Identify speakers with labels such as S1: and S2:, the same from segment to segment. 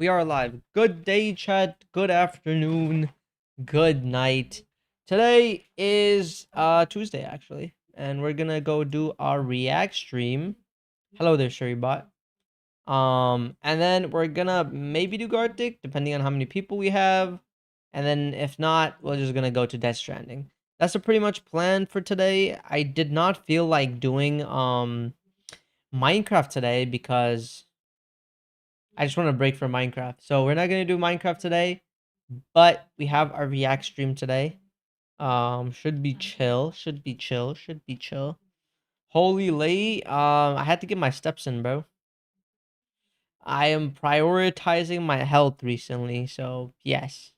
S1: We are live. Good day, chat. Good afternoon. Good night. Today is Tuesday actually, and we're gonna go do our React stream. Hello there, Sherrybot. And then we're gonna maybe do Gartic, depending on how many people we have. And then if not, we're just gonna go to Death Stranding. That's a pretty much plan for today. I did not feel like doing Minecraft today because I just want to break from Minecraft. So we're not gonna do Minecraft today, but we have our React stream today. Should be chill. Should be chill. Should be chill. Holy lay. I had to get my steps in, bro. I am prioritizing my health recently, so yes,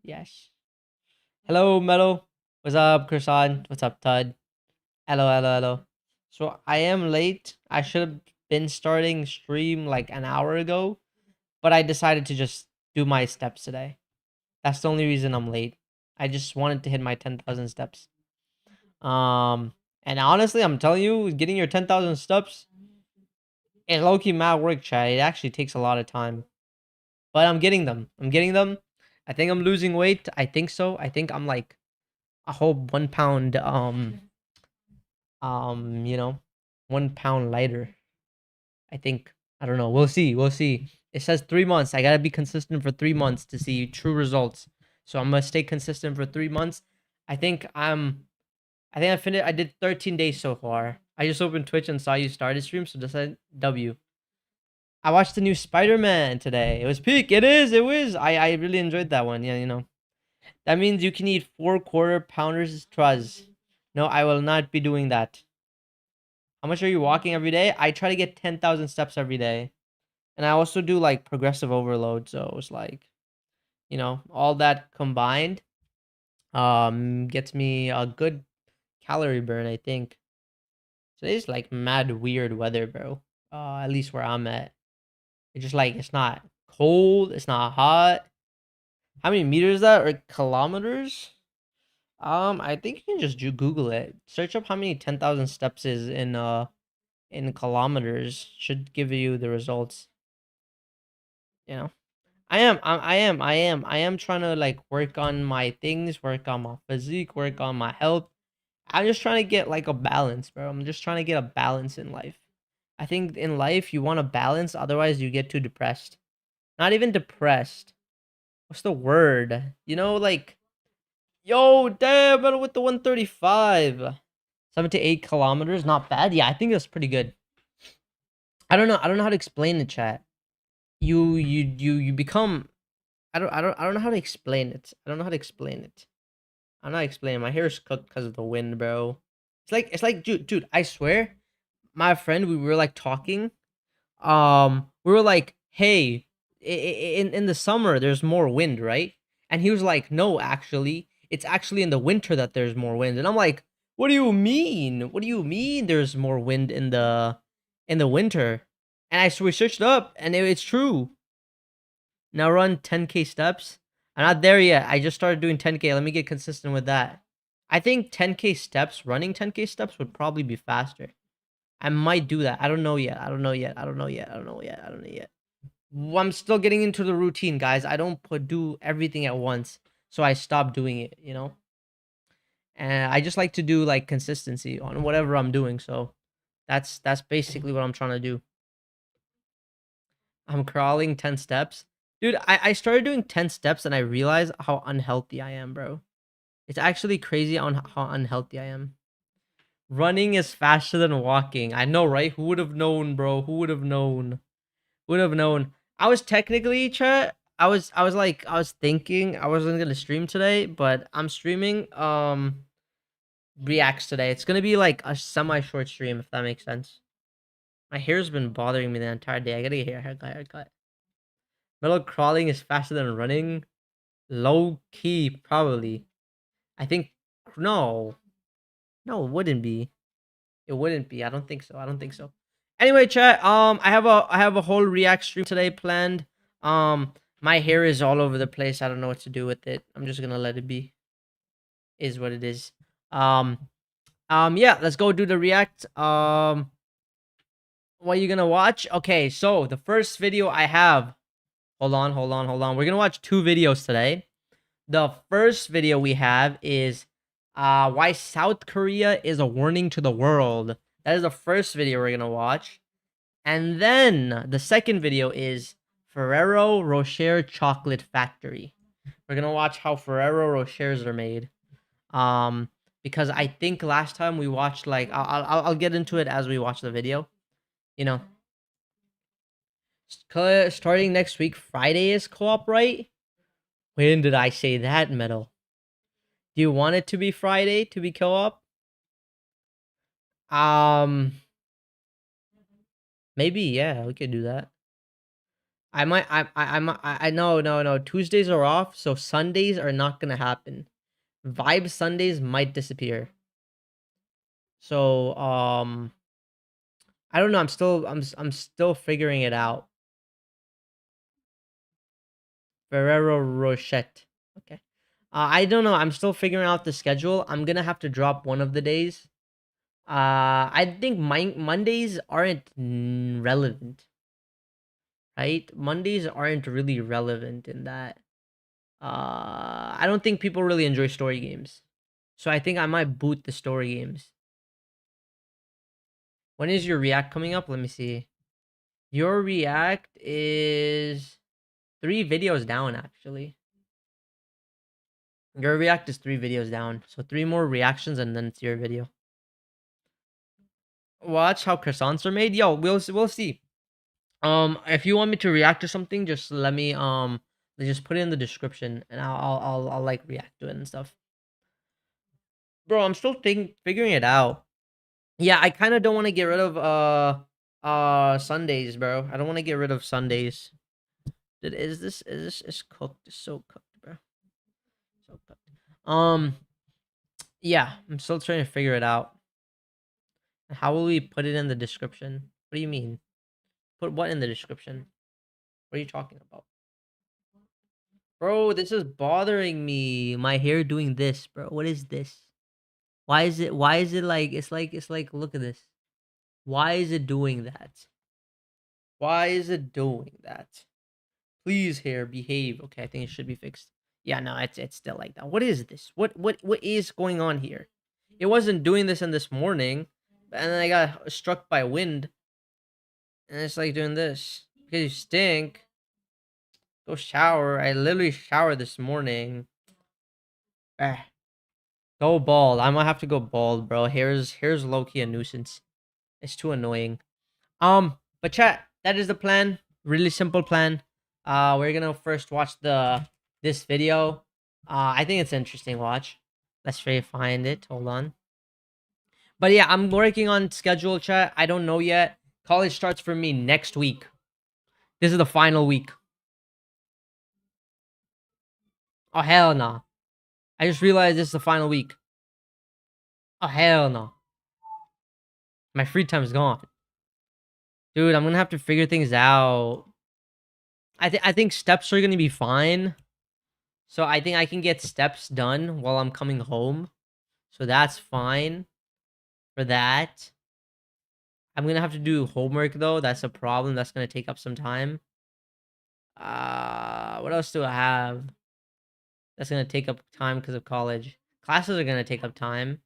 S1: yes. Hello, Metal. What's up, Croissant? What's up, Tud? Hello, hello, hello. So I am late. I should have been starting stream like an hour ago, but I decided to just do my steps today. That's the only reason I'm late. I just wanted to hit my 10,000 steps. And honestly, I'm telling you, getting your 10,000 steps, it's low-key mad work, chat. It actually takes a lot of time. But I'm getting them. I'm getting them. I think I'm losing weight. I think so. I think I'm like a whole 1 pound, you know, 1 pound lighter. I think. I don't know. We'll see. We'll see. It says 3 months. I gotta be consistent for 3 months to see true results. So I'm gonna stay consistent for 3 months. I think I finished. I did 13 days so far. I just opened Twitch and saw you started stream, so just said W. I watched the new Spider-Man today. It was peak. It is. It was. I really enjoyed that one. Yeah, you know. That means you can eat 4 quarter pounders truz. No, I will not be doing that. How much are you walking every day? I try to get 10,000 steps every day. And I also do like progressive overload, so it's like, you know, all that combined gets me a good calorie burn, I think. Today's like mad weird weather, bro. At least where I'm at. It's just like it's not cold, it's not hot. How many meters is that or kilometers? I think you can just Google it. Search up how many 10,000 steps is in kilometers. Should give you the results. You know, I am trying to like work on my things, work on my physique, work on my health. I'm just trying to get like a balance, bro. I'm just trying to get a balance in life. I think in life you want a balance, otherwise you get too depressed. Not even depressed. What's the word? You know, like, yo, damn, but with the 135. 7 to 8 kilometers, not bad. Yeah, I think that's pretty good. I don't know. I don't know how to explain the chat. You become. I don't know how to explain it. I don't know how to explain it. I'm not explaining. My hair is cooked because of the wind, bro. It's like, dude. I swear, my friend, we were like talking. We were like, hey, in the summer there's more wind, right? And he was like, no, actually, it's actually in the winter that there's more wind. And I'm like, what do you mean? What do you mean there's more wind in the winter? And we searched up, and it's true. Now run 10K steps. I'm not there yet. I just started doing 10K. Let me get consistent with that. I think 10K steps, running 10K steps would probably be faster. I might do that. I don't know yet. I don't know yet. I don't know yet. I don't know yet. I don't know yet. I'm still getting into the routine, guys. I don't do everything at once, so I stop doing it. You know, and I just like to do like consistency on whatever I'm doing. So that's basically what I'm trying to do. I'm crawling 10 steps, dude. I started doing 10 steps and I realized how unhealthy I am, bro. It's actually crazy on how unhealthy I am. Running is faster than walking. I know, right? Who would have known, bro? Who would have known? Would have known. I was technically chat. I was thinking I wasn't gonna stream today, but I'm streaming reacts today. It's gonna be like a semi-short stream, if that makes sense. My hair's been bothering me the entire day. I gotta get haircut. Metal crawling is faster than running. Low key, probably. I think no. No, it wouldn't be. It wouldn't be. I don't think so. I don't think so. Anyway, chat. I have a whole React stream today planned. My hair is all over the place. I don't know what to do with it. I'm just gonna let it be. Is what it is. Yeah. Let's go do the React. What are you gonna watch? Okay. So the first video I have. Hold on, hold on, hold on. We're gonna watch 2 videos today. The first video we have is why South Korea is a warning to the world. That is the first video we're gonna watch. And then the second video is Ferrero Rocher Chocolate Factory. We're gonna watch how Ferrero Rochers are made. Because I think last time we watched like I'll get into it as we watch the video. You know, starting next week, Friday is co-op, right? When did I say that, Metal? Do you want it to be Friday to be co-op? Um, maybe yeah, we could do that. I might. I no. Tuesdays are off, so Sundays are not gonna happen. Vibe Sundays might disappear. So I don't know. I'm still figuring it out. Ferrero Rocher. Okay. I don't know. I'm still figuring out the schedule. I'm gonna have to drop one of the days. I think Mondays aren't relevant, right? Mondays aren't really relevant in that. I don't think people really enjoy story games, so I think I might boot the story games. When is your React coming up? Let me see. Your React is 3 videos down, actually. Your React is 3 videos down, so 3 more reactions and then it's your video. Watch how croissants are made. Yo, we'll see. If you want me to react to something, just let me just put it in the description, and I'll like react to it and stuff. Bro, I'm still figuring it out. Yeah, I kind of don't want to get rid of Sundays, bro. I don't want to get rid of Sundays. Is this cooked? It's so cooked, bro. So cooked. Yeah, I'm still trying to figure it out. How will we put it in the description? What do you mean? Put what in the description? What are you talking about? Bro, this is bothering me. My hair doing this, bro. What is this? Why is it like it's like look at this. Why is it doing that? Why is it doing that? Please hair behave. Okay, I think it should be fixed. Yeah, no, it's still like that. What is this? What is going on here? It wasn't doing this in this morning, and then I got struck by wind. And it's like doing this. Because you stink. Go shower. I literally showered this morning. Ah. Go bald. I might have to go bald, bro. Hair's low key a nuisance. It's too annoying. But chat, that is the plan. Really simple plan. We're gonna first watch this video. I think it's an interesting watch. Let's try to find it. Hold on. But yeah, I'm working on schedule, chat. I don't know yet. College starts for me next week. This is the final week. Oh hell no. Nah. I just realized this is the final week. Oh hell no. My free time's gone. Dude, I'm gonna have to figure things out. I think steps are gonna be fine. So I think I can get steps done while I'm coming home. So that's fine for that. I'm gonna have to do homework though. That's a problem. That's gonna take up some time. What else do I have? That's gonna take up time because of college. Classes are gonna take up time.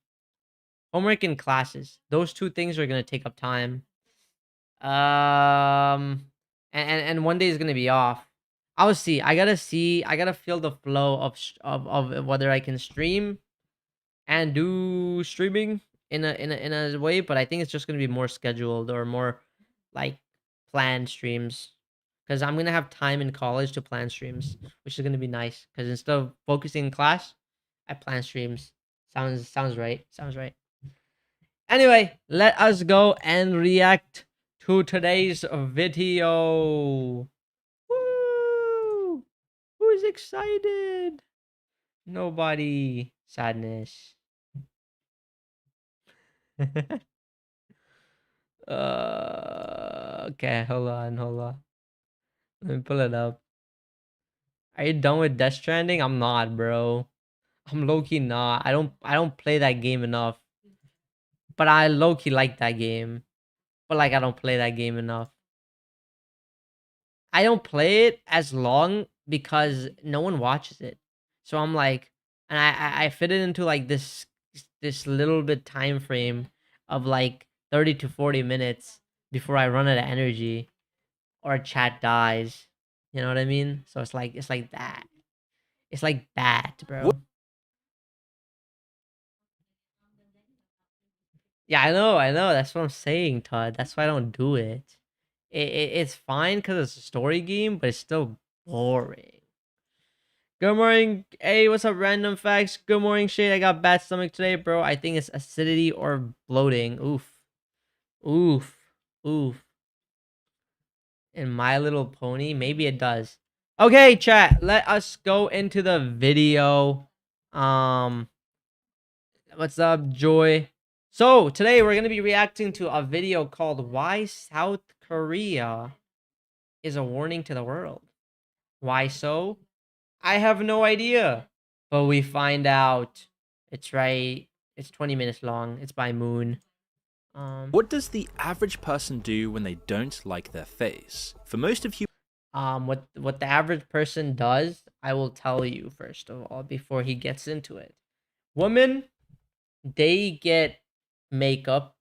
S1: Homework and classes. Those 2 things are gonna take up time. And one day is gonna be off. I'll see. I gotta feel the flow of whether I can stream and do streaming in a way, but I think it's just gonna be more scheduled or more like planned streams. Because I'm gonna have time in college to plan streams, which is gonna be nice. Because instead of focusing in class, I plan streams. Sounds right. Sounds right. Anyway, let us go and react to today's video. Woo! Who's excited? Nobody. Sadness. Okay, hold on. Let me pull it up. Are you done with Death Stranding? I'm not, bro. I'm low-key not. I don't play that game enough. But I low-key like that game. But like I don't play that game enough. I don't play it as long because no one watches it. So I'm like, and I fit it into like this little bit time frame of like 30 to 40 minutes before I run out of energy or chat dies. You know what I mean? So it's like that. It's like that, bro. Yeah, I know. That's what I'm saying, Todd. That's why I don't do it. It's fine because it's a story game, but it's still boring. Good morning. Hey, what's up, random facts? Good morning, Shade. I got bad stomach today, bro. I think it's acidity or bloating. Oof. Oof. Oof. In My Little Pony? Maybe it does. Okay, chat. Let us go into the video. Um, what's up, Joy? So, today we're going to be reacting to a video called Why South Korea is a Warning to the World. Why so? I have no idea. But we find out. It's right. It's 20 minutes long. It's by Moon.
S2: What does the average person do when they don't like their face? For most of you,
S1: what the average person does, I will tell you first of all before he gets into it. Women, they get makeup,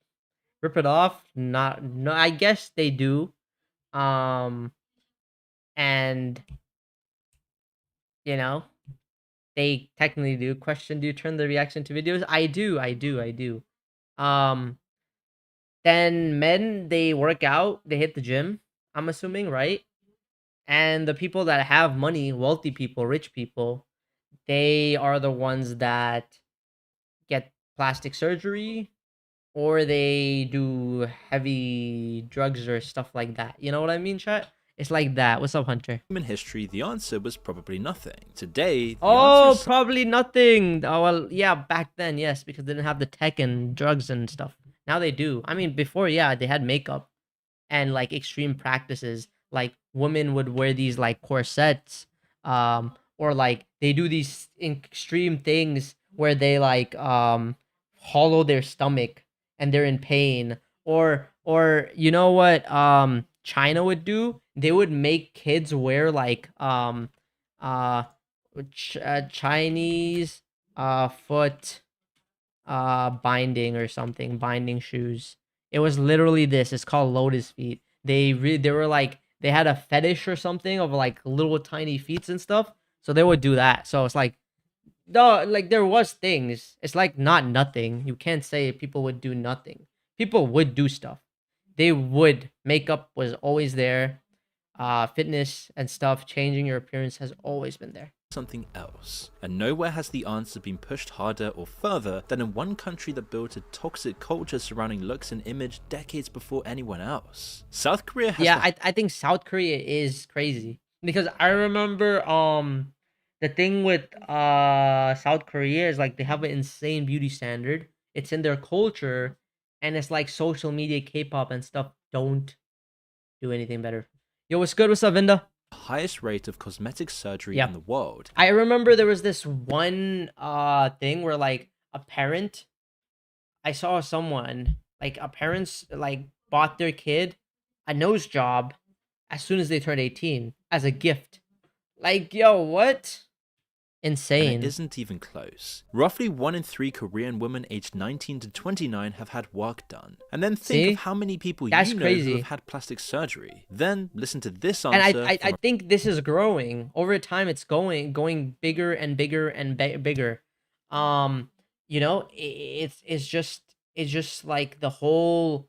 S1: rip it off. Not no, I guess they do. Um, and you know, they technically do. Question: do you turn the reaction to videos? I do. I do. Um, then men, they work out. They hit the gym. I'm assuming, right? And the people that have money, wealthy people, rich people, they are the ones that get plastic surgery or they do heavy drugs or stuff like that. You know what I mean, chat? It's like that. What's up, Hunter?
S2: in history, the answer was probably nothing. Today, the answer
S1: Oh,
S2: is
S1: probably nothing. Oh, well, yeah, back then, yes, because they didn't have the tech and drugs and stuff. Now they do. I mean, before, yeah, they had makeup and like extreme practices. Like women would wear these like corsets, or like they do these extreme things where they like hollow their stomach and they're in pain. Or you know what China would do? They would make kids wear like uh Chinese foot binding or something, binding shoes. It was literally this. It's called lotus feet. They were like they had a fetish or something of like little tiny feet and stuff. So they would do that. So it's like no, like there was things. It's like not nothing. You can't say people would do nothing. People would do stuff. They would. Makeup was always there. Fitness and stuff, changing your appearance has always been there.
S2: something else. And nowhere has the answer been pushed harder or further than in one country that built a toxic culture surrounding looks and image decades before anyone else. South Korea has
S1: I think South Korea is crazy because I remember the thing with South Korea is like they have an insane beauty standard. It's in their culture, and it's like social media, K-pop and stuff don't do anything better. Yo, what's good? What's up, Vinda?
S2: the highest rate of cosmetic surgery
S1: Yeah,
S2: in the world.
S1: I remember there was this one thing where like a parent, I saw someone like a parents like bought their kid a nose job as soon as they turned 18 as a gift. Like, yo, what?
S2: And it
S1: Insane.
S2: isn't even close. Roughly 1 in 3 Korean women aged 19 to 29 have had work done. And then think of
S1: See?
S2: how many people
S1: That's
S2: you know who
S1: crazy.
S2: have had plastic surgery. Then listen to this
S1: And
S2: answer
S1: I
S2: from
S1: think this is growing over time. It's going bigger and bigger and bigger. Um, you know, it's just like the whole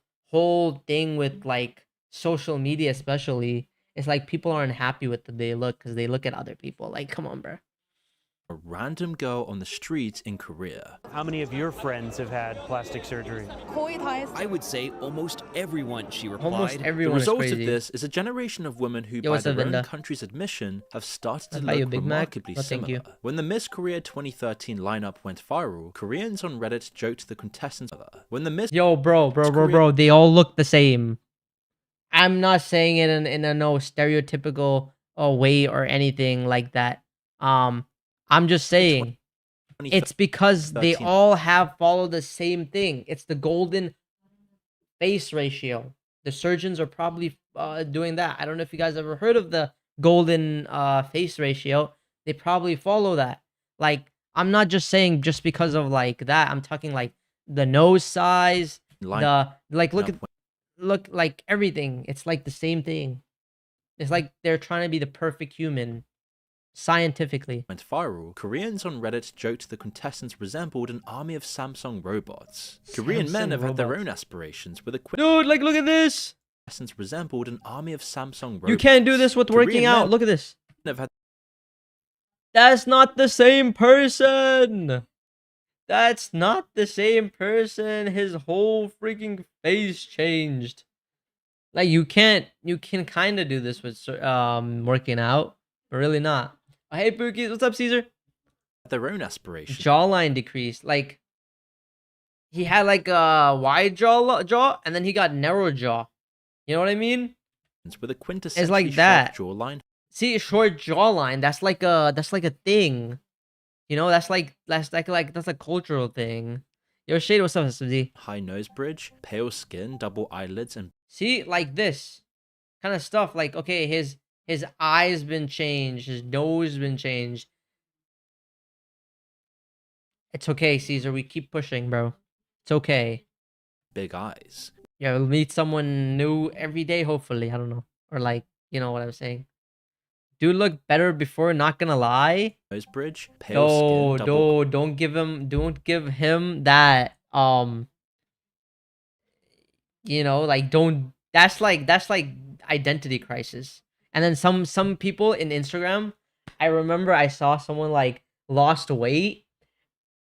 S1: thing with like social media, especially. It's like people aren't happy with the they look because they look at other people. Like, come on, bro.
S2: a random girl on the street in Korea.
S3: How many of your friends have had plastic surgery?
S4: 거의 다 했어요.
S5: I would say almost everyone, she
S1: Almost
S5: replied.
S2: The
S1: everyone is
S2: result of
S1: crazy.
S2: this is a generation of women who,
S1: Yo,
S2: by
S1: what's up,
S2: their own
S1: Vinda?
S2: country's admission, have started to
S1: I'll buy you a
S2: look
S1: Big Mac.
S2: remarkably
S1: No, thank you.
S2: similar. When the Miss Korea 2013 lineup went viral, Koreans on Reddit joked the contestants. When the Miss
S1: Yo, bro, they all look the same. I'm not saying it in a no stereotypical way or anything like that. I'm just saying it's because they
S2: 2013
S1: all have followed the same thing. It's the golden face ratio. The surgeons are probably doing that. I don't know if you guys ever heard of the golden face ratio. They probably follow that. Like, I'm not just saying just because of like that. I'm talking like the nose size,
S2: line
S1: the like
S2: up
S1: look like everything. It's like the same thing. It's like they're trying to be the perfect human scientifically.
S2: went viral, Koreans on Reddit joked the contestants resembled an army of Samsung robots. Korean men
S1: Samsung
S2: have had their
S1: robots.
S2: own aspirations, with the
S1: Dude, like, look at this.
S2: contestants resembled an army of Samsung robots.
S1: You can't do this with working
S2: Korean
S1: out.
S2: men
S1: Look at this.
S2: have had
S1: That's not the same person. That's not the same person. His whole freaking face changed. Like, you can kind of do this with working out, but really not. Oh, hey, Pookies, what's up, Caesar?
S2: their own aspirations.
S1: Jawline decreased. Like, he had like a wide jaw, and then he got narrow jaw. You know what I mean?
S2: With a quintessentially
S1: like that.
S2: sharp jawline.
S1: See, short jawline. That's like a thing. You know, that's a cultural thing. Yo, Shade, what's up, SMZ?
S2: High nose bridge, pale skin, double eyelids, and
S1: See, like this kind of stuff. Like, okay, his eyes been changed, his nose been changed. It's okay, Caesar. We keep pushing, bro. It's okay.
S2: big eyes.
S1: Yeah, we'll meet someone new every day, hopefully. I don't know. Or like, you know what I'm saying. Dude look better before, not gonna lie.
S2: Nose bridge, pale skin, double
S1: Don't give him that you know, like, don't, that's like identity crisis. And then some people in Instagram, I remember I saw someone like lost weight,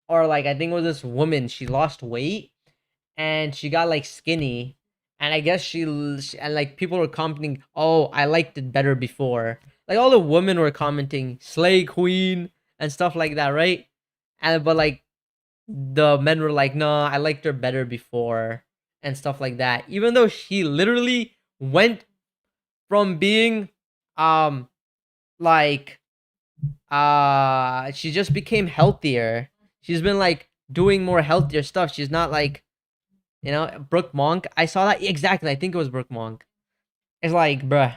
S1: or like I think it was this woman, she lost weight and she got like skinny, and I guess and like people were commenting, oh, I liked it better before. Like all the women were commenting slay queen and stuff like that, right? And but like the men were like, no, I liked her better before and stuff like that, even though she literally went from being like she just became healthier. She's been like doing more healthier stuff. She's not like, you know, Brooke Monk. I saw that exactly. I think it was Brooke Monk. It's like, bruh.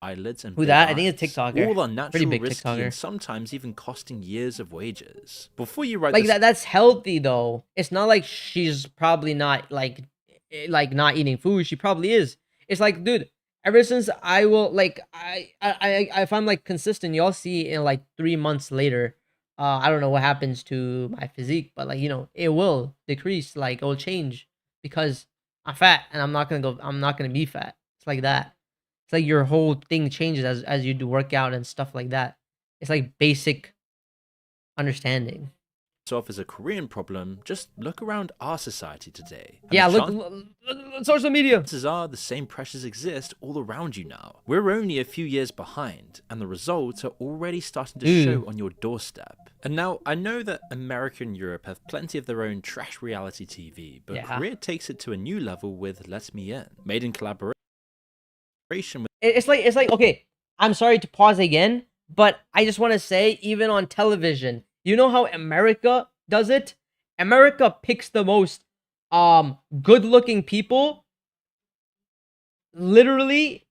S2: eyelids, and
S1: Who
S2: big
S1: that? I think it's
S2: eyes.
S1: TikToker.
S2: All unnatural,
S1: Pretty big
S2: risky,
S1: TikToker.
S2: and sometimes even costing years of wages. Before you write
S1: Like
S2: this
S1: that's healthy though. It's not like she's probably not like not eating food. She probably is. It's like, dude, ever since I will like if I'm like consistent, y'all see in like 3 months later, I don't know what happens to my physique, but like, you know, it will decrease, like it will change because I'm fat and I'm not gonna be fat. It's like that. It's like your whole thing changes as you do workout and stuff like that. It's like basic understanding.
S2: off as a Korean problem, just look around our society today. And
S1: Yeah,
S2: the
S1: look, social media.
S2: chances are the same pressures exist all around you now. We're only a few years behind, and the results are already starting to show on your doorstep. And now, I know that America and Europe have plenty of their own trash reality TV, but
S1: Yeah.
S2: Korea takes it to a new level with Let Me In, made in collaboration with
S1: It's like, okay, I'm sorry to pause again, but I just want to say, even on television, you know how America does it? America picks the most good-looking people literally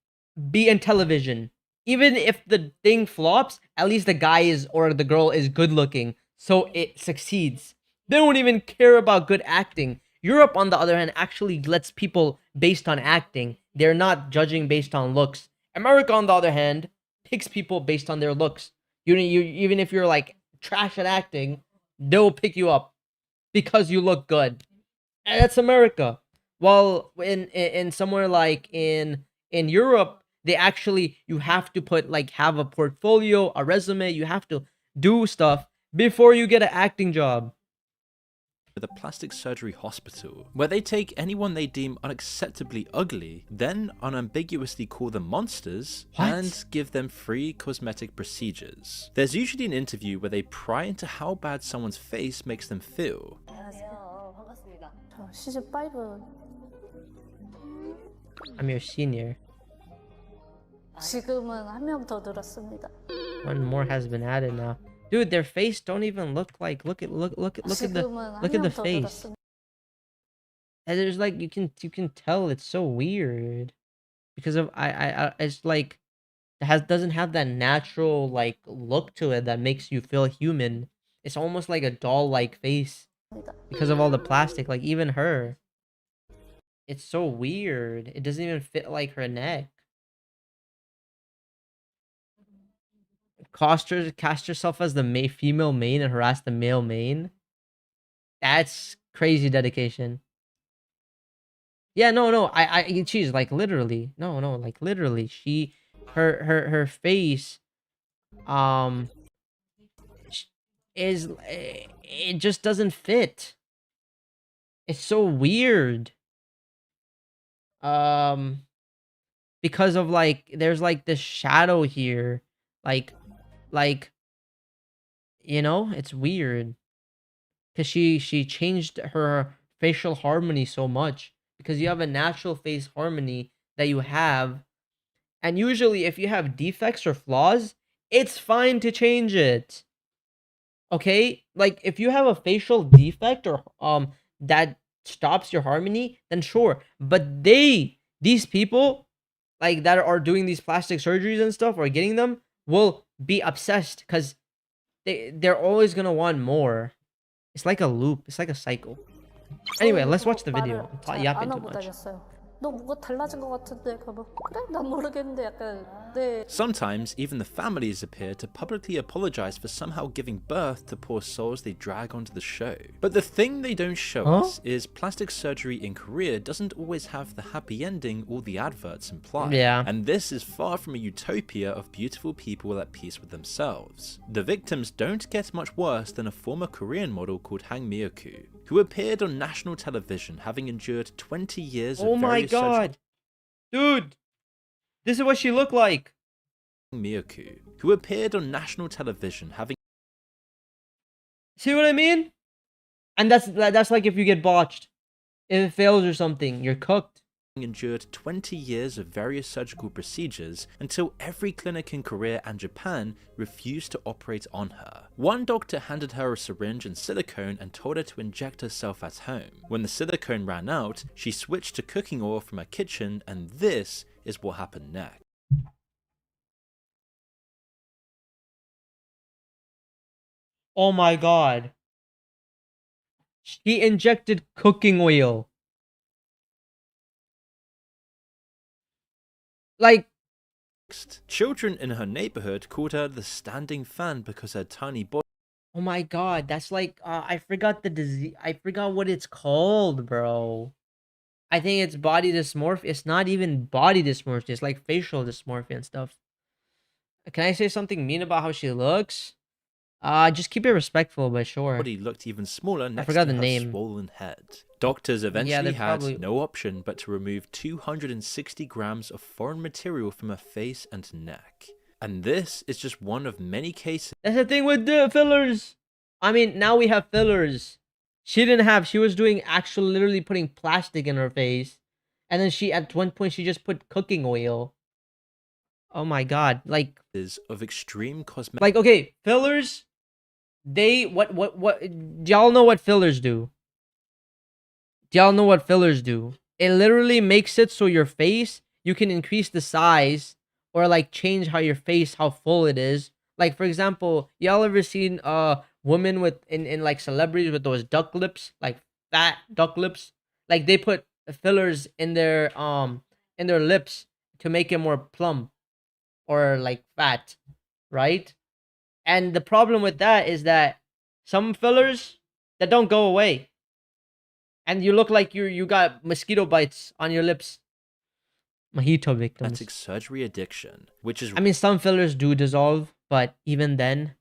S1: be in television. Even if the thing flops, at least the guy is or the girl is good-looking, so it succeeds. They don't even care about good acting. Europe, on the other hand, actually lets people based on acting. They're not judging based on looks. America, on the other hand, picks people based on their looks. You even if you're like trash at acting, they'll pick you up because you look good. And that's America. While in somewhere like in Europe, they actually, you have to put like have a portfolio, a resume. You have to do stuff before you get an acting job.
S2: a plastic surgery hospital, where they take anyone they deem unacceptably ugly, then unambiguously call them monsters, and give them free cosmetic procedures. There's usually an interview where they pry into how bad someone's face makes them feel.
S4: 안녕하세요. 반갑습니다. 저 시즌 5
S1: I'm your senior.
S4: 지금은 한 명 더 늘었습니다.
S1: One more has been added now. Dude, their face don't even look like, look at the
S4: 지금은 한
S1: look at
S4: 명
S1: the
S4: 더
S1: face.
S4: 늘었습니다.
S1: And there's like you can tell it's so weird because of I it's like it has doesn't have that natural like look to it that makes you feel human. It's almost like a doll like face because of all the plastic. Like even her, it's so weird. It doesn't even fit like her neck. Cast yourself as the female main and harass the male main. That's crazy dedication. Yeah, no, she's like literally, no, like literally, her face, um, is it just doesn't fit. It's so weird. Um, because of like, there's like this shadow here, like, like, it's weird. Cause she changed her facial harmony so much because you have a natural face harmony that you have. And usually, if you have defects or flaws, it's fine to change it. Okay? Like if you have a facial defect or that stops your harmony, then sure. But these people like that are doing these plastic surgeries and stuff or getting them will be obsessed because they're always gonna want more. It's like a loop. It's like a cycle. Anyway, let's watch the video. I'm
S4: 잘
S1: yapping
S4: 안
S1: too
S4: 하고
S1: much.
S4: 다녔어요. 너 뭐가 달라진 것 같은데 그러면 그래? 난 모르겠는데 약간 네.
S2: Sometimes, even the families appear to publicly apologize for somehow giving birth to poor souls they drag onto the show. But the thing they don't show us is plastic surgery in Korea doesn't always have the happy ending all the adverts imply.
S1: Yeah.
S2: And this is far from a utopia of beautiful people at peace with themselves. The victims don't get much worse than a former Korean model called Hang Myeok-koo, who appeared on national television having endured 20 years of various
S1: God. Dude. This is what she looked like.
S2: Myeok-koo, who appeared on national television having
S1: See what I mean? And that's like if you get botched. If it fails or something, you're cooked.
S2: endured 20 years of various surgical procedures until every clinic in Korea and Japan refused to operate on her. One doctor handed her a syringe and silicone and told her to inject herself at home. When the silicone ran out, she switched to cooking oil from her kitchen, and this is what happened next.
S1: Oh my god. She injected cooking oil. Like,
S2: Children in her neighborhood called her the standing fan because her tiny body
S1: oh my god, that's like I forgot the disease. I forgot what it's called, bro. I think it's body dysmorphia. It's not even body dysmorphia. It's like facial dysmorphia and stuff. Can I say something mean about how she looks? Just keep it respectful, but sure.
S2: looked even smaller next
S1: forgot
S2: to
S1: the
S2: her
S1: name.
S2: swollen head. Doctors eventually had
S1: probably...
S2: no option but to remove 260 grams of foreign material from her face and neck. And this is just one of many cases.
S1: That's the thing with the fillers. I mean, now we have fillers. She was doing actual literally putting plastic in her face. And then at one point she just put cooking oil. Oh my god. Like,
S2: Is of extreme cosmetic.
S1: like, okay, fillers, what do y'all know what fillers do? Do y'all know what fillers do? It literally makes it so your face, you can increase the size or like change how your face, how full it is. Like for example, y'all ever seen women with in like celebrities with those duck lips, like fat duck lips? Like they put fillers in their lips to make it more plump or like fat, right? And the problem with that is that some fillers that don't go away. And you look like you got mosquito bites on your lips. Mojito victims.
S2: surgery addiction, which is
S1: I mean, some fillers do dissolve, but even then,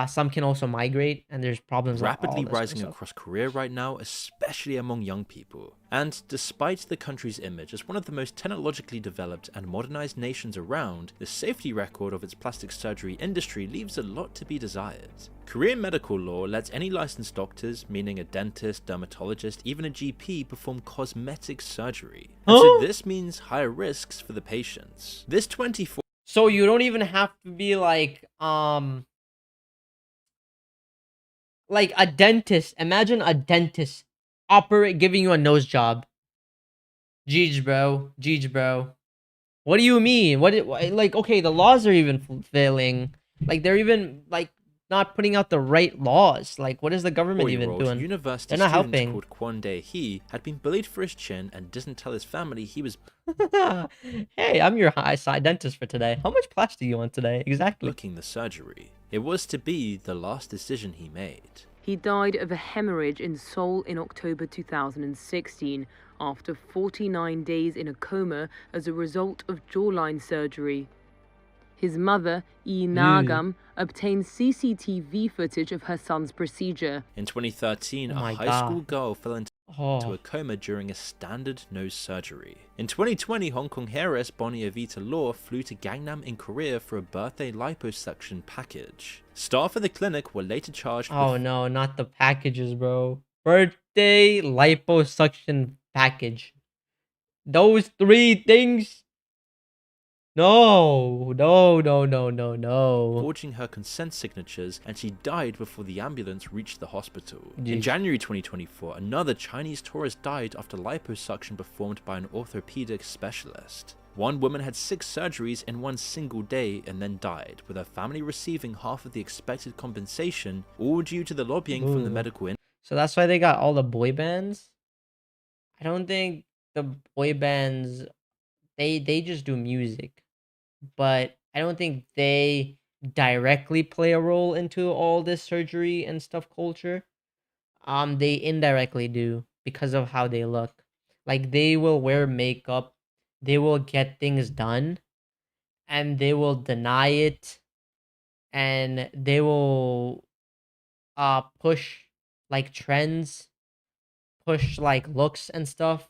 S1: some can also migrate, and there's problems with all
S2: rapidly
S1: this
S2: rising
S1: stuff.
S2: across Korea right now, especially among young people. And despite the country's image as one of the most technologically developed and modernized nations around, the safety record of its plastic surgery industry leaves a lot to be desired. Korean medical law lets any licensed doctors, meaning a dentist, dermatologist, even a GP, perform cosmetic surgery. And so this means higher risks for the patients. This 24
S1: So you don't even have to be like a dentist. Imagine a dentist operate giving you a nose job. Jeez, bro. Jeez, bro. What do you mean? Like, okay, the laws are even failing. Like, they're even like not putting out the right laws. Like, what is the government even
S2: 4-year-old
S1: doing?
S2: university
S1: They're not
S2: student
S1: helping.
S2: called Kwon Dae-hee had been bullied for his chin and doesn't tell his family he was
S1: Hey, I'm your side dentist for today. How much plastic do you want today? Exactly.
S2: booking the surgery. It was to be the last decision he made.
S6: He died of a hemorrhage in Seoul in October 2016 after 49 days in a coma as a result of jawline surgery. His mother, Lee Nagam, obtained CCTV footage of her son's procedure.
S2: In 2013,
S1: Oh
S2: a
S1: my
S2: high school
S1: God.
S2: girl fell into
S1: Oh,
S2: a coma during a standard nose surgery. In 2020, Hong Kong heiress Bonnie Evita Law flew to Gangnam in Korea for a birthday liposuction package. Staff at the clinic were later charged
S1: oh
S2: with
S1: no, not the packages, bro. Birthday liposuction package. Those three things. No, no, no, no, no, no.
S2: forging her consent signatures, and she died before the ambulance reached the hospital. In
S1: Jeez.
S2: January 2024, another Chinese tourist died after liposuction performed by an orthopedic specialist. One woman had 6 surgeries in one single day and then died, with her family receiving half of the expected compensation, all due to the lobbying from the
S1: Ooh.
S2: medical industry.
S1: So that's why they got all the boy bands. I don't think the boy bands they just do music, but I don't think they directly play a role into all this surgery and stuff culture. They indirectly do because of how they look. Like they will wear makeup, they will get things done, and they will deny it, and they will push like trends, push like looks and stuff,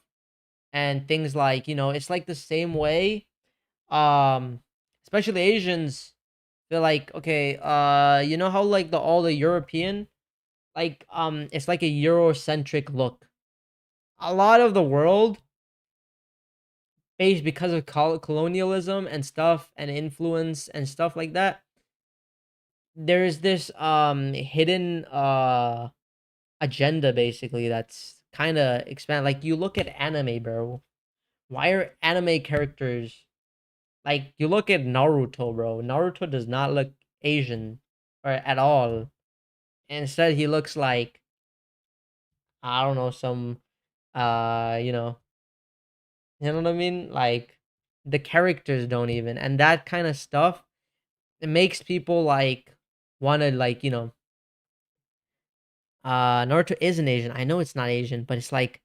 S1: and things like, it's like the same way um especially Asians feel like, okay, you know how like all the European, like, it's like a Eurocentric look. A lot of the world, based because of colonialism and stuff and influence and stuff like that, there's this hidden agenda basically that's kind of expand. Like, you look at anime, bro. Why are anime characters, like, you look at Naruto, bro. Naruto does not look Asian or at all. Instead, he looks like, I don't know, some you know what I mean? Like, the characters don't even, and that kind of stuff, it makes people like want to, like, Naruto isn't Asian. I know it's not Asian, but it's like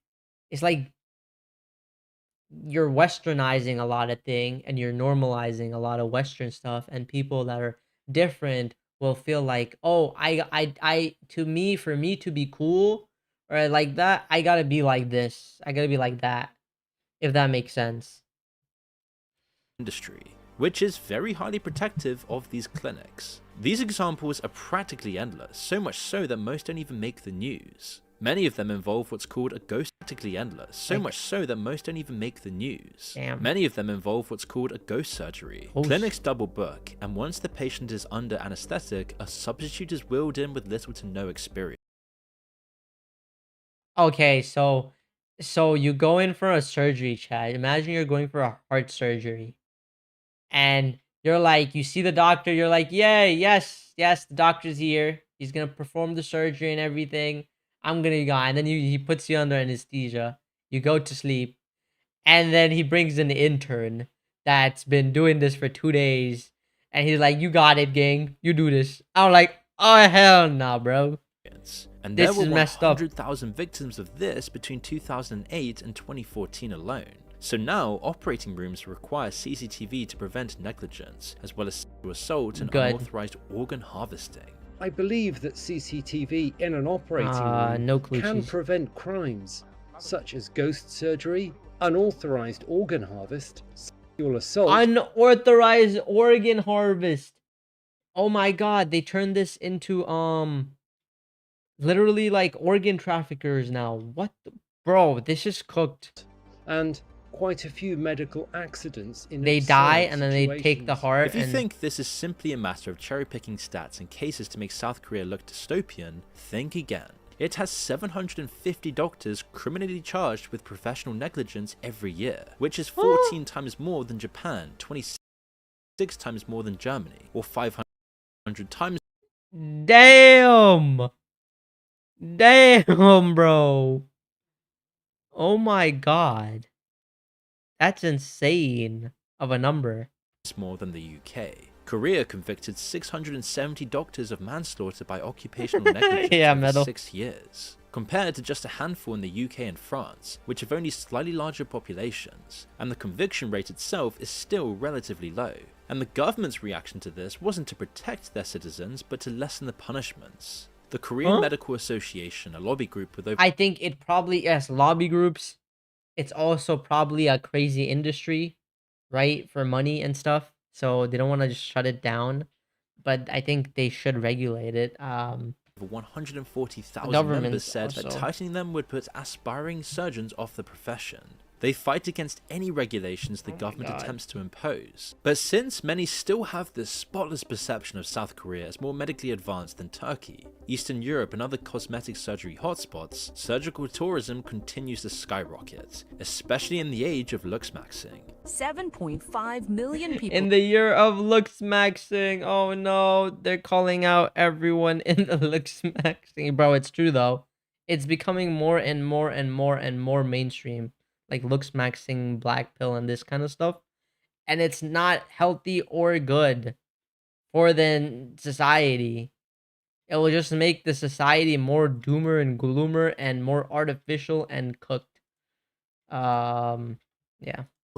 S1: you're westernizing a lot of thing and you're normalizing a lot of western stuff, and people that are different will feel like, oh, to me, for me to be cool or like that, I gotta be like this, I gotta be like that, if that makes sense.
S2: Which is very highly protective of these clinics. These examples are practically endless, so much so that most don't even make the news. Many of them involve what's called a ghost practically endless, so
S1: Like-
S2: much so that most don't even make the news.
S1: Damn.
S2: Many of them involve what's called a ghost surgery.
S1: Ghost.
S2: Clinics double book, and once the patient is under anesthetic, a substitute is wheeled in with little to no experience.
S1: Okay, so you go in for a surgery, Chad. Imagine you're going for a heart surgery, and you're like, you see the doctor, you're like, yay, yes, yes, the doctor's here. He's gonna perform the surgery and everything. I'm gonna go. And then he puts you under anesthesia. You go to sleep, and then he brings an intern that's been doing this for 2 days, and he's like, "You got it, gang. You do this." I'm like, "Oh hell no, bro."
S2: And
S1: This
S2: there were
S1: is messed up.
S2: 100,000 victims of this between 2008 and 2014 alone. So now, operating rooms require CCTV to prevent negligence, as well as sexual assault and
S1: Good.
S2: unauthorized organ harvesting.
S7: I believe that CCTV in an operating room
S1: No
S7: can
S1: coochies.
S7: prevent crimes such as ghost surgery, unauthorized organ harvest, sexual assault,
S1: Unauthorized organ harvest. Oh my god, they turned this into literally like organ traffickers now. What bro, this is cooked.
S7: and quite a few medical accidents in
S1: They
S7: absurd
S1: die and then they take the
S7: situations.
S1: heart.
S2: If you
S1: and
S2: think this is simply a matter of cherry-picking stats and cases to make South Korea look dystopian, think again. It has 750 doctors criminally charged with professional negligence every year, which is 14 times more than Japan, 26 times more than Germany, or 500 times.
S1: Damn! Damn, bro. Oh my god. That's insane of a number.
S2: More than the UK. Korea convicted 670 doctors of manslaughter by occupational negligence
S1: Yeah,
S2: over
S1: metal.
S2: 6 years, compared to just a handful in the UK and France, which have only slightly larger populations, and the conviction rate itself is still relatively low. And the government's reaction to this wasn't to protect their citizens, but to lessen the punishments. The Korean Medical Association, a lobby group with over
S1: I think it probably, yes, lobby groups. It's also probably a crazy industry, right? For money and stuff. So they don't want to just shut it down. But I think they should regulate it.
S2: 140,000 members
S1: government
S2: said that
S1: also.
S2: tightening them would put aspiring surgeons off the profession. They fight against any regulations the government
S1: God.
S2: attempts to impose. But since many still have this spotless perception of South Korea as more medically advanced than Turkey, Eastern Europe and other cosmetic surgery hotspots, surgical tourism continues to skyrocket, especially in the age of looksmaxing.
S8: 7.5 million people
S1: In the year of looks maxing. Oh no, they're calling out everyone in the looks maxing. Bro, it's true though. It's becoming more and more and more and more mainstream. Like looks maxing, black pill, and this kind of stuff. And it's not healthy or good for the society. It will just make the society more doomer and gloomer and more artificial and cooked. Yeah.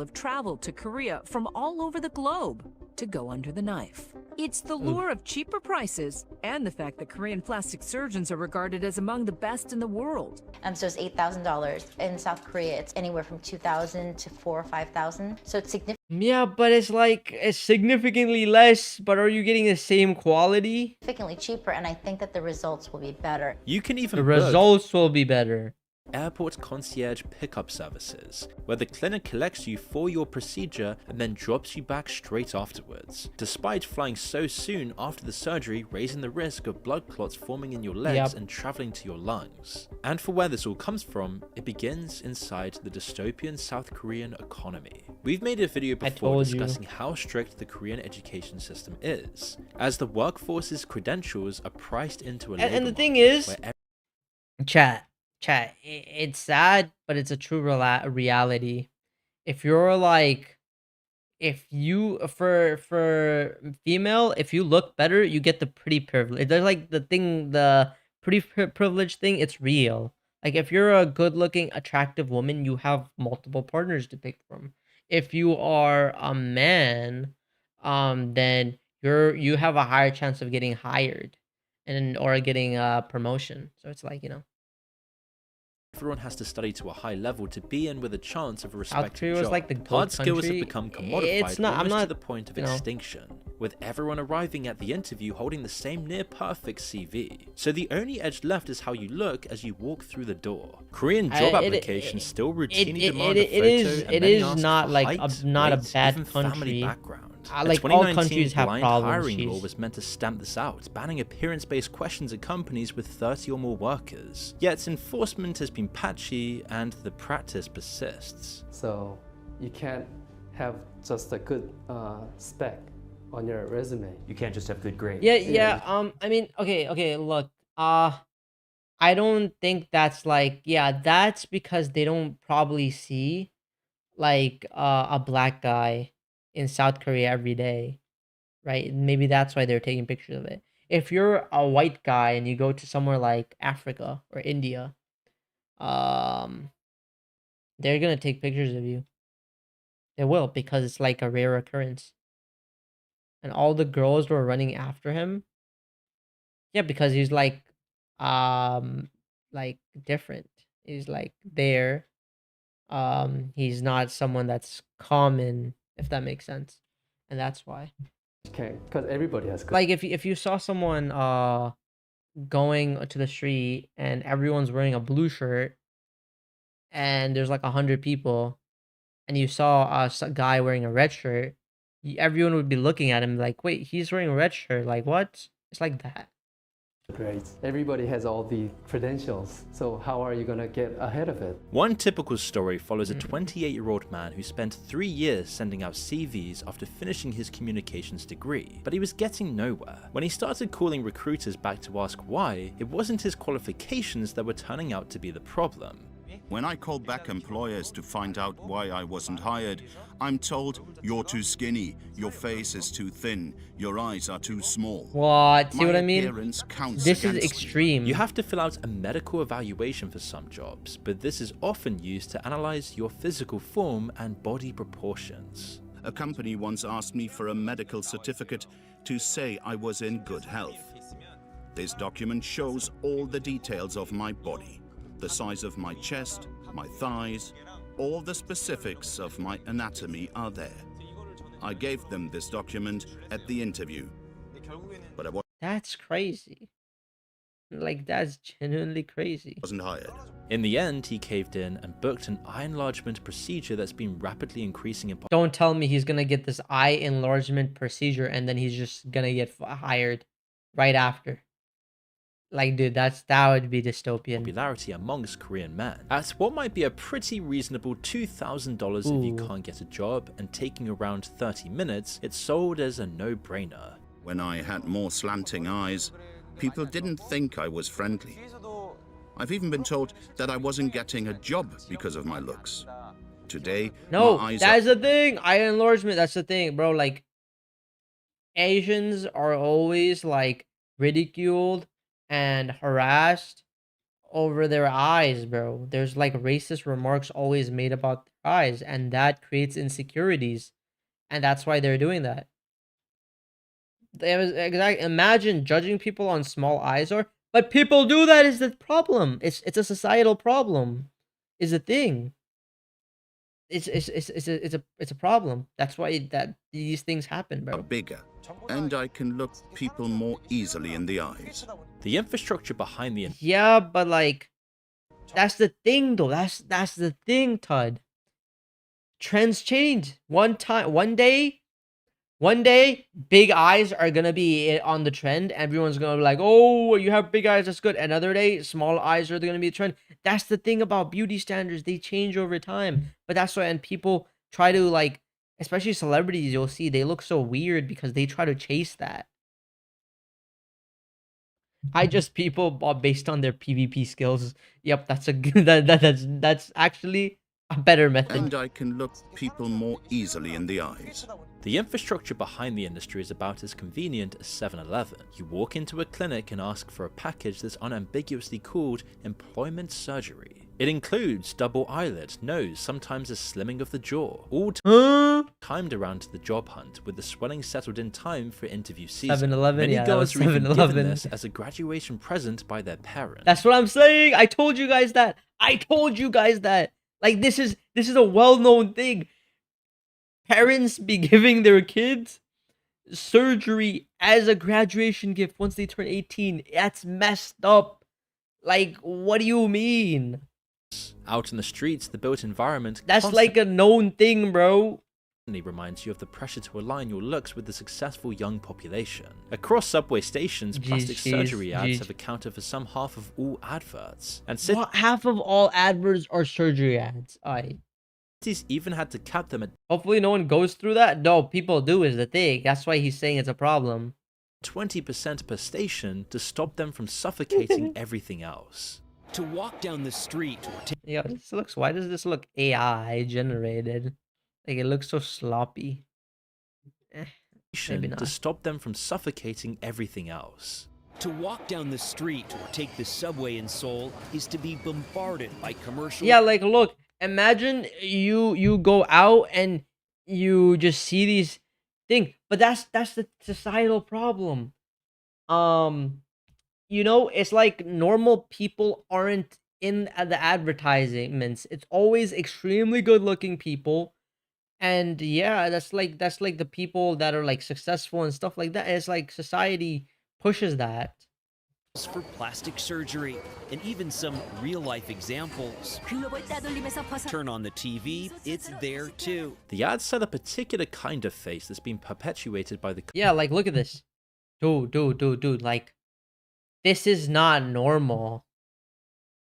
S8: have traveled to Korea from all over the globe to go under the knife. It's the lure of cheaper prices and the fact that Korean plastic surgeons are regarded as among the best in the world.
S9: So it's $8,000. In South Korea, it's anywhere from $2,000 to $4,000 or $5,000. So it's
S1: Yeah, but it's like it's significantly less, but are you getting the same quality?
S9: significantly cheaper, and I think that the results will be better.
S2: You can even
S1: The
S2: book
S1: results will be better.
S2: airport concierge pickup services, where the clinic collects you for your procedure and then drops you back straight afterwards, despite flying so soon after the surgery, raising the risk of blood clots forming in your legs and traveling to your lungs. And for where this all comes from, it begins inside the dystopian South Korean economy. We've made a video before discussing how strict the Korean education system is, as the workforce's credentials are priced into a labor
S1: And the thing
S2: market
S1: is,
S2: where
S1: chat, it's sad, but it's a true reality. If you're like, if you for female, if you look better, you get the pretty privilege. There's like the pretty privilege thing. It's real. Like if you're a good-looking, attractive woman, you have multiple partners to pick from. If you are a man, then you have a higher chance of getting hired, and or getting a promotion. So it's like,
S2: everyone has to study to a high level to be in with a chance of a
S1: South
S2: respected
S1: Korea was
S2: job.
S1: like the gold
S2: Hard skills have
S1: country.
S2: become commodified
S1: It's not. I'm
S2: almost
S1: not
S2: to the point of extinction, with everyone arriving at the interview holding the same near-perfect CV. So the only edge left is how you look as you walk through the door. Korean job applications still routinely demand a photo, and
S1: it
S2: many
S1: is
S2: ask
S1: not
S2: for
S1: like
S2: height,
S1: not a
S2: weight,
S1: bad
S2: even family
S1: country.
S2: background.
S1: Like
S2: a
S1: all
S2: 2019
S1: countries have
S2: blind
S1: problems.
S2: hiring law was meant to stamp this out, banning appearance-based questions at companies with 30 or more workers. Yet enforcement has been patchy and the practice persists.
S10: So you can't have just a good spec on your resume.
S3: You can't just have good grades.
S1: Yeah. I mean, okay. Look, I don't think that's like, that's because they don't probably see like a black guy in South Korea every day, right? Maybe that's why they're taking pictures of it. If you're a white guy and you go to somewhere like Africa or India, they're gonna take pictures of you. They will, because it's like a rare occurrence. And all the girls were running after him. Yeah, because he's like different. He's like there. He's not someone that's common, if that makes sense. And that's why.
S10: Okay, because everybody has good.
S1: Like if you saw someone going to the street and everyone's wearing a blue shirt and there's like 100 people, and you saw a guy wearing a red shirt, everyone would be looking at him like, wait, he's wearing a red shirt, like what? It's like that.
S10: grades. Everybody has all the credentials, so how are you gonna get ahead of it?
S2: One typical story follows a 28-year-old man who spent 3 years sending out CVs after finishing his communications degree, but he was getting nowhere. When he started calling recruiters back to ask why, it wasn't his qualifications that were turning out to be the problem.
S11: When I call back employers to find out why I wasn't hired, I'm told, you're too skinny, your face is too thin, your eyes are too small.
S1: What? See what I mean?
S11: This
S1: is extreme.
S2: You have to fill out a medical evaluation for some jobs, but this is often used to analyze your physical form and body proportions.
S11: A company once asked me for a medical certificate to say I was in good health. This document shows all the details of my body. The size of my chest, my thighs, all the specifics of my anatomy are there. I gave them this document at the interview, but I
S1: That's crazy. Like, that's genuinely crazy.
S11: wasn't hired.
S2: In the end, he caved in and booked an eye enlargement procedure that's been rapidly increasing in
S1: Don't tell me he's gonna get this eye enlargement procedure and then he's just gonna get hired right after. Like, dude, that would be dystopian.
S2: popularity amongst Korean men. At what might be a pretty reasonable $2,000 if you can't get a job, and taking around 30 minutes, it's sold as a no-brainer.
S11: When I had more slanting eyes, people didn't think I was friendly. I've even been told that I wasn't getting a job because of my looks. Today,
S1: No,
S11: my eyes
S1: that's the thing. Eye enlargement, that's the thing, bro. Like, Asians are always, like, ridiculed and harassed over their eyes, bro. There's, like, racist remarks always made about their eyes, and that creates insecurities. And that's why they're doing that. Imagine judging people on small eyes, but people do that is the problem. It's a societal problem, is the thing. It's a problem. That's why these things happen, bro.
S11: bigger, and I can look people more easily in the eyes.
S2: The infrastructure behind the
S1: Yeah, but like, that's the thing, though. That's the thing, Todd. Trends change. One day, big eyes are gonna be on the trend. Everyone's gonna be like, "Oh, you have big eyes, that's good." Another day, small eyes are gonna be the trend. That's the thing about beauty standards; they change over time. But that's why, and people try to, like, especially celebrities, you'll see they look so weird because they try to chase that. I just people based on their PvP skills. Yep, that's a good. That's actually a better method.
S11: And I can look people more easily in the eyes.
S2: The infrastructure behind the industry is about as convenient as 7-Eleven. You walk into a clinic and ask for a package that's unambiguously called employment surgery. It includes double eyelid, nose, sometimes a slimming of the jaw, all timed around to the job hunt, with the swelling settled in time for interview season.
S1: 7-Eleven,
S2: Many
S1: yeah,
S2: girls
S1: that
S2: are
S1: was
S2: even
S1: 7-Eleven.
S2: given this as a graduation present by their parents.
S1: That's what I'm saying. I told you guys that. Like, this is a well-known thing. Parents be giving their kids surgery as a graduation gift once they turn 18. That's messed up. Like, what do you mean?
S2: Out in the streets, the built environment
S1: That's like a known thing, bro.
S2: Reminds you of the pressure to align your looks with the successful young population. Across subway stations, plastic surgery ads have accounted for some half of all adverts. And
S1: half of all adverts are surgery ads.
S2: cities even had to cap them at
S1: hopefully no one goes through that. No, people do is the thing. That's why he's saying it's a problem.
S2: 20% per station to stop them from suffocating everything else.
S5: To walk down the street or
S1: Yeah, why does this look AI generated? Like, it looks so sloppy. Maybe not.
S2: To stop them from suffocating everything else.
S5: To walk down the street or take the subway in Seoul is to be bombarded by commercial.
S1: Yeah, like, look, imagine you go out and you just see these things, but that's the societal problem. You know, it's like normal people aren't in the advertisements. It's always extremely good-looking people. And yeah, that's like the people that are like successful and stuff like that. It's like society pushes that.
S5: For plastic surgery and even some real-life examples. Turn on the TV, it's there too.
S2: The ads set a particular kind of face that's been perpetuated by the
S1: Yeah, like, look at this. Dude, like, this is not normal.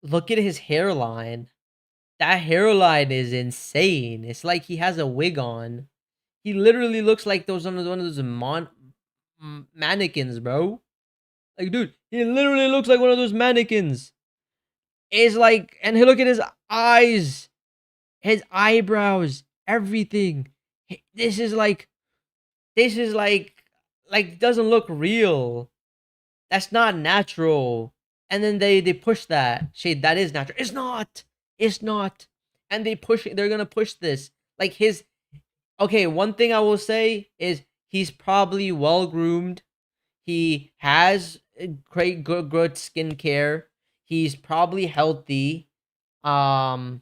S1: Look at his hairline. That hairline is insane. It's like he has a wig on. He literally looks like one of those mannequins, bro. Like, dude, he literally looks like one of those mannequins. It's like, and he look at his eyes, his eyebrows, everything. This is like doesn't look real. That's not natural. And then they push that. Shade, that is natural. It's not. It's not. And they're gonna push this. Like his okay, one thing I will say is he's probably well groomed. He has great good skincare. He's probably healthy. No,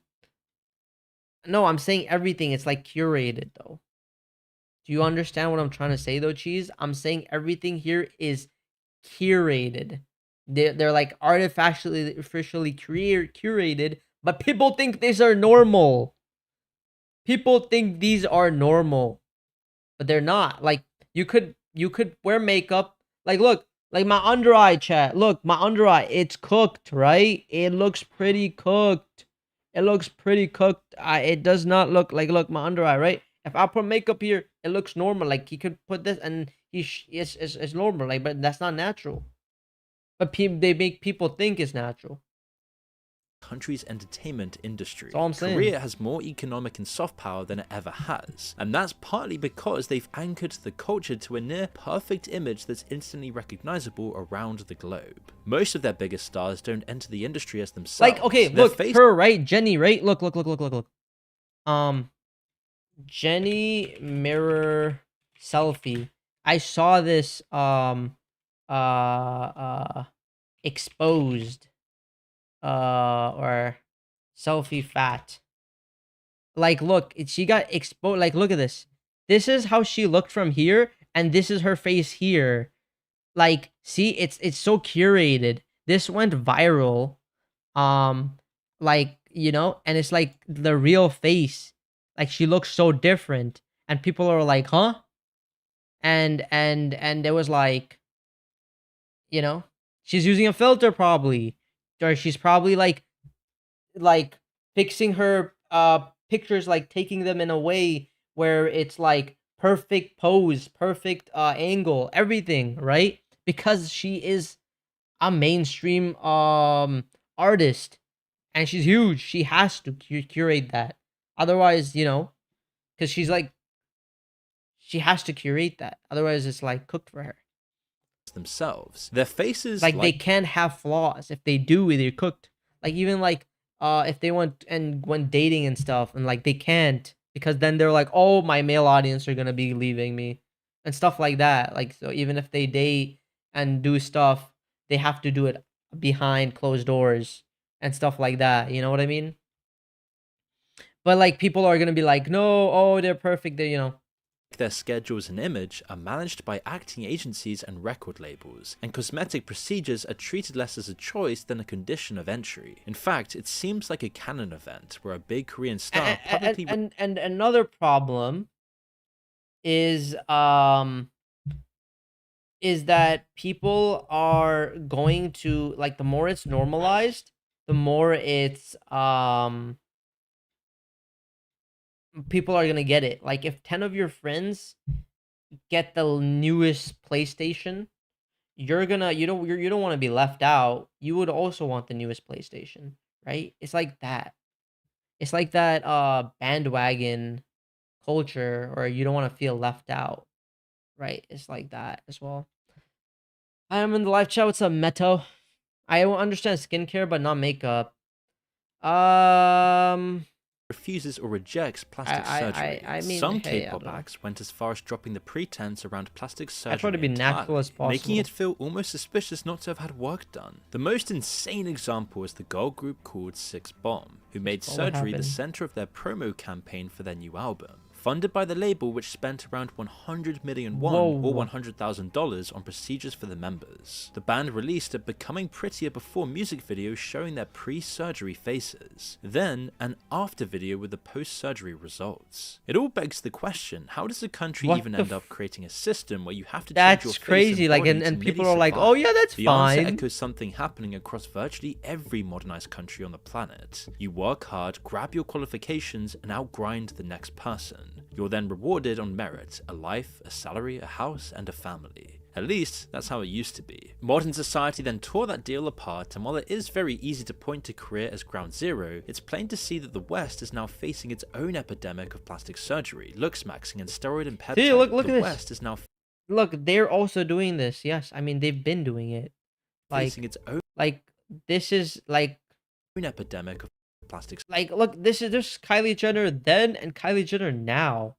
S1: I'm saying everything. It's like curated though. Do you understand what I'm trying to say though, Cheese? I'm saying everything here is curated. They're like artificially curated, but people think these are normal. People think these are normal, but they're not. Like you could wear makeup. Like look, like my under eye, chat. Look, my under eye, it's cooked, right? It looks pretty cooked. It looks pretty cooked. It does not look like, look, my under eye, right? If I put makeup here, it looks normal. Like he could put this and it's normal. Like, but that's not natural. But they make people think it's natural.
S2: Country's entertainment industry.
S1: That's all I'm saying.
S2: Korea has more economic and soft power than it ever has, and that's partly because they've anchored the culture to a near perfect image that's instantly recognizable around the globe. Most of their biggest stars don't enter the industry as themselves.
S1: Like, okay, look, her, right? Jenny, right? Look. Jenny mirror selfie. I saw this exposed or selfie fat. Like look, she got exposed. Like look at this. This is how she looked from here, and this is her face here. Like, see, it's so curated. This went viral. Like, you know, and it's like the real face. Like she looks so different, and people are like, huh? And it was like, you know, she's using a filter probably, or she's probably like fixing her pictures, like taking them in a way where it's like perfect pose, perfect angle, everything, right? Because she is a mainstream artist and she's huge. She has to curate that. Otherwise, you know, because she's like, she has to curate that. Otherwise, it's like cooked for her.
S2: Themselves, their faces,
S1: like they can't have flaws. If they do, they're cooked. Like even like if they went dating and stuff, and like they can't, because then they're like, oh, my male audience are gonna be leaving me and stuff like that. Like, so even if they date and do stuff, they have to do it behind closed doors and stuff like that. You know what I mean? But like people are gonna be like, no, oh, they're perfect. They, you know.
S2: Their schedules and image are managed by acting agencies and record labels, and cosmetic procedures are treated less as a choice than a condition of entry. In fact, it seems like a canon event where a big Korean star publicly...
S1: And another problem is that people are going to, like, the more it's normalized, the more it's people are gonna get it. Like if 10 of your friends get the newest PlayStation, you don't want to be left out. You would also want the newest PlayStation, right? It's like that. It's like that bandwagon culture, or you don't want to feel left out, right? It's like that as well. I am in the live chat. What's up, Meto? I understand skincare, but not makeup.
S2: Refuses or rejects plastic surgery.
S1: I mean,
S2: some K-pop acts went as far as dropping the pretense around plastic surgery. I try to be natural as possible, making it feel almost suspicious not to have had work done. The most insane example is the girl group called Six Bomb, who made surgery the center of their promo campaign for their new album. funded by the label, which spent around 100 million won or $100,000 on procedures for the members. The band released a Becoming Prettier Before music video showing their pre-surgery faces, then an after video with the post-surgery results. It all begs the question, how does a country even end up creating a system where you have to change your face
S1: crazy,
S2: and
S1: like,
S2: body
S1: and
S2: to
S1: people
S2: merely
S1: are like,
S2: survive?
S1: oh yeah, that's
S2: the
S1: fine.
S2: answer echoes something happening across virtually every modernized country on the planet. You work hard, grab your qualifications, and outgrind the next person. You're then rewarded on merit, a life, a salary, a house, and a family. At least, that's how it used to be. Modern society then tore that deal apart, and while it is very easy to point to Korea as ground zero, it's plain to see that the West is now facing its own epidemic of plastic surgery, looks maxing, and steroid and peptide.
S1: See, look at
S2: the
S1: this.
S2: West is now
S1: Look, they're also doing this. Yes, I mean they've been doing it.
S2: facing its own
S1: This is like
S2: epidemic of plastic.
S1: look, there's Kylie Jenner then and Kylie Jenner now.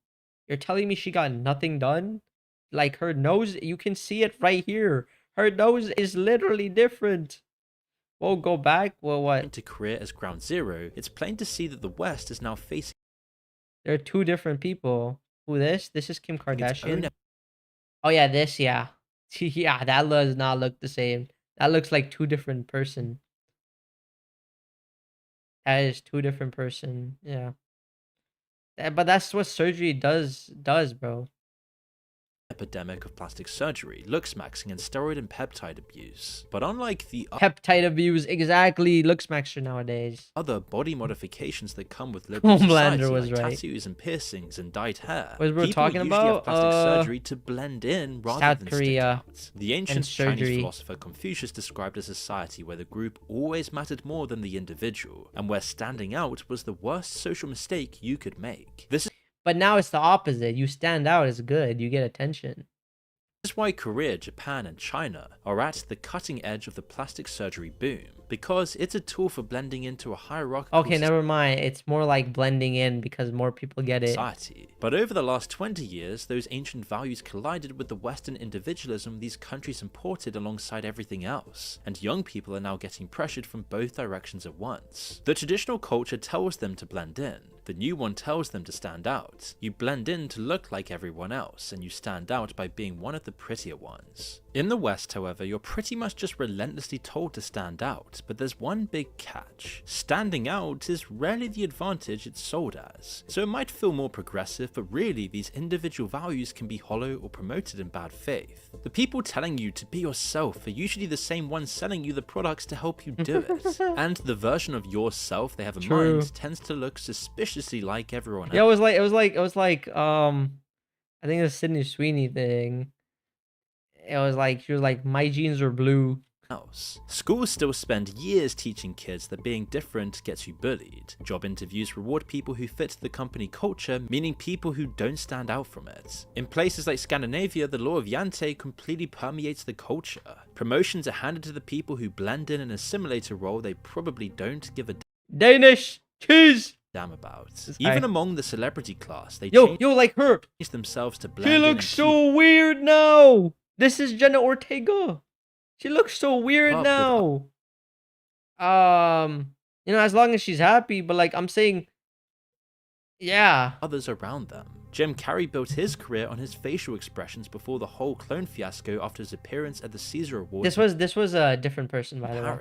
S1: You're telling me she got nothing done? Like her nose, you can see it right here. Her nose is literally different. We'll go back. Well, what?
S2: To Korea as ground zero, it's plain to see that the West is now facing.
S1: They're two different people. Who this? This is Kim Kardashian. Oh yeah, this, yeah. Yeah, that does not look the same. That looks like two different person. That is two different person. Yeah. But that's what surgery does, bro.
S2: Epidemic of plastic surgery, looks maxing, and steroid and peptide abuse. But unlike the
S1: peptide abuse, exactly, looks maxer nowadays.
S2: Other body modifications that come with liberal society, like tattoos and piercings and dyed hair,
S1: what we're talking
S2: usually
S1: about?
S2: have plastic surgery to blend in rather
S1: South
S2: than
S1: Korea
S2: stick out. The ancient Chinese philosopher Confucius described a society where the group always mattered more than the individual, and where standing out was the worst social mistake you could make.
S1: But now it's the opposite. You stand out is good. You get attention.
S2: This is why Korea, Japan, and China are at the cutting edge of the plastic surgery boom, because it's a tool for blending into a hierarchical
S1: Okay, never mind. It's more like blending in because more people get it.
S2: society. But over the last 20 years, those ancient values collided with the Western individualism these countries imported alongside everything else, and young people are now getting pressured from both directions at once. The traditional culture tells them to blend in. The new one tells them to stand out. You blend in to look like everyone else, and you stand out by being one of the prettier ones. In the West, however, you're pretty much just relentlessly told to stand out, but there's one big catch. Standing out is rarely the advantage it's sold as. So it might feel more progressive, but really these individual values can be hollow or promoted in bad faith. The people telling you to be yourself are usually the same ones selling you the products to help you do it. And the version of yourself they have in mind tends to look suspiciously like everyone else.
S1: Yeah, it was like I think it's a Sydney Sweeney thing. It was like she was like, my jeans are blue.
S2: Schools still spend years teaching kids that being different gets you bullied. Job interviews reward people who fit the company culture, meaning people who don't stand out from it. In places like Scandinavia, the law of Jante completely permeates the culture. Promotions are handed to the people who blend in and assimilate a role they probably don't give a
S1: Danish cheese
S2: damn about. Even among the celebrity class, they
S1: yo like her
S2: change themselves to blend in.
S1: She looks so weird now. This is Jenna Ortega. She looks so weird now. You know, as long as she's happy, but like I'm saying, yeah.
S2: Others around them. Jim Carrey built his career on his facial expressions before the whole clone fiasco after his appearance at the Caesar Awards.
S1: This was a different person, by the way.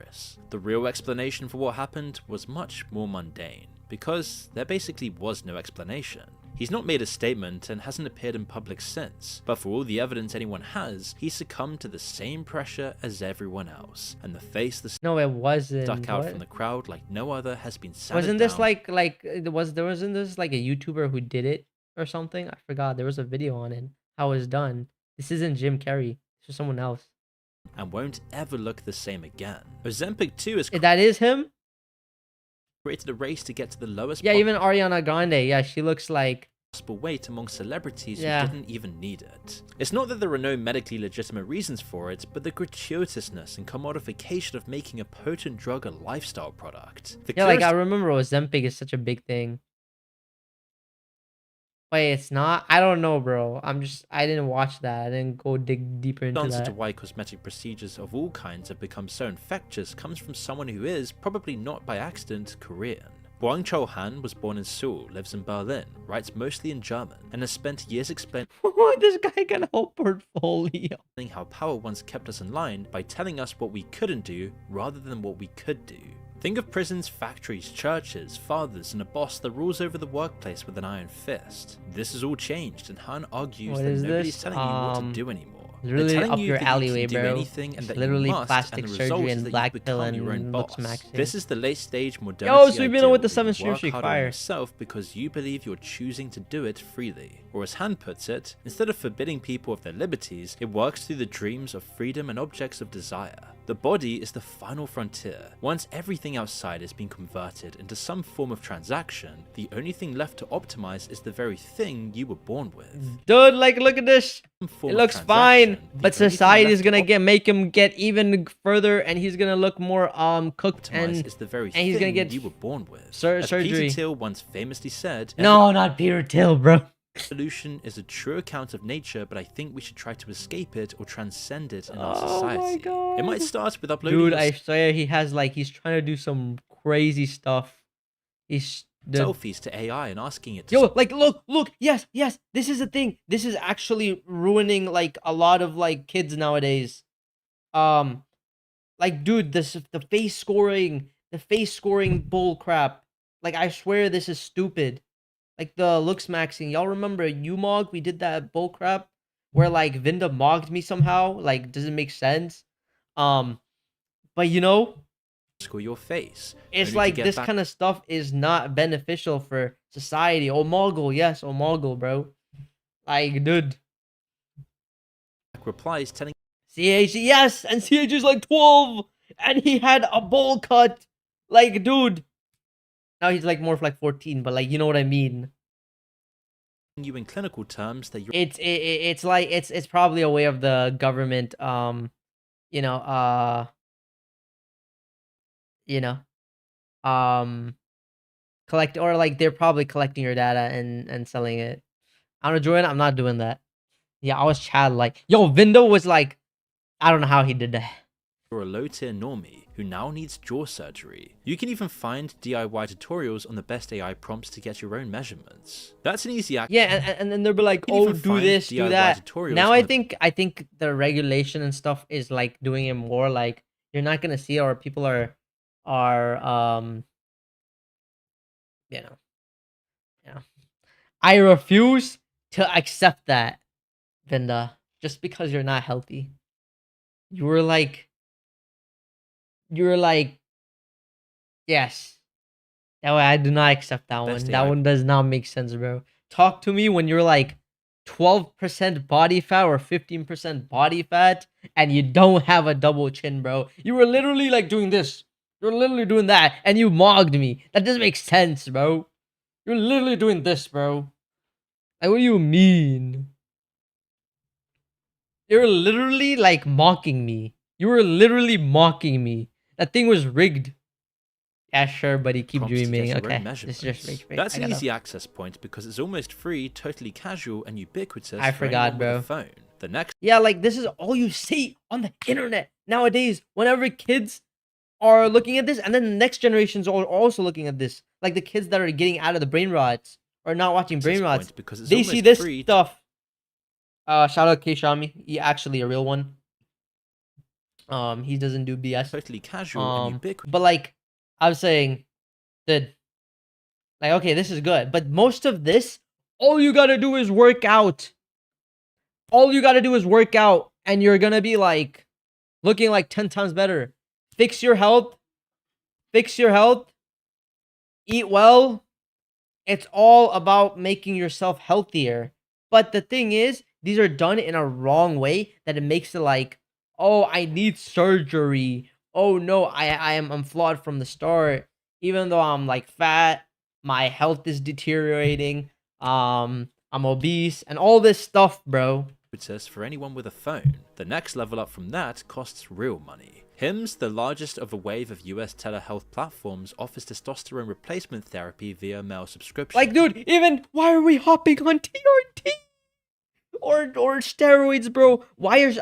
S2: The real explanation for what happened was much more mundane, because there basically was no explanation. He's not made a statement and hasn't appeared in public since, but for all the evidence anyone has, he succumbed to the same pressure as everyone else, and the face
S1: no, it wasn't
S2: stuck out from the crowd like no other has been sanded
S1: Wasn't this
S2: down.
S1: wasn't this like a YouTuber who did it or something? I forgot. There was a video on it, how it was done. This isn't Jim Carrey. This is someone else.
S2: And won't ever look the same again. Ozempic 2 is
S1: that is him?
S2: Created a race to get to the lowest
S1: even Ariana Grande, yeah, she looks like
S2: possible weight among celebrities who didn't even need it. It's not that there are no medically legitimate reasons for it, but the gratuitousness and commodification of making a potent drug a lifestyle product.
S1: Like I remember Ozempic is such a big thing. Wait, it's not? I don't know, bro. I didn't watch that. I didn't go dig deeper into that.
S2: The answer to why cosmetic procedures of all kinds have become so infectious comes from someone who is, probably not by accident, Korean. Wang Chou-han was born in Seoul, lives in Berlin, writes mostly in German, and has spent years explaining
S1: This guy got a whole portfolio.
S2: how power once kept us in line by telling us what we couldn't do rather than what we could do. Think of prisons, factories, churches, fathers, and a boss that rules over the workplace with an iron fist. This has all changed, and Han argues that nobody's telling you what to do anymore.
S1: Literally up your alleyway,
S2: you can
S1: bro.
S2: do anything and that
S1: Literally
S2: you must,
S1: plastic
S2: and the
S1: surgery
S2: result
S1: and
S2: is that
S1: black
S2: you
S1: pill
S2: become your own
S1: and
S2: boss.
S1: looks maxing.
S2: This is the late stage modernity.
S1: Yo, so we've been
S2: ideal
S1: with the
S2: where
S1: 7th
S2: you
S1: Stream
S2: work
S1: Street
S2: harder on
S1: Fire.
S2: yourself because you believe you're choosing to do it freely. Or as Han puts it, instead of forbidding people of their liberties, it works through the dreams of freedom and objects of desire. The body is the final frontier. Once everything outside has been converted into some form of transaction, the only thing left to optimize is the very thing you were born with.
S1: Dude, like, look at this. It looks fine, but society is gonna make him get even further, and he's gonna look more cooked, and
S2: is the very
S1: he's gonna get
S2: you were born with.
S1: surgery.
S2: Peter Thiel once famously said,
S1: No, not Peter Thiel, bro.
S2: Evolution is a true account of nature, but I think we should try to escape it or transcend it in our
S1: Oh
S2: society.
S1: my God.
S2: It might start with uploading
S1: Dude, I swear he's trying to do some crazy stuff. He's
S2: selfies to AI and asking it to
S1: Yo, like, look, yes, this is a thing. This is actually ruining, like, a lot of, like, kids nowadays. Like, dude, the face scoring bull crap. Like, I swear this is stupid. Like, the looks maxing. Y'all remember UMOG? We did that bull crap where, like, Vinda mogged me somehow. Like, doesn't make sense. But, you know,
S2: score your face.
S1: it's like this kind of stuff is not beneficial for society. Omegle, yes, Omegle, bro. Like, dude.
S2: Replies telling
S1: CH, yes, and CH is like 12, and he had a bowl cut. Like, dude. Now he's like more of like 14, but like, you know what I mean.
S2: You in clinical terms that you're
S1: it's like it's probably a way of the government you know collect, or like they're probably collecting your data and selling it. I don't know, Jordan, I'm not doing that. Yeah, I was Chad, like, yo, Vindo was like, I don't know how he did that.
S2: You're a low-tier normie who now needs jaw surgery. You can even find DIY tutorials on the best AI prompts to get your own measurements. That's an easy act.
S1: Yeah, and then they'll be like, oh, do this, do that. Now I think the regulation and stuff is like doing it more. Like, you're not gonna see, or people are you know. I refuse to accept that, Vinda, just because you're not healthy. You're like, yes. That way, I do not accept that one. That one does not make sense, bro. Talk to me when you're like 12% body fat or 15% body fat, and you don't have a double chin, bro. You were literally like doing this. You're literally doing that, and you mogged me. That doesn't make sense, bro. You're literally doing this, bro. Like, what do you mean? You're literally like mocking me. You were literally mocking me. That thing was rigged. Yeah, sure, buddy. Keep dreaming. Okay. It's just rage.
S2: That's an easy access point because it's almost free, totally casual, and ubiquitous.
S1: I forgot, bro.
S2: Phone. The next.
S1: Yeah, like, this is all you see on the internet nowadays. Whenever kids are looking at this, and then the next generations are also looking at this. Like, the kids that are getting out of the brain rots or not watching brain rots, they see this stuff. Shout out K-Shami. He actually a real one. He doesn't do BS.
S2: Totally casual and ubiquitous.
S1: But like, I was saying, like, okay, this is good. But most of this, all you gotta do is work out. All you gotta do is work out, and you're gonna be like, looking like 10 times better. Fix your health. Fix your health. Eat well. It's all about making yourself healthier. But the thing is, these are done in a wrong way that it makes it like, oh, I need surgery. Oh no, I'm flawed from the start. Even though I'm like fat, my health is deteriorating. I'm obese and all this stuff, bro.
S2: For anyone with a phone. The next level up from that costs real money. Hims, the largest of a wave of US telehealth platforms, offers testosterone replacement therapy via mail subscription.
S1: Like, dude, even why are we hopping on TRT? Or steroids, bro? Why are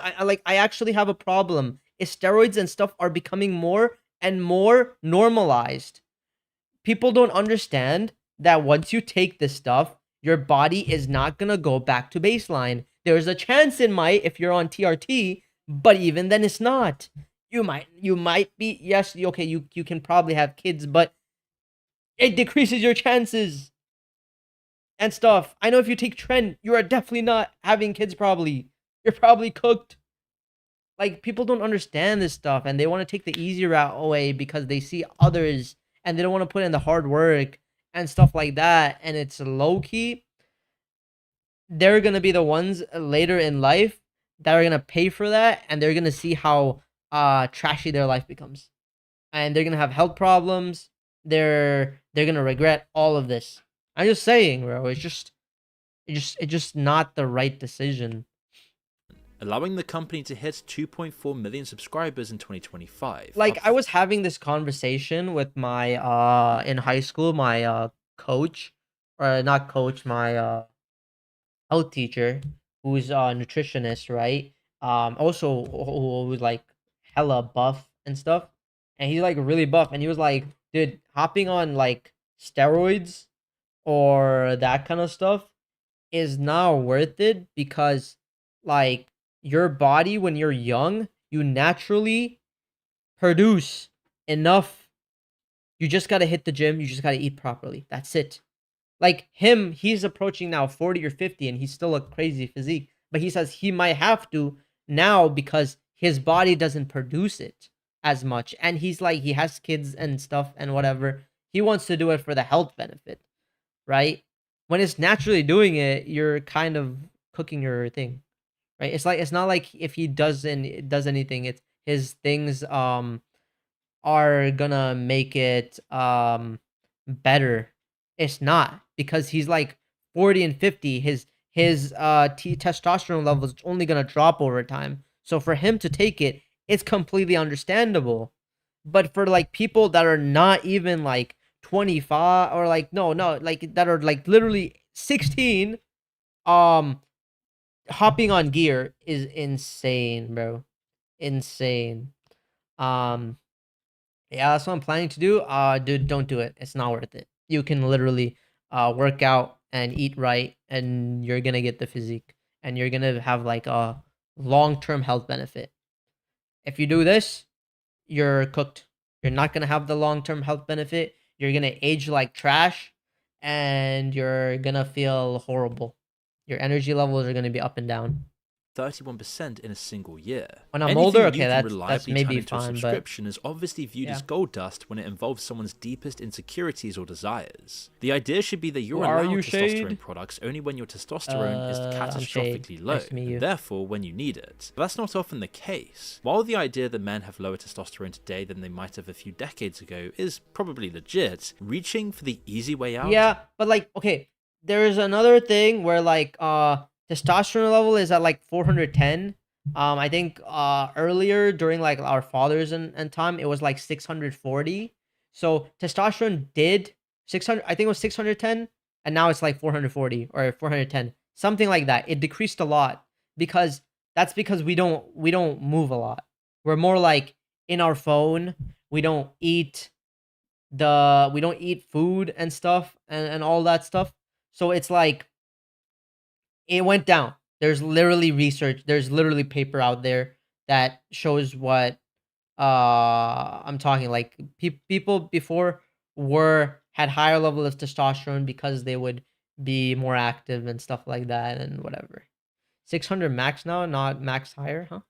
S1: I actually have a problem. Is steroids and stuff are becoming more and more normalized. people don't understand that once you take this stuff, your body is not gonna go back to baseline. There's a chance it might if you're on TRT, but even then it's not. You might be, yes, okay, you can probably have kids, but it decreases your chances and stuff. I know if you take trend, you are definitely not having kids probably. You're probably cooked. Like, people don't understand this stuff and they want to take the easy route away because they see others and they don't want to put in the hard work and stuff like that. And it's low key. They're going to be the ones later in life that are going to pay for that, and they're going to see how trashy their life becomes. And they're going to have health problems. They're going to regret all of this. I'm just saying, bro, it's just not the right decision.
S2: Allowing the company to hit 2.4 million subscribers in 2025.
S1: Like, I was having this conversation with my in high school, my coach, or not coach, my health teacher, who's a nutritionist, right? Also who's like hella buff and stuff, and he's like really buff, and he was like, dude, hopping on like steroids or that kind of stuff is not worth it, because like your body when you're young, you naturally produce enough. You just got to hit the gym, you just got to eat properly. That's it. Like him, he's approaching now 40 or 50 and he's still a crazy physique, but he says he might have to now because his body doesn't produce it as much, and he's like, he has kids and stuff and whatever. He wants to do it for the health benefit, right? When it's naturally doing it, you're kind of cooking your thing, right? It's like, it's not like if he does anything, it's his things are gonna make it better. It's not, because he's like 40 and 50. His testosterone level is only gonna drop over time. So for him to take it, it's completely understandable. But for like people that are not even like 25, or like no, like that are like literally 16, hopping on gear is insane, bro. Insane. Yeah, that's what I'm planning to do. Dude, don't do it. It's not worth it. You can literally work out and eat right, and you're gonna get the physique, and you're gonna have like a long-term health benefit. If you do this, you're cooked. You're not gonna have the long-term health benefit. You're gonna age like trash, and you're gonna feel horrible. Your energy levels are gonna be up and down.
S2: 31% in a single year.
S1: When I'm
S2: Anything
S1: older,
S2: you
S1: okay,
S2: can
S1: that's
S2: reliably
S1: maybe
S2: turn into a
S1: fine, but
S2: subscription is obviously viewed as gold dust when it involves someone's deepest insecurities or desires. The idea should be that you're allowed testosterone products only when your testosterone is catastrophically low, and therefore when you need it. But that's not often the case. While the idea that men have lower testosterone today than they might have a few decades ago is probably legit, reaching for the easy way out.
S1: Yeah, but like, okay, there's another thing where like testosterone level is at like 410. I think earlier during like our fathers and time, it was like 640. So testosterone did 600, I think it was 610, and now it's like 440 or 410, something like that. It decreased a lot because that's because we don't move a lot. We're more like in our phone. We don't eat food and stuff and all that stuff. So it's like it went down. There's literally research, there's literally paper out there that shows what I'm talking. Like people before had higher level of testosterone because they would be more active and stuff like that and whatever. 600 max now, not max higher, huh?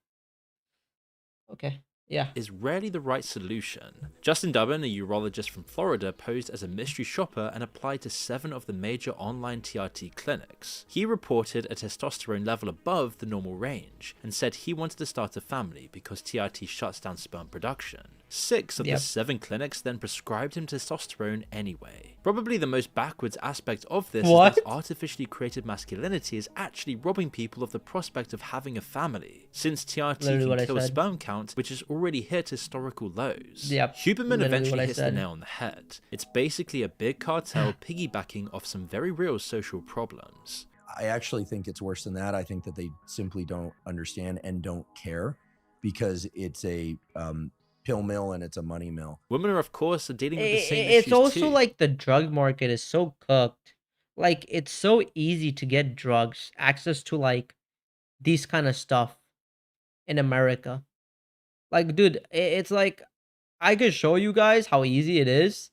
S1: Okay. Yeah.
S2: Is rarely the right solution. Justin Dubbin, a urologist from Florida, posed as a mystery shopper and applied to 7 of the major online TRT clinics. He reported a testosterone level above the normal range and said he wanted to start a family because TRT shuts down sperm production. 6 of the 7 clinics then prescribed him testosterone anyway. Probably the most backwards aspect of this is that artificially created masculinity is actually robbing people of the prospect of having a family, since TRT can kill a sperm count, which has already hit historical lows. Huberman eventually hits the nail on the head. It's basically a big cartel piggybacking off some very real social problems.
S12: I actually think it's worse than that. I think that they simply don't understand and don't care, because it's a pill mill and it's a money mill.
S2: Women are, of course, dealing with the same
S1: It's
S2: issues
S1: also
S2: too.
S1: like the drug market is so cooked. Like it's so easy to get drugs, access to like these kind of stuff in America. Like, dude, it's like I could show you guys how easy it is.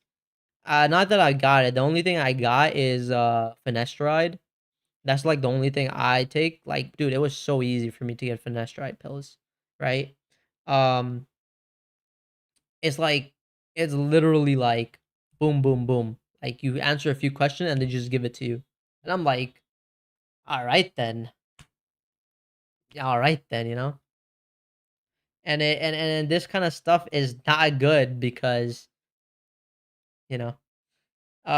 S1: Not that I got it. The only thing I got is finasteride. That's like the only thing I take. Like, dude, it was so easy for me to get finasteride pills, right? Um, it's like it's literally like boom, boom, boom. Like you answer a few questions and they just give it to you, and I'm like, all right then, all right then, you know. And this kind of stuff is not good because you know,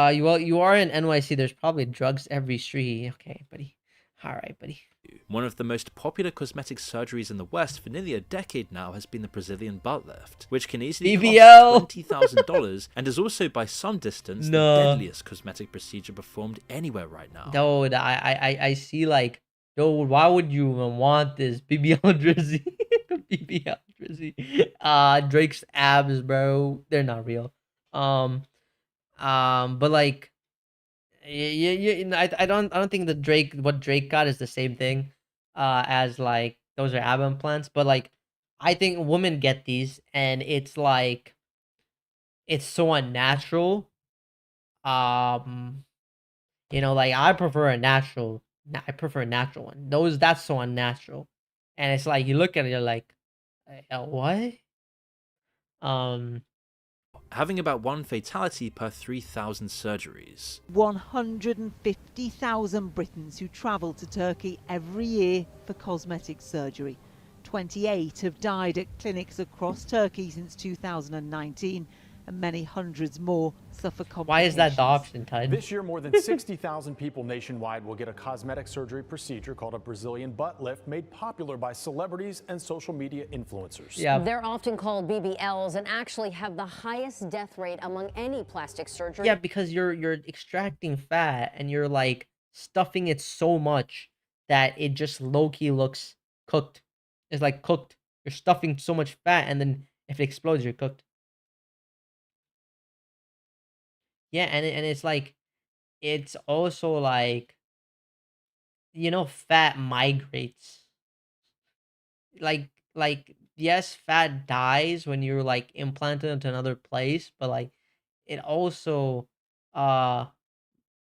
S1: you are in NYC. There's probably drugs every street. Okay, buddy. All right, buddy.
S2: One of the most popular cosmetic surgeries in the West for nearly a decade now has been the Brazilian butt lift, which can easily
S1: BBL.
S2: cost $20,000 and is also by some distance the deadliest cosmetic procedure performed anywhere right now.
S1: Dude, I see like, dude, why would you even want this BBL drizzy? BBL drizzy. Drake's abs, bro, they're not real. But like, I don't think that what Drake got is the same thing, as like those are ab implants. But like, I think women get these, and it's like, it's so unnatural. You know, like I prefer a natural. I prefer a natural one. That's so unnatural, and it's like you look at it, you're like, what?
S2: Having about 1 fatality per 3,000 surgeries.
S13: 150,000 Britons who travel to Turkey every year for cosmetic surgery. 28 have died at clinics across Turkey since 2019, and many hundreds more suffer complications.
S1: Why is that the option, Tide?
S14: This year, more than 60,000 people nationwide will get a cosmetic surgery procedure called a Brazilian butt lift, made popular by celebrities and social media influencers.
S1: Yeah.
S15: They're often called BBLs and actually have the highest death rate among any plastic surgery.
S1: Yeah, because you're extracting fat and you're like stuffing it so much that it just low-key looks cooked. It's like cooked. You're stuffing so much fat, and then if it explodes, you're cooked. Yeah, and it's like, it's also like, you know, fat migrates. Like yes, fat dies when you're like implanted into another place, but like it also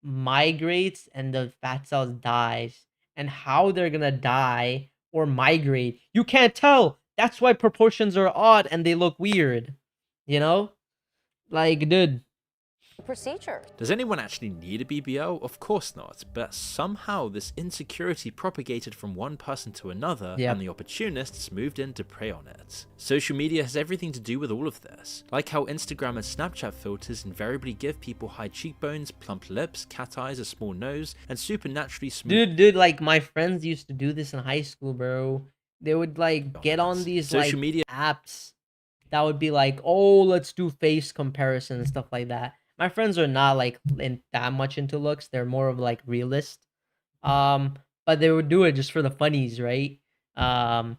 S1: migrates and the fat cells dies. And how they're gonna die or migrate, you can't tell. That's why proportions are odd and they look weird. You know? Like, dude.
S15: Procedure.
S2: Does anyone actually need a BBL? Of course not, but somehow this insecurity propagated from one person to another, and the opportunists moved in to prey on it. Social media has everything to do with all of this, like how Instagram and Snapchat filters invariably give people high cheekbones, plump lips, cat eyes, a small nose, and supernaturally smooth.
S1: Dude, like my friends used to do this in high school, bro. They would like get on these
S2: social
S1: like
S2: media
S1: apps that would be like, oh, let's do face comparison and stuff like that. My friends are not like that much into looks. They're more of like realist. But they would do it just for the funnies, right? And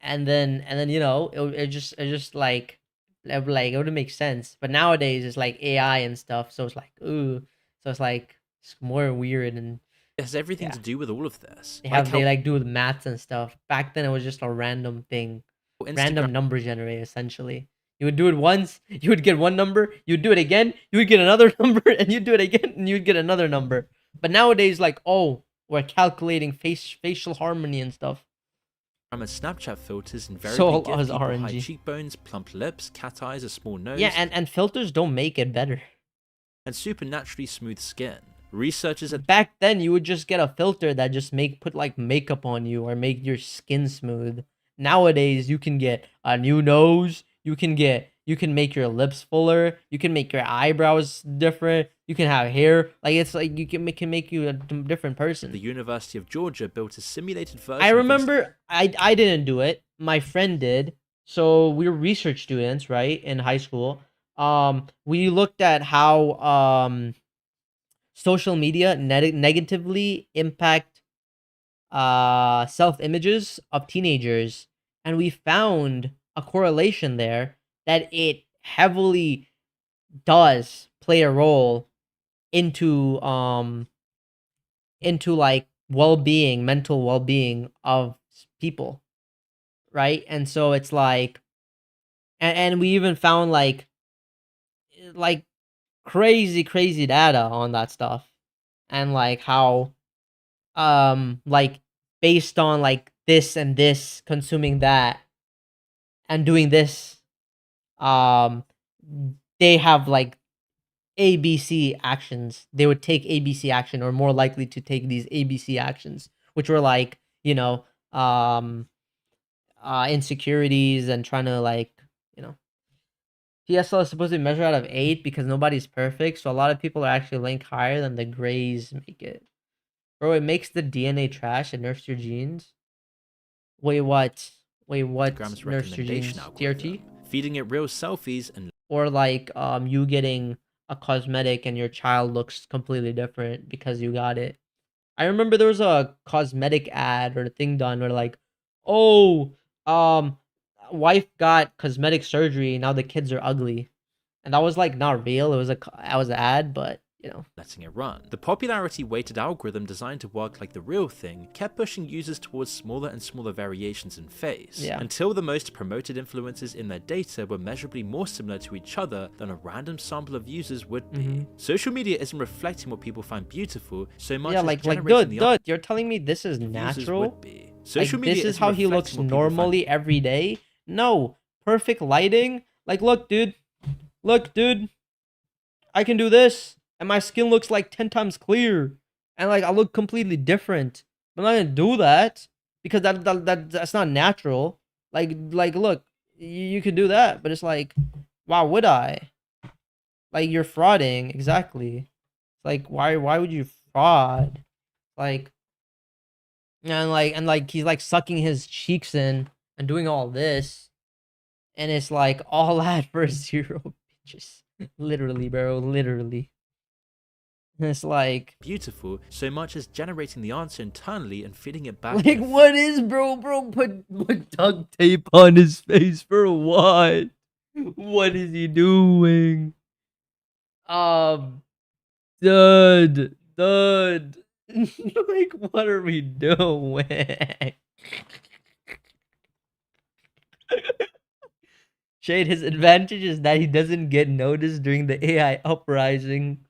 S1: then you know, it just like it would make sense. But nowadays it's like AI and stuff, so it's like ooh, so it's like it's more weird, and
S2: it has everything to do with all of this.
S1: They like do the maths and stuff. Back then it was just a random thing, random number generator essentially. You would do it once, you would get one number, you'd do it again, you would get another number, and you'd do it again, and you'd get another number. But nowadays, like, oh, we're calculating facial harmony and stuff.
S2: And Snapchat filters invariably give people
S1: RNG.
S2: high cheekbones, plump lips, cat eyes, a small nose.
S1: Yeah, and filters don't make it better.
S2: And supernaturally smooth skin. Researchers at
S1: back then you would just get a filter that just put like makeup on you or make your skin smooth. Nowadays you can get a new nose. You can make your lips fuller. You can make your eyebrows different. You can have hair. Like it's like you can make you a different person.
S2: The University of Georgia built a simulated version.
S1: I remember I didn't do it. My friend did. So we were research students, right, in high school. We looked at how social media negatively impact self images of teenagers, and we found a correlation there that it heavily does play a role into like well-being, mental well-being of people, right? And so it's like, and we even found like crazy data on that stuff, and like how like based on like this and this, consuming that and doing this, um they have like ABC actions. They would take ABC action, or more likely to take these ABC actions, which were like, you know, insecurities and trying to like, you know, PSL is supposed to be measured out of 8 because nobody's perfect. So a lot of people are actually ranked higher than the grays make it. Bro, it makes the DNA trash and nerfs your genes. Wait, what? Wait, what?
S2: Instagram's
S1: Nerfs your genes?
S2: recommendation algorithm,
S1: TRT?
S2: feeding it real selfies and
S1: Or like you getting a cosmetic and your child looks completely different because you got it. I remember there was a cosmetic ad or a thing done where like, oh, wife got cosmetic surgery, now the kids are ugly. And that was like not real. It was an ad, but you know,
S2: letting it run. The popularity weighted algorithm designed to work like the real thing kept pushing users towards smaller and smaller variations in face, until the most promoted influencers in their data were measurably more similar to each other than a random sample of users would be. Social media isn't reflecting what people find beautiful so much as generating the
S1: dude, you're telling me this is natural?
S2: would be. Social
S1: like,
S2: media
S1: this is how he looks
S2: reflecting what people find
S1: normally every day? No, perfect lighting. Like, look, dude, I can do this, and my skin looks like 10 times clear, and like I look completely different. I'm not gonna do that because that's not natural. Like look, you could do that, but it's like, why would I? Like, you're frauding, exactly. Like, why would you fraud? Like, and like he's like sucking his cheeks in and doing all this, and it's like all that for 0 bitches. Literally, bro, literally. It's like
S2: beautiful so much as generating the answer internally and feeding it back.
S1: Like, what is bro put duct tape on his face for what? What is he doing? Dude. Like, what are we doing? Shade, his advantage is that he doesn't get noticed during the AI uprising.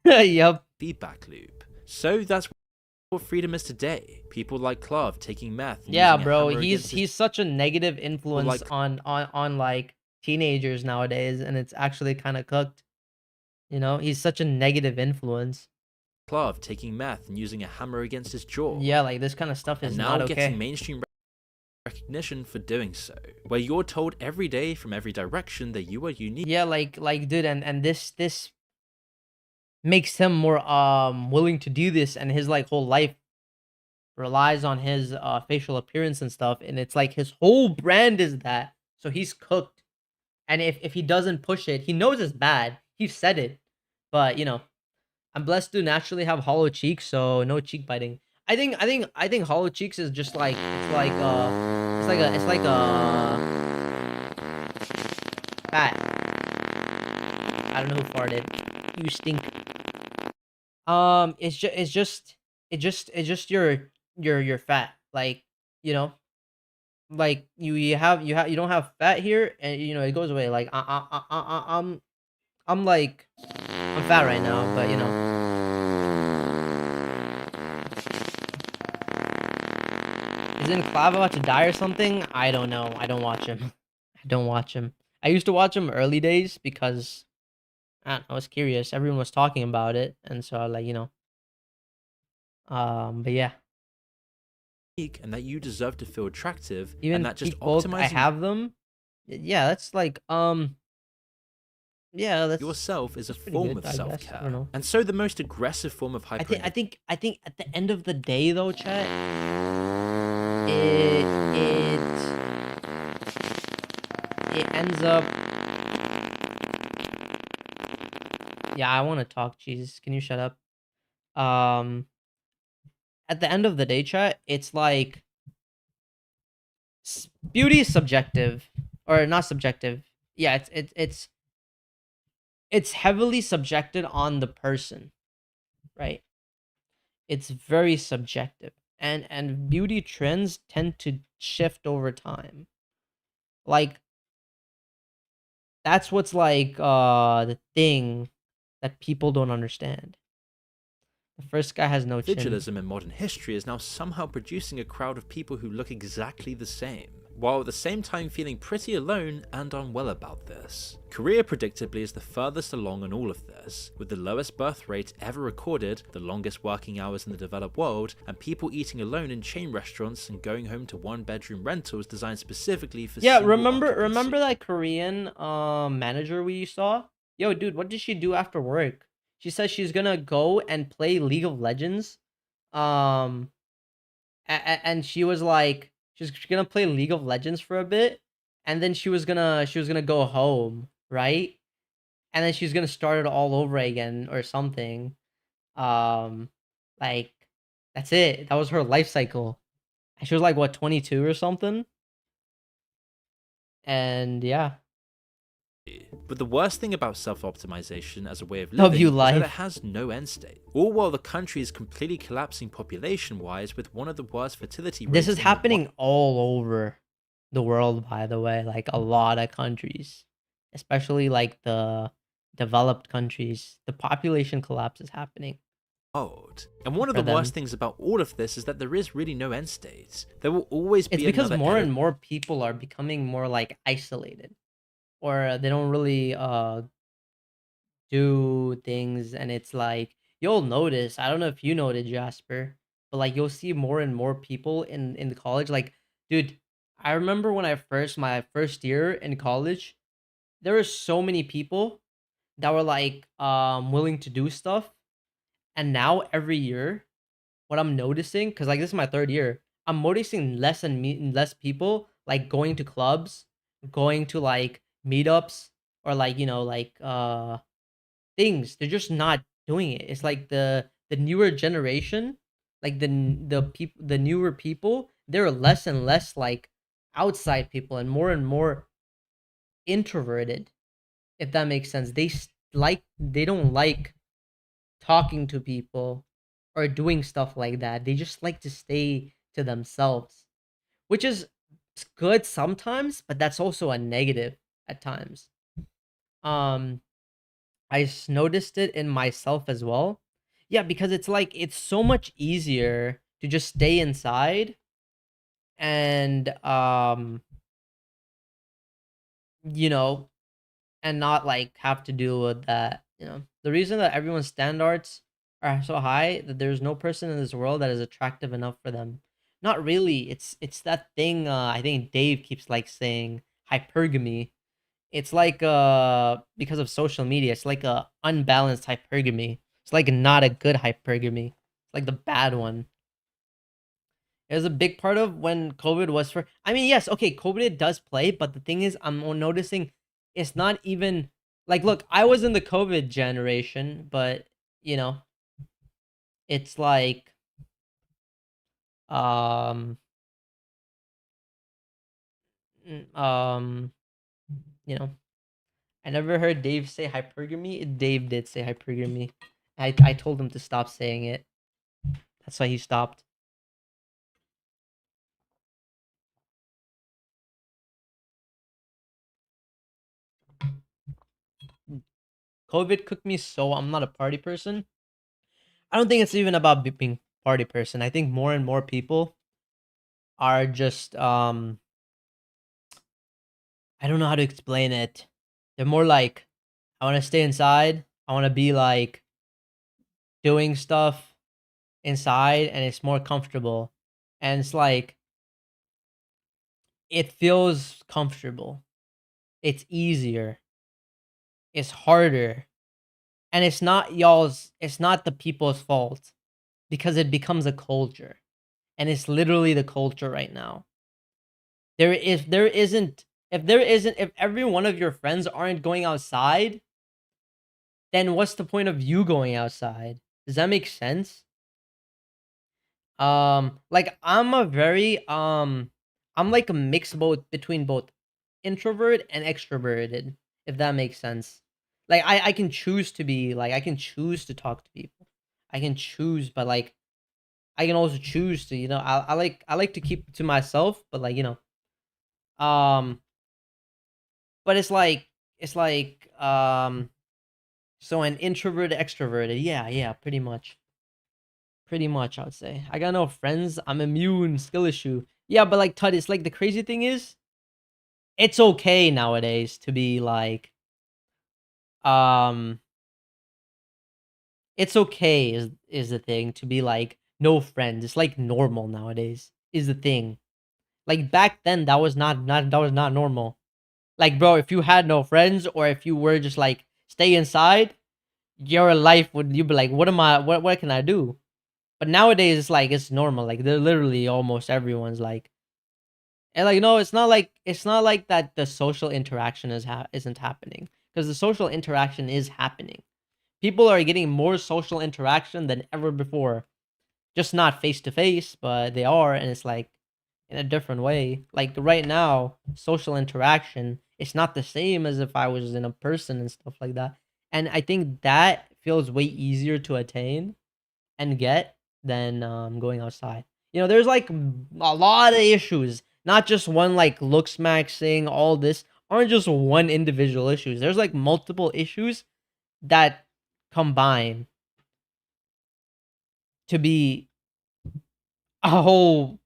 S1: Yup.
S2: Feedback loop. So that's what freedom is today. People like Clav taking meth.
S1: Yeah, bro, he's such a negative influence on like teenagers nowadays, and it's actually kind of cooked. You know, he's such a negative influence.
S2: Clav taking meth and using a hammer against his jaw.
S1: Yeah, like this kind of stuff is not okay.
S2: Now getting mainstream recognition for doing so, where you're told every day from every direction that you are unique.
S1: Yeah, like dude, and this makes him more willing to do this, and his like whole life relies on his facial appearance and stuff, and it's like his whole brand is that. So he's cooked. And if he doesn't push it, he knows it's bad. He said it. But, you know, I'm blessed to naturally have hollow cheeks, so no cheek biting. I think hollow cheeks is just like it's like a fat. I don't know who farted. You stink. It's just your fat. Like, you know, like you don't have fat here, and you know it goes away. Like I'm fat right now, but you know. Isn't Clav about to die or something? I don't know. I don't watch him. I used to watch him early days because I was curious. Everyone was talking about it, and so like, you know. But yeah.
S2: And that you deserve to feel attractive,
S1: Even
S2: and that just
S1: optimizing. I have them. Yeah, that's like yeah, that's
S2: yourself is a form of self-care.
S1: Know.
S2: And so the most aggressive form of hyper.
S1: I think at the end of the day though, chat, it ends up. Yeah, I want to talk. Jesus, can you shut up? At the end of the day, chat, it's like beauty is subjective, or not subjective. yeah, it's heavily subjected on the person, right? It's very subjective. And beauty trends tend to shift over time. Like that's what's like the thing that people don't understand. The first guy has no chin.
S2: Individualism in modern history is now somehow producing a crowd of people who look exactly the same, while at the same time feeling pretty alone and unwell about this. Korea predictably is the furthest along in all of this, with the lowest birth rate ever recorded, the longest working hours in the developed world, and people eating alone in chain restaurants and going home to one-bedroom rentals designed specifically for
S1: Yeah,
S2: single
S1: remember that Korean manager we saw? Yo, dude, what did she do after work? She says she's gonna go and play League of Legends. Um, and she was like, she's gonna play League of Legends for a bit, and then she was gonna go home, right? And then she's gonna start it all over again or something. Um, like that's it. That was her life cycle. And she was like what 22 or something. And yeah,
S2: But the worst thing about self-optimization as a way of
S1: W
S2: living is that it
S1: life.
S2: has no end state. All while the country is completely collapsing population-wise with one of the worst fertility rates
S1: This is
S2: in the world.
S1: happening all over the world, by the way, like a lot of countries, especially like the developed countries. The population collapse is happening
S2: And one of
S1: for
S2: the worst
S1: them.
S2: things about all of this is that there is really no end state. There will always be
S1: It's because
S2: another
S1: more
S2: era.
S1: and more people are becoming more like isolated, or they don't really do things, and it's like you'll notice. I don't know if you noticed, Jasper, but like you'll see more and more people in the college. Like, dude, I remember when my first year in college, there were so many people that were like willing to do stuff, and now every year, what I'm noticing, because like this is my third year, I'm noticing less people like going to clubs, going to like meetups, or like like things. They're just not doing it. It's like the newer generation, like the newer people, they're less and less like outside people and more introverted, if that makes sense. They don't like talking to people or doing stuff like that. They just like to stay to themselves, which is good sometimes, but that's also a negative at times. Um noticed it in myself as well. Yeah, because it's like it's so much easier to just stay inside and you know and not like have to deal with that. The reason that everyone's standards are so high that there's no person in this world that is attractive enough for them. Not really. It's that thing I think Dave keeps like saying, hypergamy. It's like because of social media, it's like a unbalanced hypergamy. It's like not a good hypergamy. It's like the bad one. It was a big part of when COVID was for. I mean, yes, okay, COVID does play, but the thing is, I'm noticing it's not even like. Look, I was in the COVID generation, but you know, it's like, um, mm, um, I never heard Dave say hypergamy. Dave did say hypergamy. I told him to stop saying it. That's why he stopped. COVID cooked me so I'm not a party person. I don't think it's even about being party person. I think more and more people are just I don't know how to explain it. They're more like I want to stay inside. I want to be like doing stuff inside and it's more comfortable. And it's like it feels comfortable. It's easier. It's harder. And it's not the people's fault because it becomes a culture. And it's literally the culture right now. There isn't if every one of your friends aren't going outside, then what's the point of you going outside? Does that make sense? Like I'm like a mix both between both. introvert and extroverted, if that makes sense. Like I can choose to be like I can choose to talk to people. I can choose, but like I can also choose to, I like to keep it to myself, but like, um but it's like so an introvert extroverted. Yeah, pretty much. Pretty much, I would say. I got no friends. I'm immune. Skill issue. Yeah, but like Tut, it's like the crazy thing is, it's okay nowadays to be like, um, it's okay is the thing to be like no friends. It's like normal nowadays is the thing. Like back then, that was not normal. Like bro, if you had no friends or if you were just like stay inside, your life would you'd be like, what can I do? But nowadays it's like it's normal. Like they're literally almost everyone's like, and like no, it's not like that the social interaction isn't happening, because the social interaction is happening. People are getting more social interaction than ever before. Just not face to face, but they are, and it's like in a different way. Like right now, social interaction, it's not the same as if I was in a person and stuff like that. And I think that feels way easier to attain and get than going outside. There's like a lot of issues, not just one like looks maxing, all this aren't just one individual issues. There's like multiple issues that combine to be a whole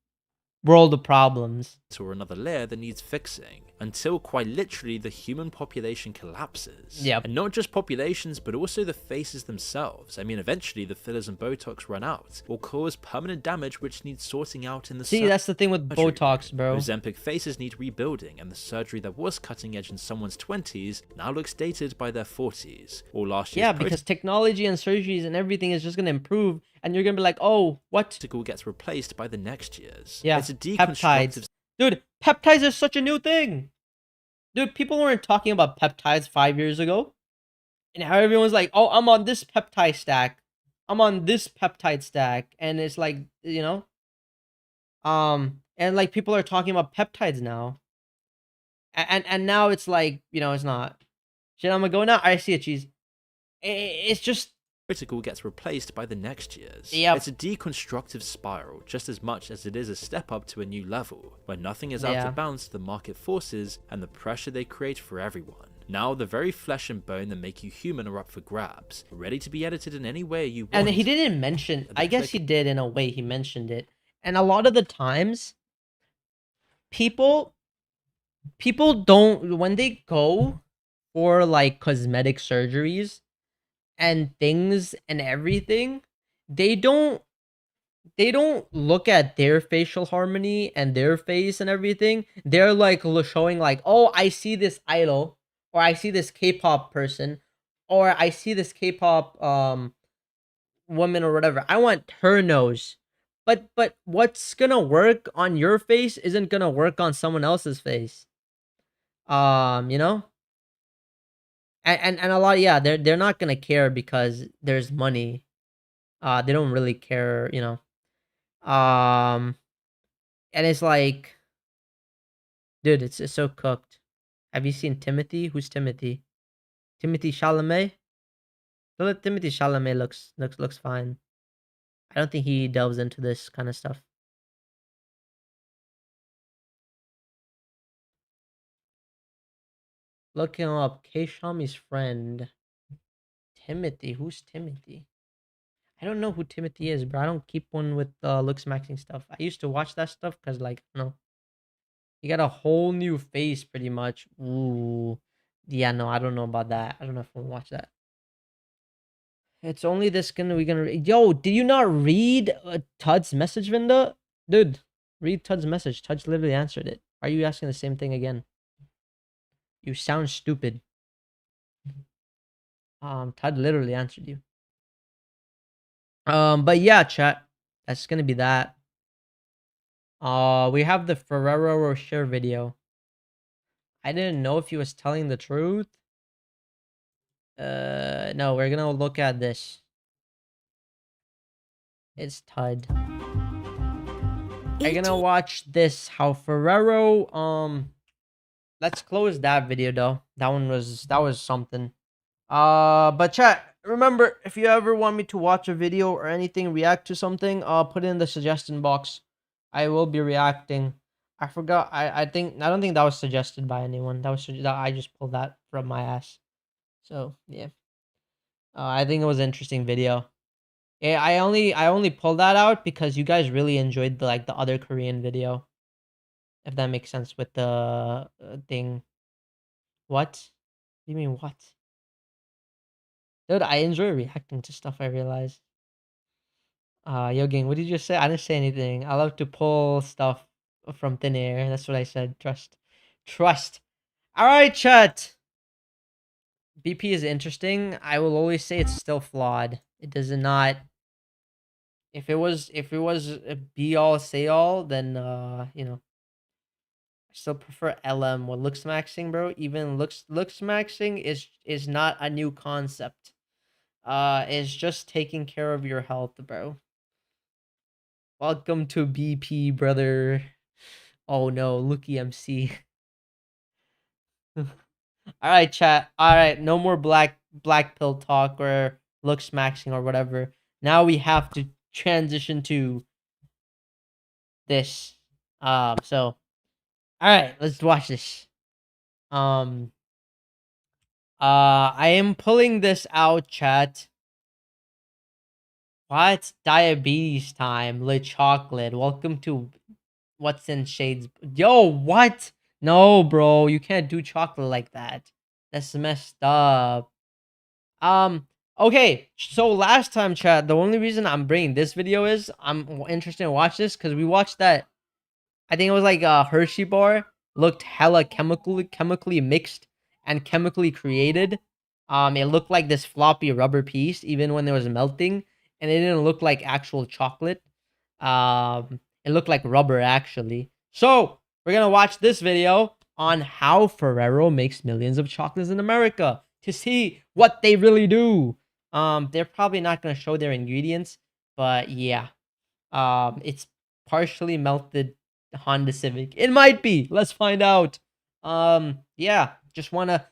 S1: world of problems.
S2: Or another layer that needs fixing, until quite literally the human population collapses.
S1: Yep.
S2: And not just populations, but also the faces themselves. I mean, eventually the fillers and Botox run out, or cause permanent damage which needs sorting out in the
S1: See, that's the thing with Botox, bro.
S2: Ozempic faces need rebuilding, and the surgery that was cutting edge in someone's 20s now looks dated by their 40s. Or last year's
S1: because technology and surgeries and everything is just gonna improve, and you're gonna be like, oh, what?
S2: Protocol gets replaced by the next year's.
S1: Yeah,
S2: it's a deconstructive.
S1: Dude, peptides is such a new thing. Dude, people weren't talking about peptides 5 years ago. And how everyone's like, oh, I'm on this peptide stack. I'm on this peptide stack. And it's like, and like people are talking about peptides now. And now it's like, it's not. Shit, I'm gonna go now. I see it, cheese. It's just
S2: Critical gets replaced by the next year's.
S1: Yep.
S2: It's a deconstructive spiral, just as much as it is a step up to a new level, where nothing is out
S1: Yeah.
S2: of bounds to the market forces and the pressure they create for everyone. Now, the very flesh and bone that make you human are up for grabs, ready to be edited in any way you want.
S1: And he didn't mention, I guess he did in a way, he mentioned it. And a lot of the times, people don't, when they go for like cosmetic surgeries and things and everything, they don't look at their facial harmony and their face and everything. They're like showing like, oh, I see this idol, or I see this K-pop person, or I see this K-pop woman or whatever. I want her nose. But what's gonna work on your face isn't gonna work on someone else's face. You know? And a lot, yeah, they're not gonna care because there's money. They don't really care, and it's like, dude, it's so cooked. Have you seen Timothy? Who's Timothy? Timothy Chalamet? Timothy Chalamet looks fine. I don't think he delves into this kind of stuff. Look him up. K. Shami's friend. Timothy. Who's Timothy? I don't know who Timothy is, bro. I don't keep one with looks maxing stuff. I used to watch that stuff because, like, he got a whole new face, pretty much. Ooh, yeah, no, I don't know about that. I don't know if I'll watch that. It's only this we're gonna. Yo, did you not read Tud's message, Vinda? Dude, read Tud's message. Tud literally answered it. Are you asking the same thing again? You sound stupid. Tud literally answered you. But yeah, chat. That's gonna be that. We have the Ferrero Rocher video. I didn't know if he was telling the truth. No, we're gonna look at this. It's Tud. We're gonna watch this, how Ferrero, let's close that video though. That was something. But chat, remember, if you ever want me to watch a video or anything, react to something, put it in the suggestion box. I will be reacting. I forgot. I don't think that was suggested by anyone. That I just pulled that from my ass. So yeah. I think it was an interesting video. Yeah, I only pulled that out because you guys really enjoyed the other Korean video. If that makes sense with the thing. What? You mean what? Dude, I enjoy reacting to stuff, I realize. Yoging, what did you just say? I didn't say anything. I love to pull stuff from thin air. That's what I said. Trust. Trust. Alright, chat. BP is interesting. I will always say it's still flawed. It does not. If it was a be all say all, then you know, I still prefer LM. What looks maxing, bro? Even looks maxing is not a new concept. It's just taking care of your health, bro. Welcome to BP, brother. Oh no, Looky MC. All right, chat. All right, no more black pill talk or looks maxing or whatever. Now we have to transition to this. So, all right, let's watch this. I am pulling this out, chat. What? Diabetes time. Le chocolate. Welcome to What's in Shades. Yo, what? No, bro. You can't do chocolate like that. That's messed up. Okay. So last time, chat, the only reason I'm bringing this video is I'm interested in watch this because we watched that. I think it was like a Hershey bar. Looked hella chemically mixed and chemically created. It looked like this floppy rubber piece even when it was melting, and it didn't look like actual chocolate. It looked like rubber actually. So we're gonna watch this video on how Ferrero makes millions of chocolates in America to see what they really do. They're probably not gonna show their ingredients, but yeah. It's partially melted Honda Civic. It might be. Let's find out. Yeah, just wanna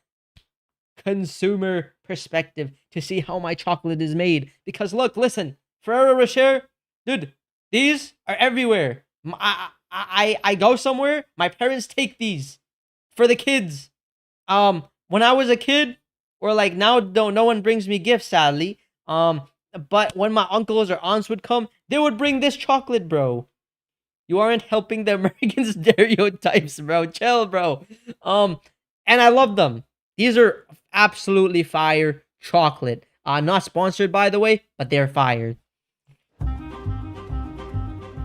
S1: consumer perspective to see how my chocolate is made. Because look, listen, Ferrero Rocher, dude, these are everywhere. I go somewhere, my parents take these for the kids. When I was a kid, or like now, no one brings me gifts, sadly. But when my uncles or aunts would come, they would bring this chocolate, bro. You aren't helping the American stereotypes, bro. Chill, bro. And I love them. These are absolutely fire chocolate. Not sponsored, by the way, but they're fire.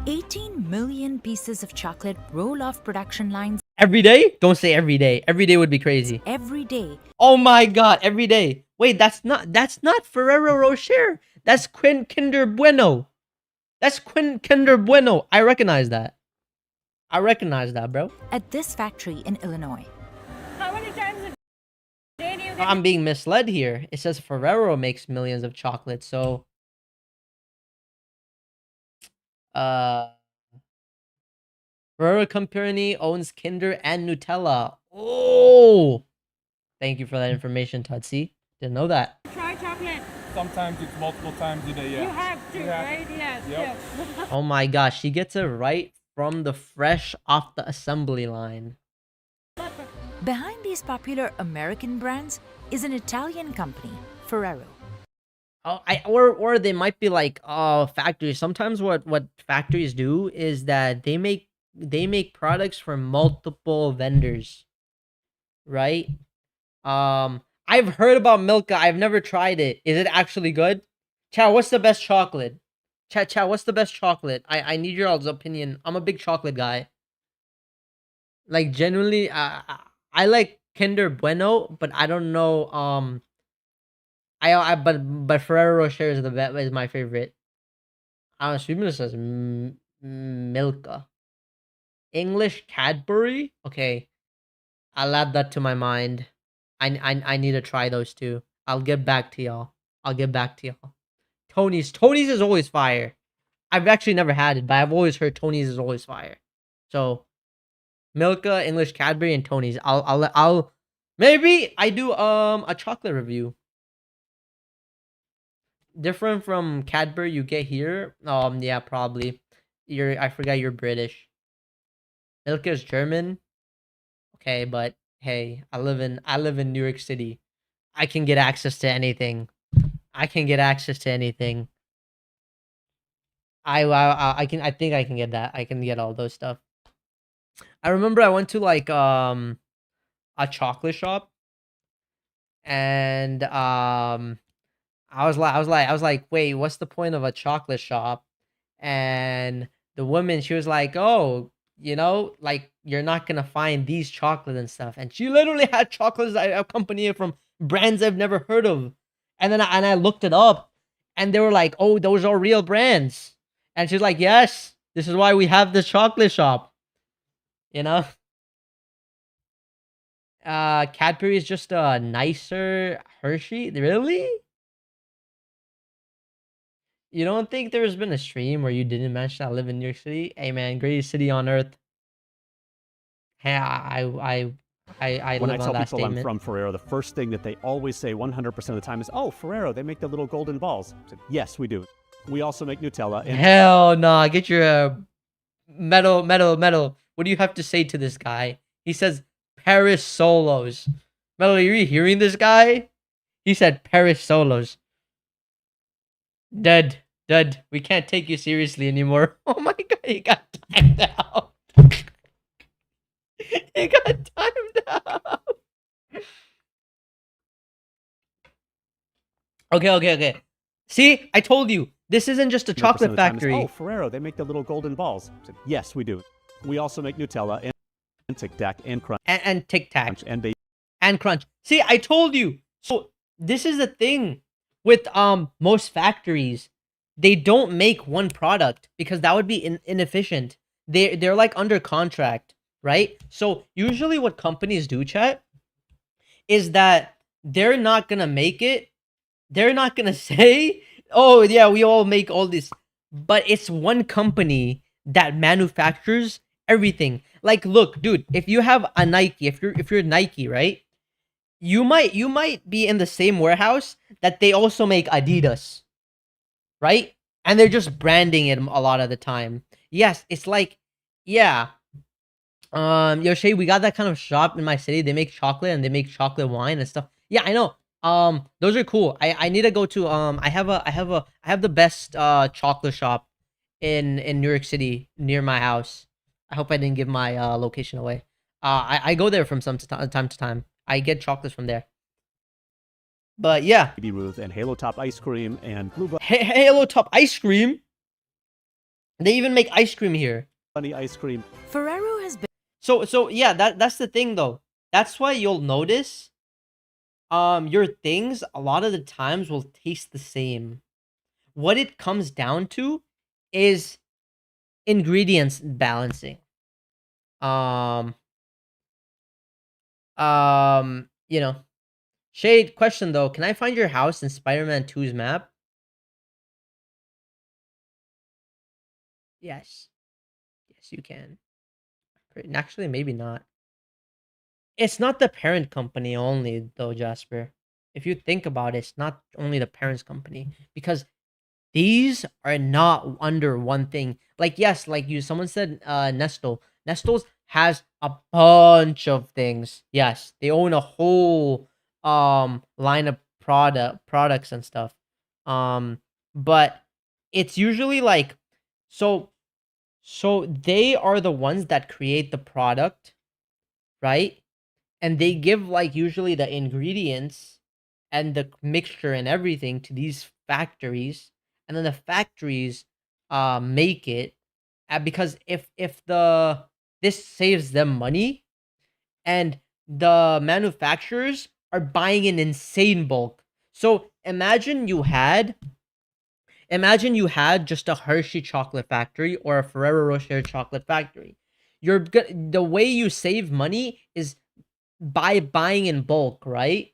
S16: 18 million pieces of chocolate roll off production lines
S1: Every day? Don't say every day. Every day would be crazy.
S16: every day.
S1: Oh my god, every day. Wait, that's not Ferrero Rocher. That's Kinder Bueno. That's Kinder Bueno. I recognize that. I recognize that, bro.
S16: At this factory in Illinois.
S4: How many times a day do you
S1: I'm being misled here. It says Ferrero makes millions of chocolates, so Ferrero Company owns Kinder and Nutella. Oh, thank you for that information, Tutsi. Didn't know that.
S4: try chocolate?
S17: Sometimes it's multiple times a day, yeah.
S4: You have to, right? Yes.
S17: Yep.
S4: Yes.
S1: Oh my gosh, she gets it right from the fresh off the assembly line.
S16: Behind these popular American brands is an Italian company, Ferrero.
S1: Oh, or they might be like factories. Sometimes what factories do is that they make products for multiple vendors, right? I've heard about Milka. I've never tried it. Is it actually good? Chat, what's the best chocolate? Chat, what's the best chocolate? I need your all's opinion. I'm a big chocolate guy. Like genuinely, I like Kinder Bueno, but I don't know. But Ferrero Rocher is my favorite. I'm assuming it says Milka. English Cadbury. Okay, I'll add that to my mind. I need to try those two. I'll get back to y'all. Tony's is always fire. I've actually never had it, but I've always heard Tony's is always fire. So Milka, English Cadbury, and Tony's. I'll maybe I do a chocolate review. Different from Cadbury you get here. Yeah, probably. I forgot you're British. Milka is German. Okay, but hey, I live in New York City. I can get access to anything. I can get access to anything. I think I can get that. I can get all those stuff. I remember I went to like a chocolate shop, and I was like, wait, what's the point of a chocolate shop? And the woman, she was like, oh, like you're not gonna find these chocolate and stuff. And she literally had chocolates that accompany it from brands I've never heard of. And then I looked it up, and they were like, oh, those are real brands. And she's like, yes, this is why we have the chocolate shop. You know? Cadbury is just a nicer Hershey. Really? You don't think there's been a stream where you didn't mention I live in New York City? Hey man, greatest city on earth. Hey, I
S18: When I
S1: live on
S18: tell
S1: that
S18: people
S1: statement.
S18: I'm from Ferrero, the first thing that they always say 100% of the time is, "Oh, Ferrero, they make the little golden balls." I said, yes, we do. We also make Nutella. And
S1: Hell nah, get your metal. What do you have to say to this guy? He says Paris Solos. Metal, are you hearing this guy? He said Paris Solos. Dead. We can't take you seriously anymore. Oh my god, he got timed out. He got timed out. Okay. See, I told you, this isn't just a
S18: 100%
S1: chocolate
S18: of the time is,
S1: factory.
S18: oh, Ferrero, they make the little golden balls. I said, yes, we do. We also make Nutella and Tic Tac and Crunch.
S1: And Tic Tac.
S18: And Baby.
S1: And Crunch. See, I told you. So this is the thing with most factories. They don't make one product because that would be inefficient. They're like under contract, right? So usually what companies do, chat, is that they're not gonna make it. They're not gonna say, "Oh yeah, we all make all this," but it's one company that manufactures everything. Like, look, dude, if you have a Nike, if you're Nike, right? You might be in the same warehouse that they also make Adidas, right? And they're just branding it a lot of the time. Yes, it's like, yeah. Shay, we got that kind of shop in my city. They make chocolate and they make chocolate wine and stuff. Yeah, I know. Those are cool. I need to go to I have the best chocolate shop in New York City near my house. I hope I didn't give my location away. I go there from time to time. I get chocolates from there. But yeah,
S18: Baby Ruth and Halo Top ice cream and Blue
S1: Halo Top ice cream. They even make ice cream here.
S18: Bunny ice cream.
S16: Ferrero has been
S1: So yeah, that's the thing though. That's why you'll notice your things a lot of the times will taste the same. What it comes down to is ingredients balancing. You know. Shade, question though, can I find your house in Spider-Man 2's map? Yes. Yes, you can. Actually, maybe not. It's not the parent company only, though, Jasper. If you think about it, it's not only the parent's company. Because these are not under one thing. Like, yes, like someone said Nestle. Nestle's has a bunch of things. Yes, they own a whole line of products and stuff. But it's usually like so they are the ones that create the product, right? And they give like usually the ingredients and the mixture and everything to these factories, and then the factories make it, because if this saves them money, and the manufacturers are buying an insane bulk. So imagine you had just a Hershey chocolate factory or a Ferrero Rocher chocolate factory. The way you save money is by buying in bulk, right?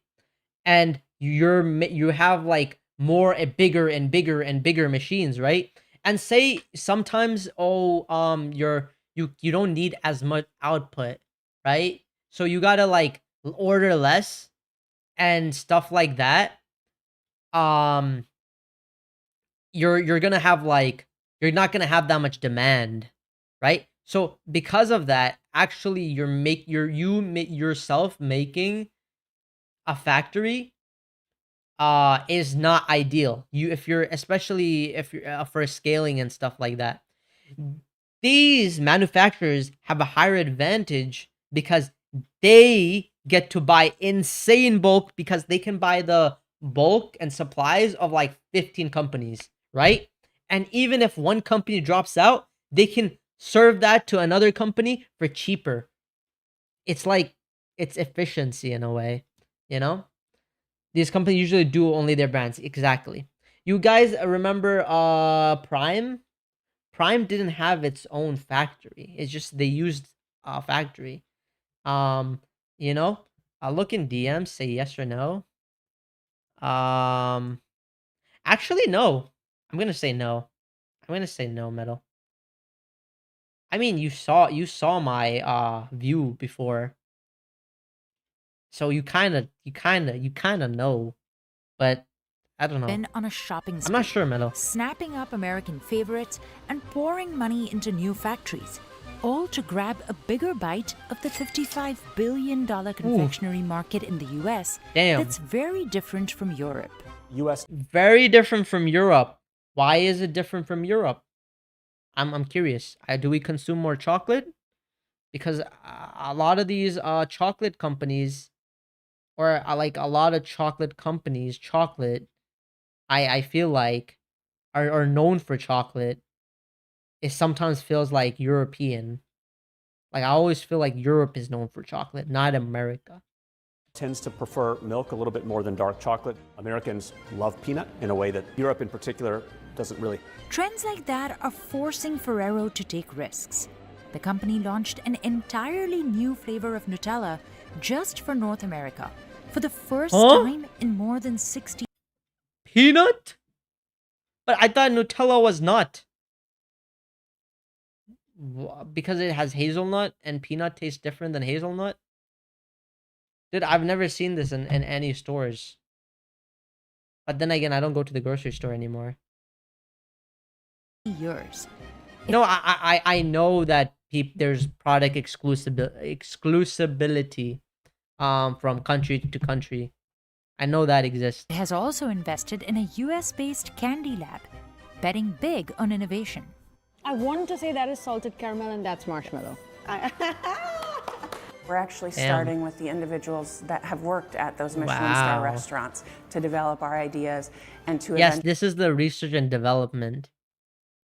S1: And you have like bigger and bigger and bigger machines, right? And say sometimes you you don't need as much output, right? So you gotta like order less and stuff like that. You're gonna have like you're not gonna have that much demand, right? So because of that, actually yourself making a factory is not ideal. If you're especially if you're for scaling and stuff like that. These manufacturers have a higher advantage because they get to buy insane bulk because they can buy the bulk and supplies of like 15 companies, right? And even if one company drops out, they can serve that to another company for cheaper. It's like it's efficiency in a way, you know? These companies usually do only their brands. Exactly. You guys remember Prime? Prime didn't have its own factory. It's just they used a factory. You know, I'll look in DMs, say yes or no. Actually, no. I'm gonna say no. I'm gonna say no, Metal. I mean, you saw my view before, so you kind of know, but I don't know.
S16: Been on a shopping
S1: I'm
S16: spree,
S1: not sure, Metal.
S16: snapping up American favorites and pouring money into new factories, all to grab a bigger bite of the $55 billion confectionery market in the US.
S1: Damn.
S16: That's very different from Europe.
S14: US
S1: Very different from Europe. Why is it different from Europe? I'm curious. Do we consume more chocolate? Because a lot of these chocolate companies, or like a lot of chocolate companies, I feel like are known for chocolate. It sometimes feels like European. Like I always feel like Europe is known for chocolate, not America.
S18: Tends to prefer milk a little bit more than dark chocolate. Americans love peanut in a way that Europe in particular doesn't really.
S16: Trends like that are forcing Ferrero to take risks. The company launched an entirely new flavor of Nutella just for North America for the first time in more than 60
S1: Peanut? But I thought Nutella was nut. Because it has hazelnut and peanut tastes different than hazelnut? Dude, I've never seen this in any stores. But then again, I don't go to the grocery store anymore.
S16: years.
S1: No, I know that there's product exclusability from country to country. I know that exists.
S16: It has also invested in a US-based candy lab, betting big on innovation.
S15: I want to say that is salted caramel and that's marshmallow.
S19: We're actually
S1: Damn.
S19: starting with the individuals that have worked at those Michelin star
S1: Wow.
S19: restaurants to develop our ideas and to
S1: Yes, this is the research and development.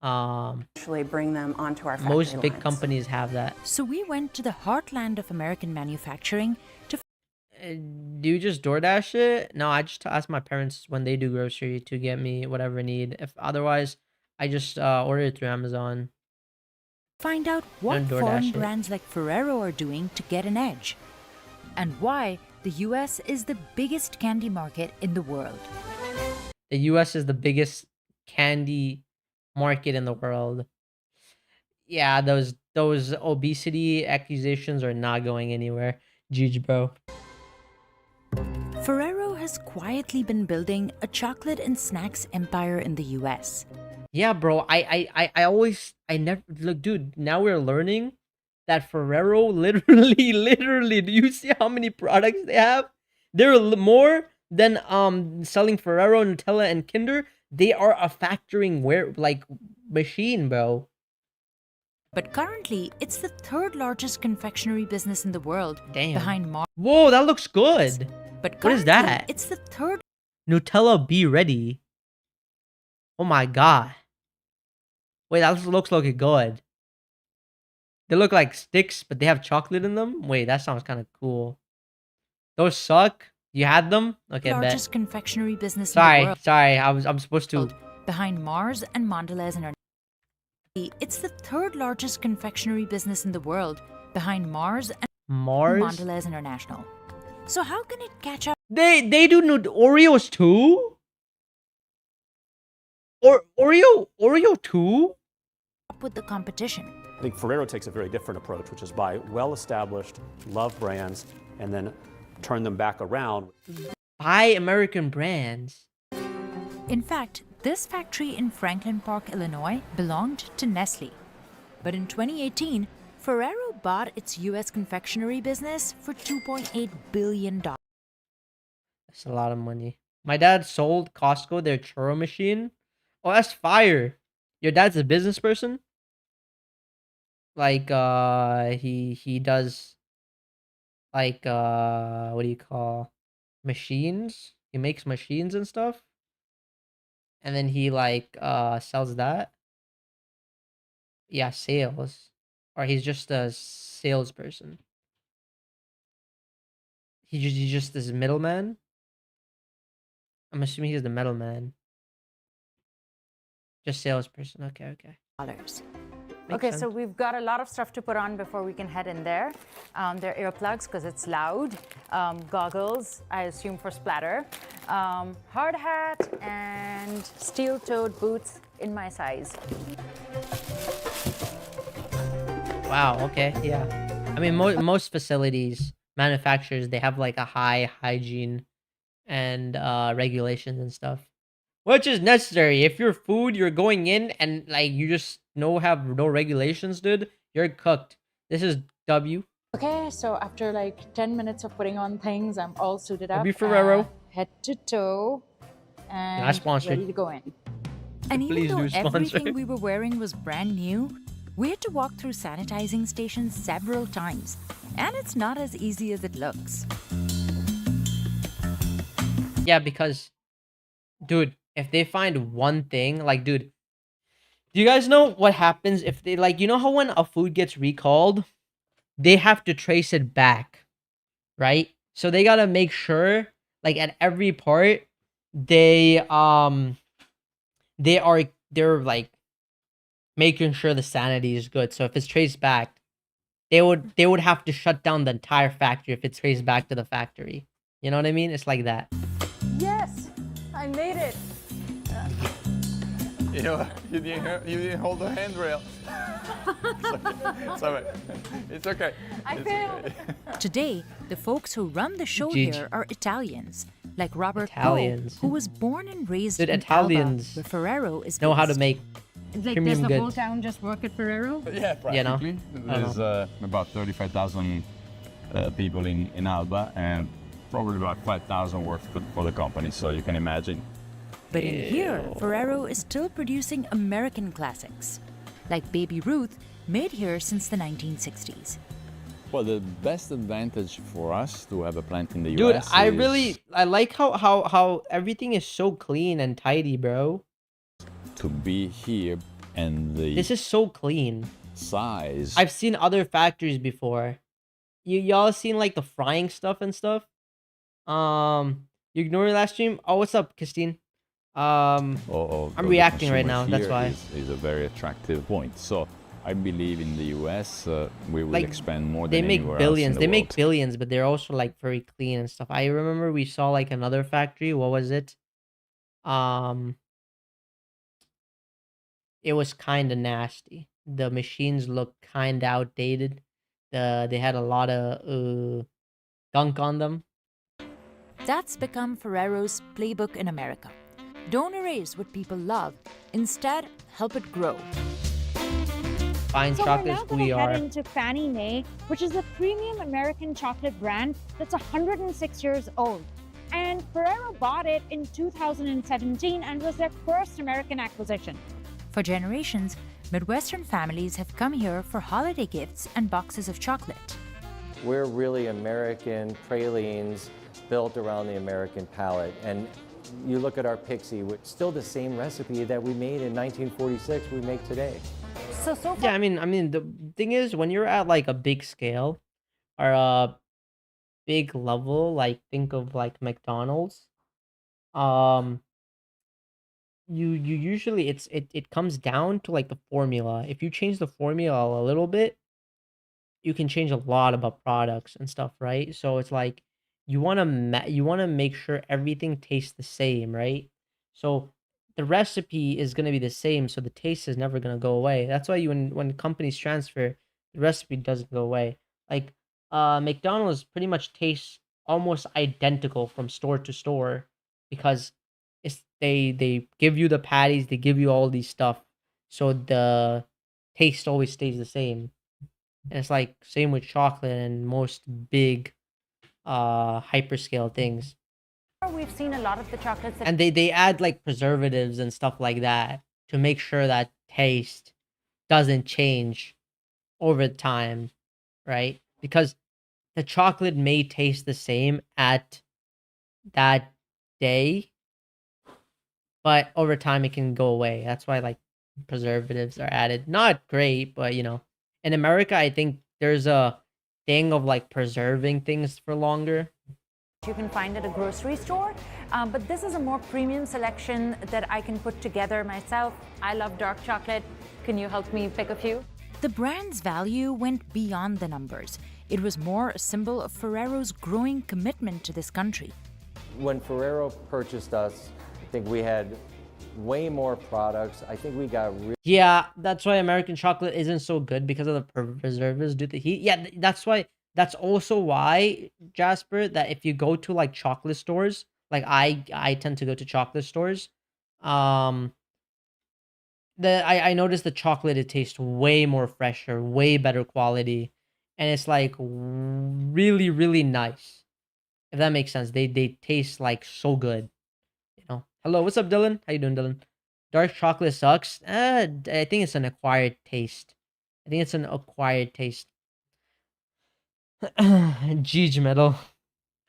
S19: eventually bring them onto our factory
S1: Most big
S19: lines.
S1: companies have that.
S16: So we went to the heartland of American manufacturing to
S1: Do you just DoorDash it? No, I just ask my parents when they do grocery to get me whatever I need. If otherwise, I just order it through Amazon.
S16: find out what
S1: Don't DoorDash
S16: foreign
S1: it.
S16: brands like Ferrero are doing to get an edge, and why the US is the biggest candy market in the world.
S1: The US is the biggest candy market in the world. Yeah, those obesity accusations are not going anywhere. GG, bro.
S16: Ferrero has quietly been building a chocolate and snacks empire in the US.
S1: Yeah, bro. I never look, dude. Now we're learning that Ferrero literally. Do you see how many products they have? They're more than selling Ferrero, Nutella, and Kinder. They are a factoring machine, bro.
S16: But currently, it's the third largest confectionery business in the world,
S1: Damn.
S16: behind Mars.
S1: Whoa, that looks good.
S16: But
S1: What is
S16: currently,
S1: that?
S16: It's the third
S1: Nutella Be Ready. Oh my god. Wait, that looks like good. They look like sticks, but they have chocolate in them. Wait, that sounds kind of cool. Those suck. You had them? Okay, bet.
S16: largest confectionery business in the world,
S1: Sorry. I'm supposed to.
S16: behind Mars and Mondelez International. It's the third largest confectionery business in the world, behind Mars and
S1: Mars?
S16: Mondelez International. So how can it catch up
S1: They do Oreos too? Or Oreo too?
S16: with the competition?
S18: I think Ferrero takes a very different approach, which is buy well-established, loved brands, and then turn them back around.
S1: Buy American brands.
S16: In fact, this factory in Franklin Park, Illinois, belonged to Nestle. But in 2018, Ferrero bought its U.S. confectionery business for $2.8 billion.
S1: That's a lot of money. My dad sold Costco their churro machine. Oh, that's fire. Your dad's a business person? Like, he does, like, what do you call, machines? He makes machines and stuff? And then he, like, sells that? Yeah, sales. Or he's just a salesperson. He's just this middleman? I'm assuming he's the middleman. Just salesperson. Okay.
S20: Okay, so we've got a lot of stuff to put on before we can head in there. They're earplugs because it's loud. Goggles, I assume for splatter. Hard hat and steel-toed boots in my size.
S1: Wow, okay, yeah. I mean, most facilities, manufacturers, they have like a high hygiene and regulations and stuff. Which is necessary. If your food, you're going in and like you just have no regulations, dude, you're cooked. This is W.
S20: Okay, so after like 10 minutes of putting on things, I'm all suited up.
S1: W Ferrero.
S20: Head to toe and
S1: Not sponsored.
S20: ready to go in.
S16: And even
S1: Please
S16: though
S1: do sponsor.
S16: everything we were wearing was brand new, we had to walk through sanitizing stations several times. And it's not as easy as it looks.
S1: Yeah, because, dude, if they find one thing, like, dude, do you guys know what happens if they, like, you know how when a food gets recalled, they have to trace it back, right? So they gotta make sure, like, at every part, they're like making sure the sanity is good. So if it's traced back, they would have to shut down the entire factory if it's traced back to the factory. You know what I mean? It's like that.
S20: Yes, I made it.
S17: You know, you didn't hold the handrail. It's okay. It's okay.
S20: I failed.
S16: Today, the folks who run the show
S1: Gigi.
S16: here are Italians, like Robert
S1: Italians.
S16: Poe, who was born and raised
S1: Dude,
S16: in
S1: Italians
S16: Alba, where Ferrero is
S1: know how to
S16: based.
S1: make
S20: It's like,
S1: premium
S20: does the whole
S1: goods.
S20: town just work at Ferrero?
S17: Yeah,
S1: You know?
S17: practically.
S1: I don't
S17: There's about 35,000 people in Alba and probably about 5,000 work for the company, so you can imagine.
S16: But in here, Ferrero is still producing American classics, like Baby Ruth, made here since the 1960s.
S21: Well, the best advantage for us to have a plant in the
S1: Dude,
S21: US
S1: I like how everything is so clean and tidy, bro.
S21: to be here and the
S1: This is so clean.
S21: size.
S1: I've seen other factories before. Y'all seen like the frying stuff and stuff? You ignored last stream? Oh, what's up, Christine? I'm
S21: of the
S1: reacting right
S21: consumer
S1: now, that's
S21: here
S1: why.
S21: is a very attractive point. So I believe in the US we will
S1: Like,
S21: expand more
S1: they
S21: than
S1: make
S21: anywhere
S1: billions.
S21: else in
S1: They
S21: the
S1: make
S21: world.
S1: billions, but they're also like very clean and stuff. I remember we saw like another factory. What was it? It was kind of nasty. The machines looked kind of outdated. They had a lot of gunk on them.
S16: That's become Ferrero's playbook in America. Don't erase what people love. Instead, help it grow.
S1: Fine
S22: So we're
S1: chocolates,
S22: now
S1: who
S22: going
S1: we
S22: to head
S1: are.
S22: into Fannie Mae, which is a premium American chocolate brand that's 106 years old. And Ferrero bought it in 2017 and was their first American acquisition.
S16: For generations, Midwestern families have come here for holiday gifts and boxes of chocolate.
S23: We're really American pralines built around the American palate. And you look at our Pixie, it's still the same recipe that we made in 1946 we make today.
S20: So far,
S1: Yeah, I mean, the thing is, when you're at like a big scale or a big level, like think of like McDonald's, you usually it comes down to like the formula. If you change the formula a little bit, you can change a lot about products and stuff, right? So it's like you want to make sure everything tastes the same, right? So the recipe is gonna be the same, so the taste is never gonna go away. That's why when companies transfer, the recipe doesn't go away. Like McDonald's pretty much tastes almost identical from store to store because they give you the patties, they give you all these stuff, so the taste always stays the same. And it's like same with chocolate and most big hyperscale things.
S20: We've seen a lot of the chocolates that
S1: And they add like preservatives and stuff like that to make sure that taste doesn't change over time, right? Because the chocolate may taste the same at that day, but over time it can go away. That's why like preservatives are added. Not great, but you know, in America I think there's a thing of like preserving things for longer.
S20: you can find at a grocery store. But this is a more premium selection that I can put together myself. I love dark chocolate. Can you help me pick a few?
S16: The brand's value went beyond the numbers. It was more a symbol of Ferrero's growing commitment to this country.
S23: When Ferrero purchased us, I think we had way more products. I think we got
S1: Yeah, that's why American chocolate isn't so good because of the preservatives due to heat. Yeah, that's why. That's also why, Jasper, that if you go to like chocolate stores, like I tend to go to chocolate stores, I noticed the chocolate, it tastes way more fresher, way better quality, and it's like really really nice. If that makes sense, they taste like so good. You know. Hello, what's up, Dylan? How you doing, Dylan? Dark chocolate sucks. I think it's an acquired taste. I think it's an acquired taste. Jeej metal.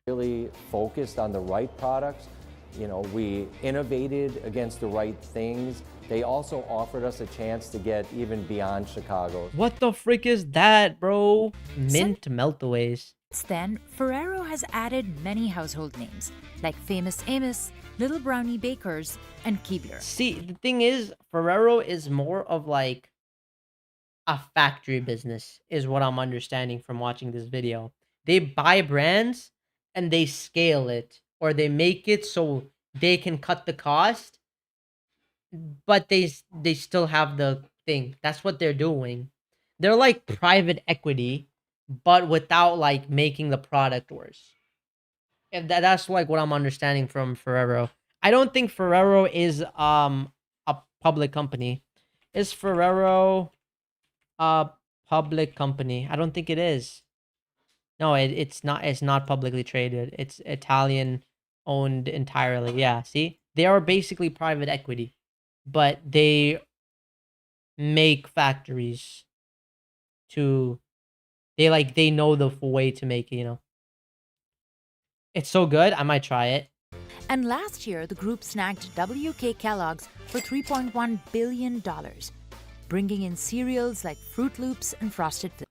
S23: really focused on the right products. You know, we innovated against the right things. They also offered us a chance to get even beyond Chicago.
S1: What the frick is that, bro? Mint meltaways.
S16: Since then, Ferrero has added many household names, like Famous Amos, Little Brownie Bakers, and Keebler.
S1: See, the thing is, Ferrero is more of like a factory business, is what I'm understanding from watching this video. They buy brands and they scale it, or they make it so they can cut the cost, but they still have the thing. That's what they're doing. They're like private equity, but without like making the product worse. If that's like what I'm understanding from Ferrero. I don't think Ferrero is a public company. Is Ferrero a public company? I don't think it is. No, it's not. It's not publicly traded. It's Italian owned entirely. Yeah, see, they are basically private equity, but they make factories to. They know the way to make it. You know, it's so good. I might try it.
S16: And last year, the group snagged WK Kellogg's for $3.1 billion, bringing in cereals like Fruit Loops and Frosted Flakes.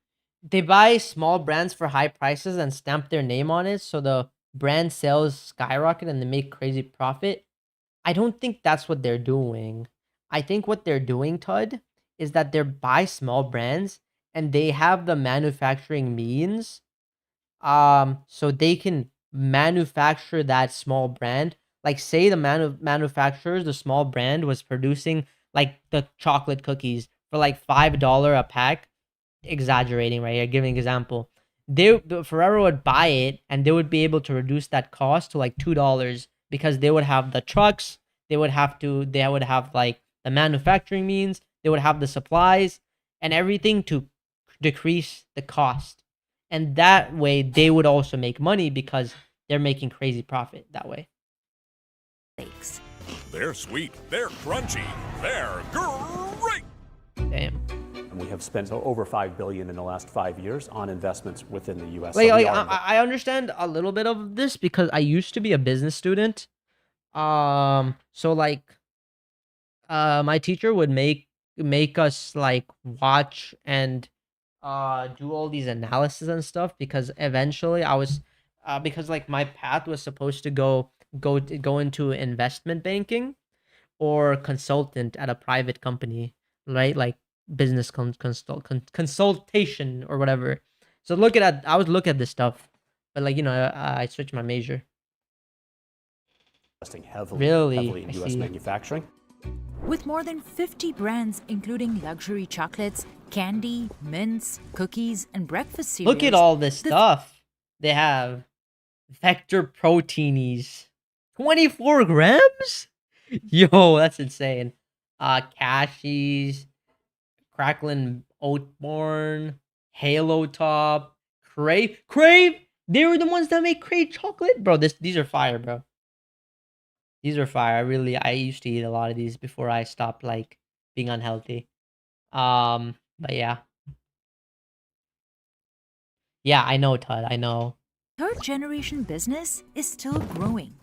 S1: They buy small brands for high prices and stamp their name on it, so the brand sales skyrocket and they make crazy profit. I don't think that's what they're doing. I think what they're doing, Tud, is that they buy small brands and they have the manufacturing means, so they can manufacture that small brand. Like, say the manufacturers, the small brand was producing like the chocolate cookies for like $5 a pack. Exaggerating right here, giving an example. The Ferrero would buy it and they would be able to reduce that cost to like $2 because they would have the trucks, they would have like the manufacturing means, they would have the supplies and everything to decrease the cost. And that way they would also make money because they're making crazy profit that way.
S6: They're sweet, they're crunchy, they're great.
S1: Damn.
S18: We have spent over $5 billion in the last 5 years on investments within the U.S.
S1: I understand a little bit of this because I used to be a business student. So like, my teacher would make us like watch and do all these analysis and stuff because eventually I was because like my path was supposed to go into investment banking or consultant at a private company, right? Like business consultation or whatever. So I would look at this stuff, but like, you know, I switched my major.
S18: Investing heavily
S1: Really?
S18: in U.S. manufacturing.
S16: With more than 50 brands, including luxury chocolates, candy, mints, cookies, and breakfast cereals.
S1: Look at all this stuff they have. Vector Proteinies. 24 grams? Yo, that's insane. Cashies, Cracklin Oatborn, Halo Top, Crave. Crave! They were the ones that make Crave chocolate? Bro, these are fire, bro. These are fire. I used to eat a lot of these before I stopped, like, being unhealthy. But yeah. Yeah, I know, Todd. I know.
S16: Third generation business is still growing.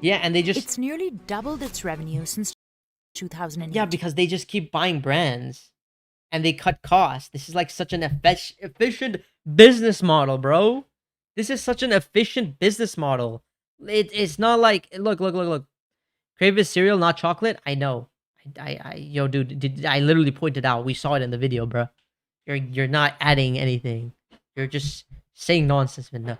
S1: Yeah, and
S16: It's nearly doubled its revenue since 2008.
S1: Yeah, because they just keep buying brands. And they cut costs. This is like such an efficient business model, bro. This is such an efficient business model. It's not like look. Crave is cereal, not chocolate. I know. Yo, dude, I literally pointed out. We saw it in the video, bro. You're not adding anything. You're just saying nonsense, Vinda.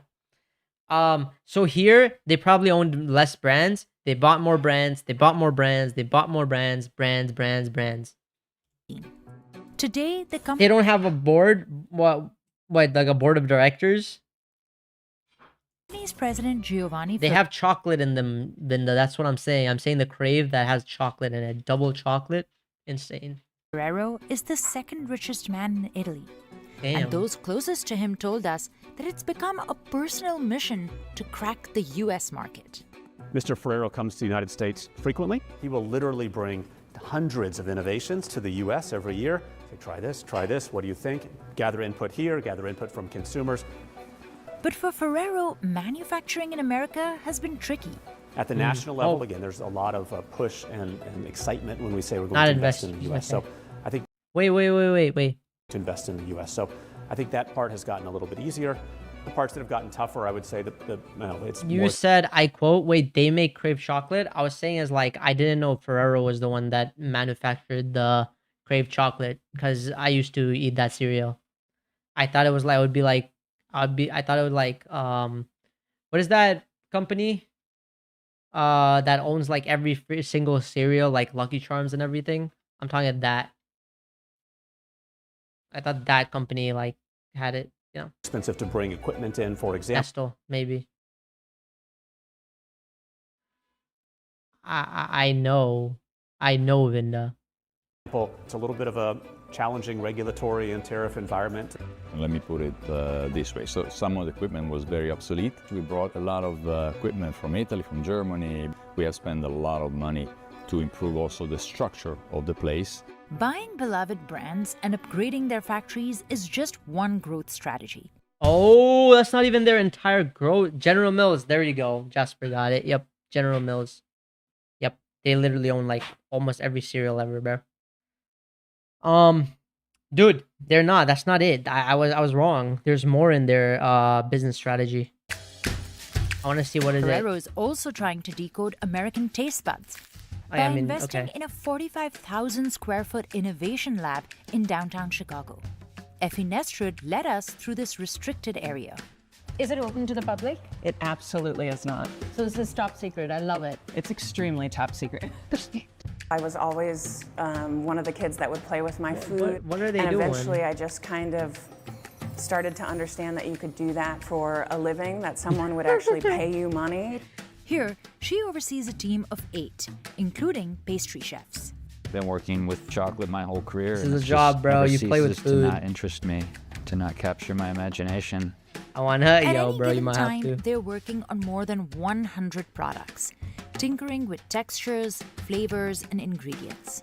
S1: So here they probably owned less brands. They bought more brands. They bought more brands. They bought more brands. Brands.
S16: Today, the company.
S1: They don't have a board. What? Like a board of directors?
S16: Company's president Giovanni.
S1: They have chocolate in them, Vinda. That's what I'm saying. I'm saying the Crave that has chocolate in it, double chocolate. Insane.
S16: Ferrero is the second richest man in Italy.
S1: Damn.
S16: And those closest to him told us that it's become a personal mission to crack the US market.
S18: Mr. Ferrero comes to the United States frequently. He will literally bring hundreds of innovations to the US every year. Say, try this, what do you think? Gather input here, gather input from consumers.
S16: But for Ferrero, manufacturing in America has been tricky.
S18: At the national level, again, there's a lot of push and excitement when we say we're going to invest in the US.
S1: Okay.
S18: So I think
S1: Wait.
S18: to invest in the US. So I think that part has gotten a little bit easier. The parts that have gotten tougher, I would say it's
S1: You
S18: more.
S1: said, I quote, wait, they make Crave chocolate? I was saying is like, I didn't know Ferrero was the one that manufactured the Crave chocolate because I used to eat that cereal. I thought it was like, I thought it would like, what is that company? That owns like every single cereal, like Lucky Charms and everything. I'm talking about that. I thought that company like had it, you know.
S18: Expensive to bring equipment in, for example.
S1: Nestle, maybe. I know, Vinda.
S18: It's a little bit of a challenging regulatory and tariff environment.
S21: Let me put it this way. So some of the equipment was very obsolete. We brought a lot of equipment from Italy, from Germany. We have spent a lot of money to improve also the structure of the place.
S16: Buying beloved brands and upgrading their factories is just one growth strategy.
S1: Oh, that's not even their entire growth. General Mills, there you go. Jasper got it. Yep, General Mills. Yep, they literally own like almost every cereal ever, bro. Dude, they're not. That's not it. I was wrong. There's more in their business strategy. I want to see what is it.
S16: Ferrero is also trying to decode American taste buds by investing in a 45,000 square foot innovation lab in downtown Chicago. Effie Nestrud led us through this restricted area.
S7: Is it open to the public?
S8: It absolutely is not.
S7: So this is top secret. I love it.
S8: It's extremely top secret.
S19: I was always one of the kids that would play with my food.
S1: What are they
S19: and
S1: doing?
S19: Eventually I just kind of started to understand that you could do that for a living, that someone would actually pay you money.
S16: Here, she oversees a team of 8, including pastry chefs.
S9: Been working with chocolate my whole career.
S1: This is a job, bro. You play with food.
S9: To not interest me, to not capture my imagination.
S1: I want to,
S16: yo,
S1: bro. You might have
S16: time,
S1: to.
S16: They're working on more than 100 products, tinkering with textures, flavors, and ingredients.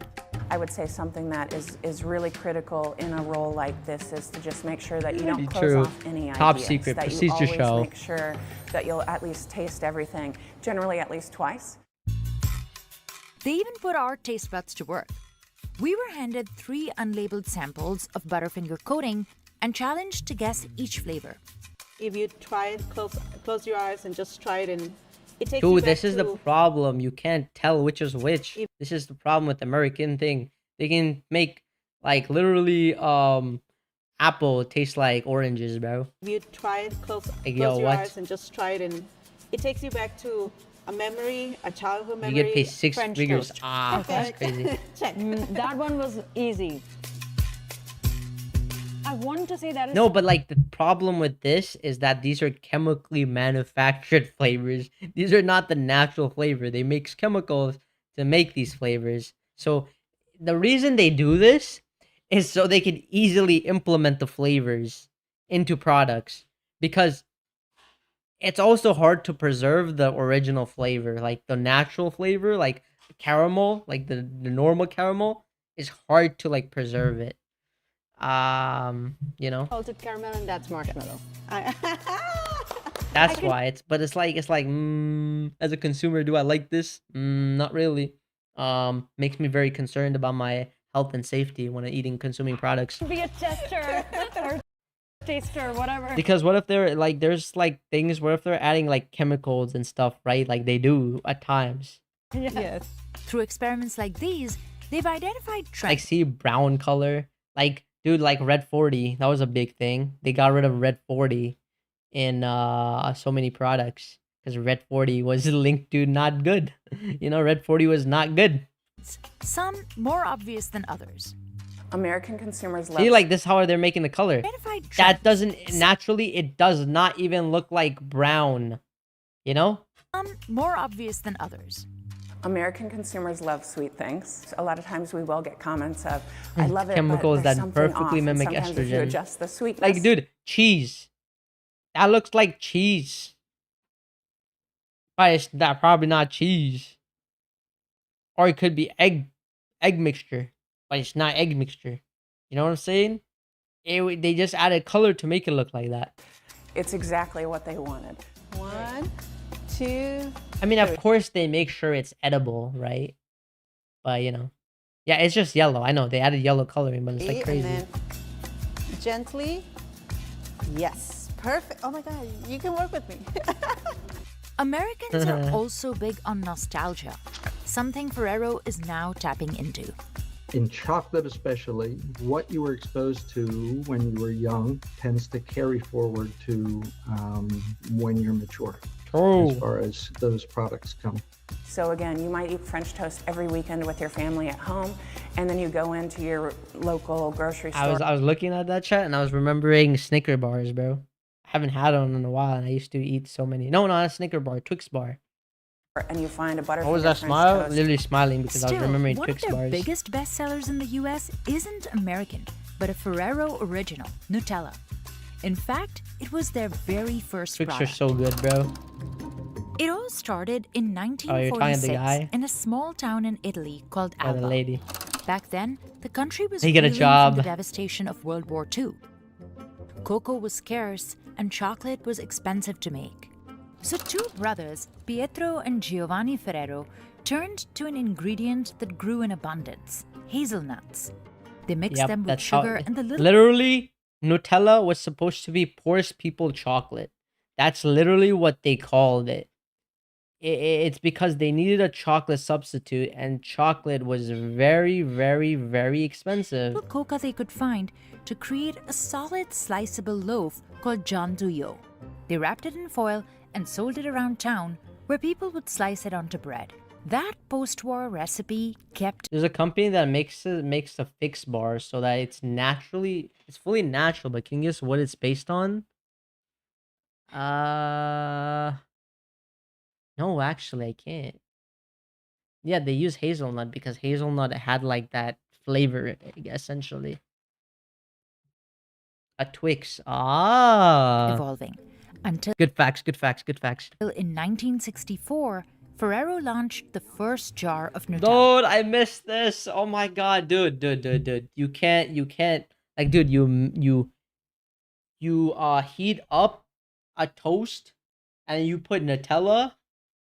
S19: I would say something that is really critical in a role like this is to just make sure that you don't close off any
S1: Top
S19: ideas.
S1: secret,
S19: that
S1: proceed
S19: you
S1: to
S19: always
S1: show.
S19: make sure that you'll at least taste everything, generally at least twice.
S16: They even put our taste buds to work. We were handed 3 unlabeled samples of Butterfinger coating and challenged to guess each flavor.
S8: If you try it, close your eyes and just try it, and it takes you
S1: Dude,
S8: back
S1: this is the problem. You can't tell which is which. This is the problem with the American thing. They can make like literally apple taste like oranges, bro.
S8: If you try it, close
S1: yo,
S8: your
S1: what?
S8: eyes and just try it, and it takes you back to a memory, a childhood
S1: You
S8: memory.
S1: get paid 6
S8: French
S1: figures.
S8: toast.
S1: Ah, that's crazy.
S8: Check.
S22: That one was easy. I want to say that is
S1: No, but like the problem with this is that these are chemically manufactured flavors. These are not the natural flavor. They mix chemicals to make these flavors. So the reason they do this is so they can easily implement the flavors into products, because it's also hard to preserve the original flavor, like the natural flavor, like caramel, like the normal caramel is hard to like preserve it. You know,
S4: Salted caramel and that's marshmallow.
S1: that's why it's like as a consumer, do I like this? Not really. Makes me very concerned about my health and safety when I'm eating consuming products.
S22: be a tester or taster, whatever.
S1: Because what if they're like, there's like things where if they're adding like chemicals and stuff, right? Like they do at times.
S22: Yes.
S16: Through experiments like these, they've identified
S1: Like
S16: trends.
S1: see brown color. Like dude, like red 40, that was a big thing. They got rid of red 40 in so many products because red 40 was linked to not good. You know, red 40 was not good.
S16: Some more obvious than others.
S19: American consumers love.
S1: See, like this, how they're making the color.
S16: Identified
S1: That
S16: trends.
S1: doesn't naturally, it does not even look like brown. You know?
S16: Some more obvious than others.
S19: American consumers love sweet things. A lot of times we will get comments of, I love it,
S1: Chemicals
S19: but there's
S1: that
S19: something
S1: perfectly
S19: off.
S1: mimic
S19: And sometimes if you
S1: estrogen.
S19: adjust the sweetness.
S1: Like, dude, cheese. That looks like cheese. But it's that probably not cheese. Or it could be egg mixture. But it's not egg mixture. You know what I'm saying? They just added color to make it look like that.
S19: It's exactly what they wanted.
S8: 1, 2.
S1: I mean, of course they make sure it's edible, right? But you know, yeah, it's just yellow. I know they added yellow coloring, but it's like crazy.
S8: And then gently. Yes. Perfect. Oh my God. You can work with me.
S16: Americans are also big on nostalgia, something Ferrero is now tapping into.
S3: In chocolate especially, what you were exposed to when you were young tends to carry forward to when you're mature, as far as those products come.
S19: So again, you might eat French toast every weekend with your family at home, and then you go into your local grocery store.
S1: I was looking at that chat and I was remembering Snicker bars, bro. I haven't had one in a while, and I used to eat so many. No, not a Snicker bar, Twix bar.
S19: And you find a Butterfinger
S1: What was that
S19: French
S1: smile?
S19: toast.
S1: Literally smiling because I was
S16: Still,
S1: remembering
S16: one
S1: Twix
S16: of their
S1: bars.
S16: biggest bestsellers in the US isn't American, but a Ferrero original, Nutella. In fact, it was their very first
S1: Twix are
S16: product.
S1: so good, bro.
S16: It all started in
S1: Oh, you're talking to the
S16: 1946
S1: guy?
S16: in a small town in Italy called
S1: Or the
S16: Alba.
S1: lady.
S16: Back then, the country was
S1: He got a
S16: reeling
S1: job.
S16: from the devastation of World War II. Cocoa was scarce and chocolate was expensive to make. So two brothers, Pietro and Giovanni Ferrero, turned to an ingredient that grew in abundance, hazelnuts. They mixed them with
S1: that's
S16: sugar and the little
S1: literally, Nutella was supposed to be poorest people chocolate. That's literally what they called it. It's because they needed a chocolate substitute, and chocolate was very, very, very expensive.
S16: cocoa they could find to create a solid sliceable loaf called gianduio. They wrapped it in foil and sold it around town where people would slice it onto bread. That post-war recipe kept.
S1: There's a company that makes a fix bar so that it's fully natural, but can you guess what it's based on? No, actually, I can't. Yeah, they use hazelnut because hazelnut had like that flavor, essentially. A Twix.
S16: Evolving until
S1: Good facts, good facts, good facts.
S16: in 1964, Ferrero launched the first jar of Nutella.
S1: Dude, I missed this. Oh my god, dude. You can't. Like, dude, you heat up a toast and you put Nutella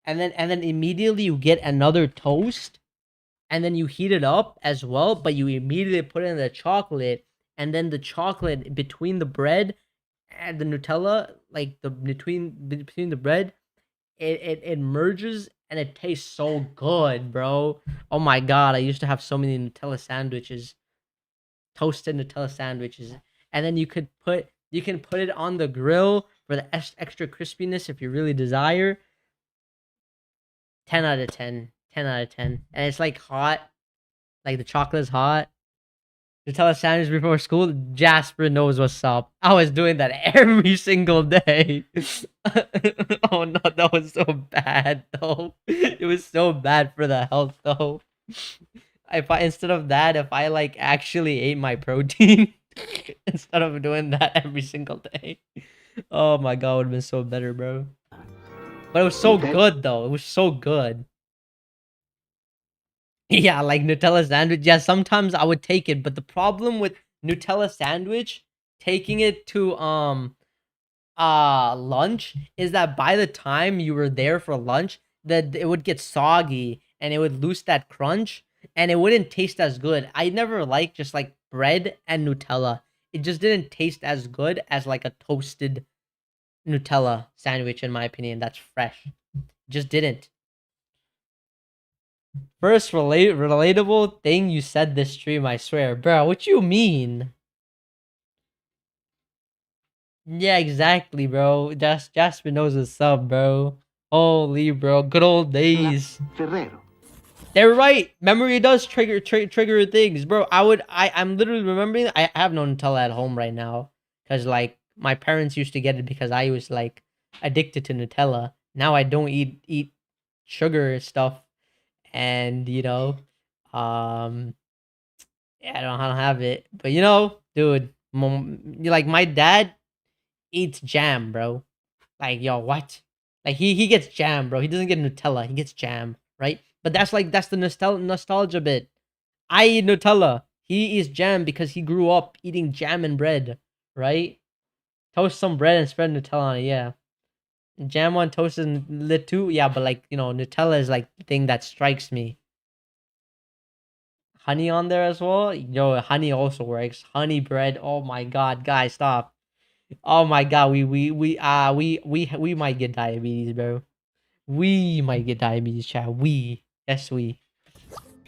S1: and then immediately you get another toast and then you heat it up as well, but you immediately put in the chocolate, and then the chocolate between the bread and the Nutella, like the between the bread, it merges and it tastes so good, bro. Oh my god, I used to have so many Nutella sandwiches, toasted Nutella sandwiches, and then you can put it on the grill for the extra crispiness if you really desire. 10 out of 10. 10 out of 10. And it's like hot. Like the chocolate's hot. Nutella sandwich before school. Jasper knows what's up. I was doing that every single day. Oh no, that was so bad though. It was so bad for the health though. If I instead of that, if I like actually ate my protein instead of doing that every single day. Oh my god, it would have been so better, bro. But it was so good though. It was so good. Yeah, like Nutella sandwich. Yeah, sometimes I would take it, but the problem with Nutella sandwich, taking it to lunch, is that by the time you were there for lunch, that it would get soggy and it would lose that crunch and it wouldn't taste as good. I never liked just like bread and Nutella. It just didn't taste as good as like a toasted Nutella sandwich, in my opinion. That's fresh. Just didn't. First relatable thing you said this stream, I swear. Bro, what you mean? Yeah, exactly, bro. Jasper knows what's up, bro. Holy, bro. Good old days.
S5: Ferrero.
S1: They're right. Memory does trigger things, bro. I'm literally remembering. I have no Nutella at home right now. Because, like, my parents used to get it because I was, like, addicted to Nutella. Now I don't eat sugar stuff. And, you know, yeah, I don't have it. But, you know, dude, like, my dad eats jam, bro. Like, yo, what? Like, he gets jam, bro. He doesn't get Nutella. He gets jam, right? But that's the nostalgia bit. I eat Nutella. He eats jam because he grew up eating jam and bread, right? Toast some bread and spread Nutella on it, yeah. Jam on toast is lit too, yeah, but like, you know, Nutella is like the thing that strikes me. Honey on there as well? Yo, honey also works. Honey bread, oh my god, guys, stop. Oh my god, we might get diabetes, bro. We might get diabetes, chat. Yes, we.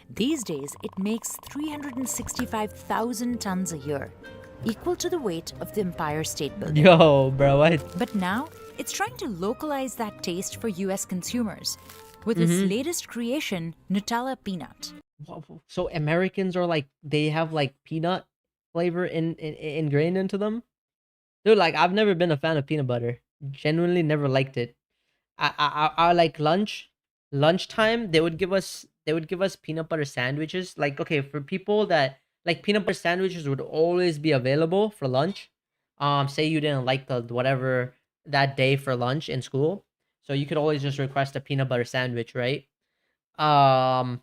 S16: These days, it makes 365,000 tons a year, equal to the weight of the Empire State Building.
S1: Yo, bro, what?
S16: But now, it's trying to localize that taste for US consumers with its latest creation, Nutella Peanut.
S1: So Americans are like, they have like peanut flavor ingrained into them? Dude, like, I've never been a fan of peanut butter. Genuinely never liked it. I like lunchtime, they would give us peanut butter sandwiches. Like, okay, for people that like, peanut butter sandwiches would always be available for lunch. Say you didn't like the whatever that day for lunch in school, so you could always just request a peanut butter sandwich, right? And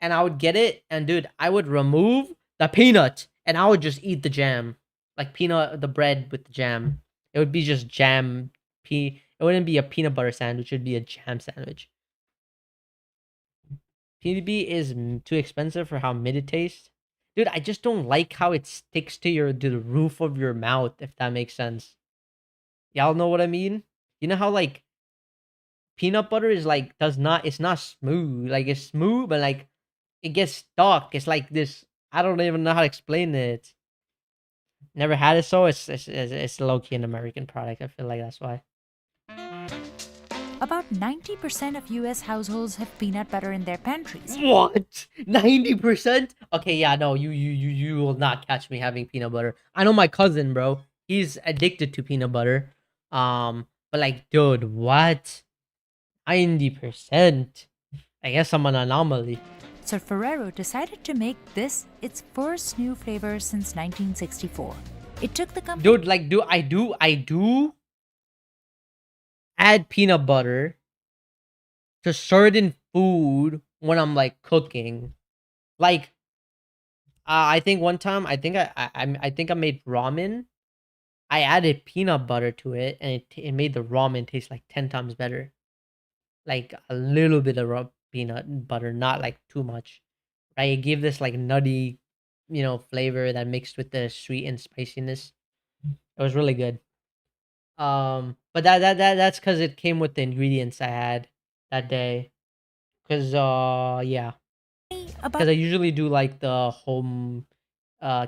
S1: I would get it, and dude, I would remove the peanut and I would just eat the jam. Like, the bread with the jam. It would be just jam. It wouldn't be a peanut butter sandwich, it'd be a jam sandwich. PB is too expensive for how mid it tastes. Dude, I just don't like how it sticks to the roof of your mouth, if that makes sense. Y'all know what I mean? You know how, like, peanut butter is like, it's not smooth. Like, it's smooth, but like, it gets stuck. It's like this, I don't even know how to explain it. Never had it, so it's low-key an American product. I feel like that's why.
S16: About 90% of US households have peanut butter in their pantries.
S1: What? 90%? Okay, yeah, no, you will not catch me having peanut butter. I know my cousin, bro. He's addicted to peanut butter. But like, dude, what? 90%? I guess I'm an anomaly.
S16: So Ferrero decided to make this its first new flavor since 1964. It took the company...
S1: Dude, like, I do add peanut butter to certain food when I'm like cooking. Like, I think one time, I think I made ramen. I added peanut butter to it, and it made the ramen taste like 10 times better. Like, a little bit of raw peanut butter, not like too much. Right? It gave this like nutty, you know, flavor that mixed with the sweet and spiciness. It was really good. But that's because it came with the ingredients I had that day. Cause yeah. Because I usually do like the home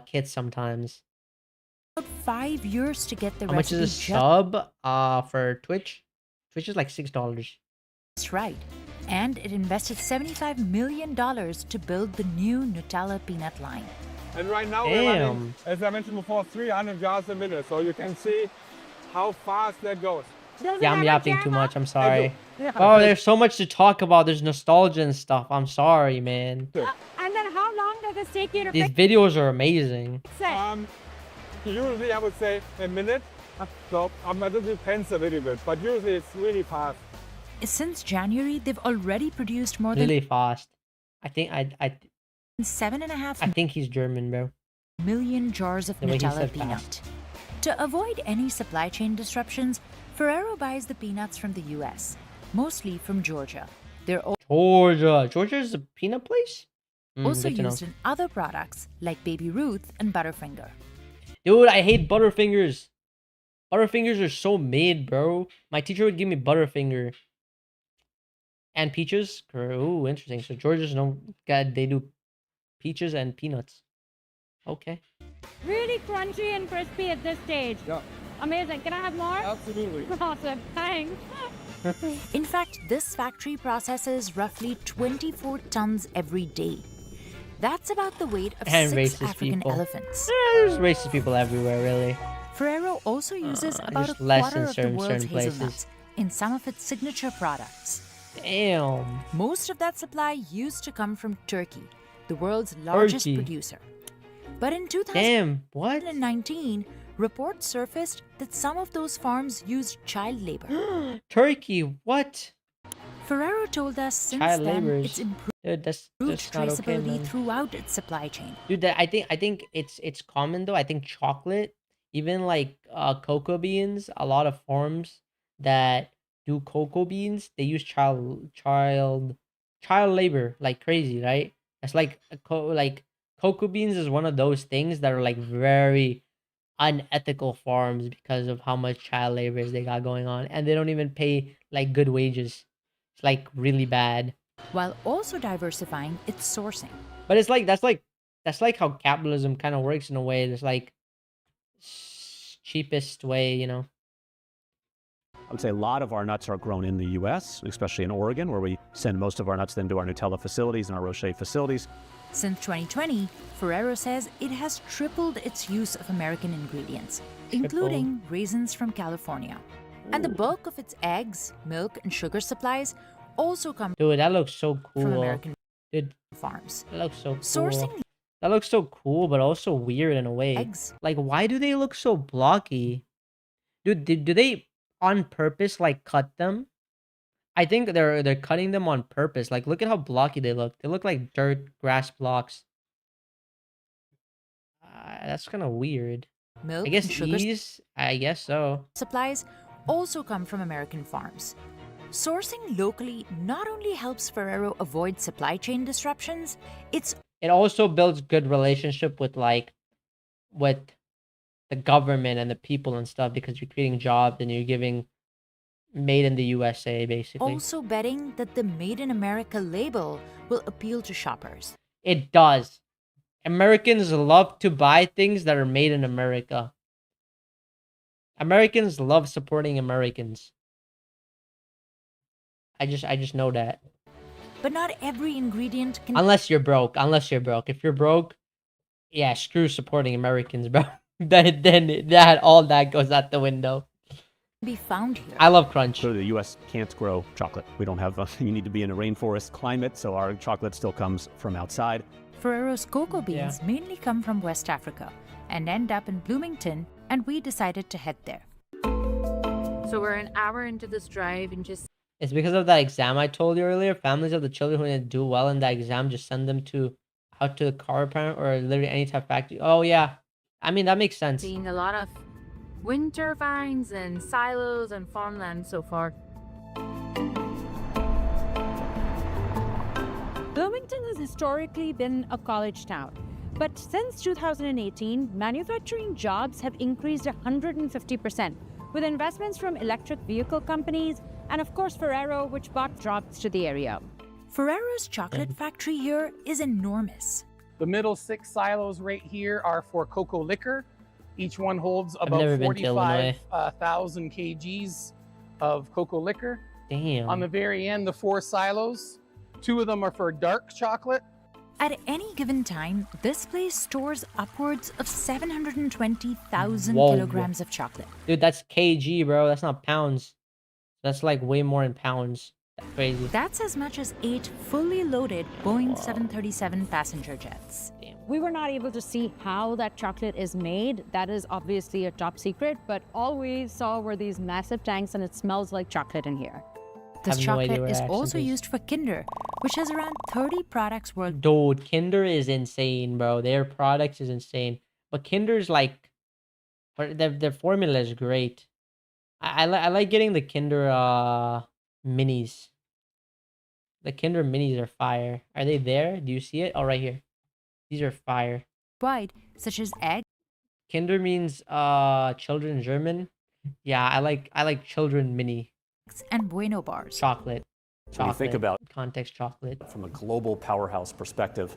S1: kits sometimes.
S16: About 5 years to get the
S1: How much is a sub for Twitch? Twitch is like $6.
S16: That's right. And it invested $75 million to build the new Nutella peanut line.
S5: And right now we're running, as I mentioned before, 300 jars a minute. So you can see how fast that goes.
S1: Yeah, I'm yapping too much. I'm sorry. Oh, there's so much to talk about. There's nostalgia and stuff. I'm sorry, man.
S22: And then how long does this take you to
S1: These
S22: fix
S1: videos are amazing.
S22: it?
S5: Usually I would say a minute. So it depends a little bit, but usually it's really fast.
S16: Since January, they've already produced more than
S1: Really fast. I think
S16: 7.5
S1: I think he's German, bro.
S16: million jars of
S1: The way he
S16: Nutella
S1: said
S16: peanut.
S1: fast.
S16: To avoid any supply chain disruptions, Ferrero buys the peanuts from the US, mostly from Georgia. They're
S1: Georgia is a peanut place?
S16: also
S1: Good to know.
S16: used in other products like Baby Ruth and Butterfinger.
S1: Dude, I hate Butterfingers. Butterfingers are so mid, bro. My teacher would give me Butterfinger. And peaches. Ooh, interesting. So Georgia's they do peaches and peanuts. Okay.
S22: Really crunchy and crispy at this stage.
S5: Yeah.
S22: Amazing. Can I have more?
S5: Absolutely.
S22: Awesome. Thanks.
S16: In fact, this factory processes roughly 24 tons every day. That's about the weight of
S1: And
S16: 6
S1: racist
S16: African
S1: people.
S16: elephants.
S1: There's racist people everywhere, really.
S16: Ferrero also uses about a
S1: just less
S16: quarter
S1: in
S16: of the
S1: certain
S16: world's
S1: places.
S16: hazelnuts in some of its signature products.
S1: Damn.
S16: Most of that supply used to come from Turkey, the world's largest
S1: Turkey.
S16: producer. But in
S1: Damn, what?
S16: 2019, reports surfaced that some of those farms used child labor.
S1: Turkey, what?
S16: Ferrero told us since
S1: Child
S16: then
S1: laborers.
S16: it's improved
S1: Dude, that's not okay,
S16: traceability
S1: man.
S16: throughout its supply chain.
S1: Dude, I think it's common though. I think chocolate, even like cocoa beans, a lot of farms that do cocoa beans, they use child labor like crazy, right? It's like like cocoa beans is one of those things that are like very unethical farms because of how much child labor they got going on, and they don't even pay like good wages. It's like really bad.
S16: While also diversifying its sourcing.
S1: But it's like that's like how capitalism kind of works in a way. It's like cheapest way, you know.
S18: I would say a lot of our nuts are grown in the U.S., especially in Oregon, where we send most of our nuts then to our Nutella facilities and our Rocher facilities.
S16: Since 2020, Ferrero says it has tripled its use of American ingredients, including raisins from California. And the bulk of its eggs, milk, and sugar supplies also come
S1: Dude, that looks so cool.
S16: from American
S1: Dude,
S16: farms.
S1: that looks so cool.
S16: Sourcing
S1: That looks so cool, but also weird in a way.
S16: eggs.
S1: Like, why do they look so blocky? Dude, do they on purpose like cut them? I think they're cutting them on purpose. Like, look at how blocky they look. They look like dirt grass blocks. That's kind of weird.
S16: Milk
S1: I guess
S16: and sugar
S1: these. I guess so.
S16: supplies also come from American farms. Sourcing locally not only helps Ferrero avoid supply chain disruptions,
S1: It also builds good relationship with the government and the people and stuff, because you're creating jobs and you're giving made in the USA basically.
S16: also betting that the Made in America label will appeal to shoppers.
S1: It does. Americans love to buy things that are made in America. Americans love supporting Americans. I just know that.
S16: But not every ingredient can
S1: Unless you're broke. If you're broke, yeah, screw supporting Americans, bro. then all that goes out the window.
S16: be found here.
S1: I love crunch.
S18: So the U.S. can't grow chocolate. We don't have, you need to be in a rainforest climate, so our chocolate still comes from outside.
S16: Ferrero's cocoa beans mainly come from West Africa and end up in Bloomington, and we decided to head there.
S10: So we're an hour into this drive and just...
S1: It's because of that exam I told you earlier. Families of the children who didn't do well in that exam, just send them out to the car parent or literally any type of factory. Oh yeah, I mean that makes sense.
S10: Seeing a lot of wind turbines and silos and farmland so far.
S22: Bloomington has historically been a college town, but since 2018, manufacturing jobs have increased 150%, with investments from electric vehicle companies and of course Ferrero, which brought jobs to the area.
S16: Ferrero's chocolate factory here is enormous.
S11: The middle 6 silos right here are for cocoa liquor. Each one holds
S1: never
S11: about
S1: been to Illinois.
S11: 45,000 kgs of cocoa liquor.
S1: Damn.
S11: On the very end, the 4 silos. 2 of them are for dark chocolate.
S16: At any given time, this place stores upwards of 720,000
S1: Whoa.
S16: kilograms of chocolate.
S1: Dude, that's kg, bro. That's not pounds. That's like way more in pounds. That's crazy.
S16: That's as much as 8 fully loaded Boeing 737 passenger jets.
S22: We were not able to see how that chocolate is made. That is obviously a top secret, but all we saw were these massive tanks and it smells like chocolate in here.
S16: This
S1: have no idea
S16: chocolate
S1: where
S16: is
S1: it
S16: also
S1: actually is.
S16: used for Kinder, which has around 30 products worldwide.
S1: Dude, Kinder is insane, bro. Their products is insane. But Kinder's like, their formula is great. I like getting the Kinder minis. The Kinder minis are fire. Are they there? Do you see it? Oh, right here. These are fire.
S16: Such as egg.
S1: Kinder means children in German. Yeah, I like children mini.
S16: And Bueno bars.
S1: Chocolate.
S18: When you think about
S1: context chocolate.
S18: From a global powerhouse perspective,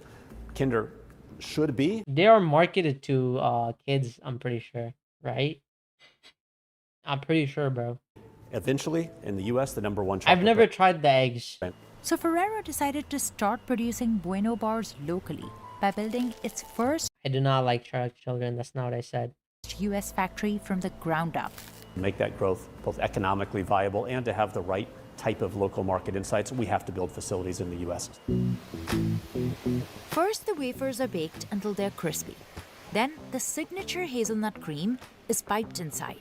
S18: Kinder should be.
S1: They are marketed to kids, I'm pretty sure, right? I'm pretty sure, bro.
S18: Eventually, in the U.S., the #1 chocolate.
S1: I've never tried the eggs.
S16: So Ferrero decided to start producing Bueno bars locally by building its first
S1: I do not like children. That's not what I said.
S16: U.S. factory from the ground up.
S18: Make that growth both economically viable and to have the right type of local market insights, we have to build facilities in the U.S.
S16: First, the wafers are baked until they're crispy. Then, the signature hazelnut cream is piped inside.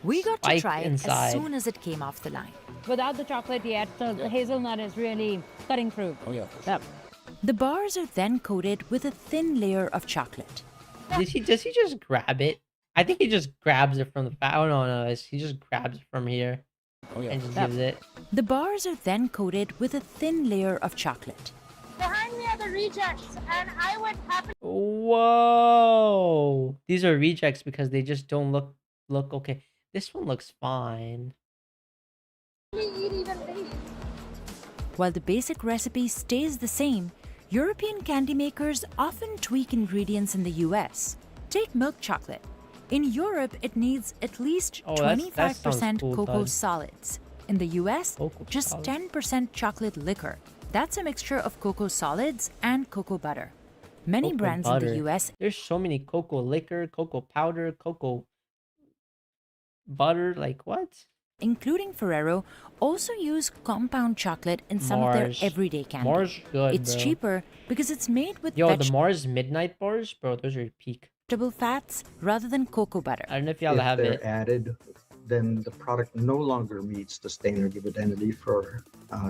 S16: We got to
S1: Spiked
S16: try it
S1: inside.
S16: as soon as it came off the line.
S22: Without the chocolate yet, the hazelnut is really cutting through.
S17: Oh yeah.
S22: Yep.
S16: The bars are then coated with a thin layer of chocolate.
S1: Does he just grab it? I think he just grabs it from the back. Oh no, he just grabs it from here.
S17: Oh yeah.
S1: And just gives it.
S16: The bars are then coated with a thin layer of chocolate.
S22: Behind me are the rejects, and I would happen.
S1: Whoa! These are rejects because they just don't look okay. This one looks fine.
S16: While the basic recipe stays the same, European candy makers often tweak ingredients in the US. Take milk chocolate. In Europe, it needs at least
S1: Oh, that sounds
S16: 25%
S1: cool,
S16: cocoa
S1: bud.
S16: solids. In the US,
S1: Cocoa
S16: just
S1: solids.
S16: 10% chocolate liquor. That's a mixture of cocoa solids and cocoa butter. Many
S1: Cocoa
S16: brands in
S1: butter.
S16: the US
S1: There's so many cocoa liquor, cocoa powder, cocoa butter. Like what?
S16: including Ferrero, also use compound chocolate in some of their
S1: Mars.
S16: everyday candy.
S1: Mars good,
S16: It's
S1: bro.
S16: cheaper because it's made with
S1: Yo, the Mars Midnight bars, bro, those are peak.
S16: vegetable fats rather than cocoa butter.
S1: I don't know if y'all have
S3: they're
S1: it.
S3: added, then the product no longer meets the standard of identity for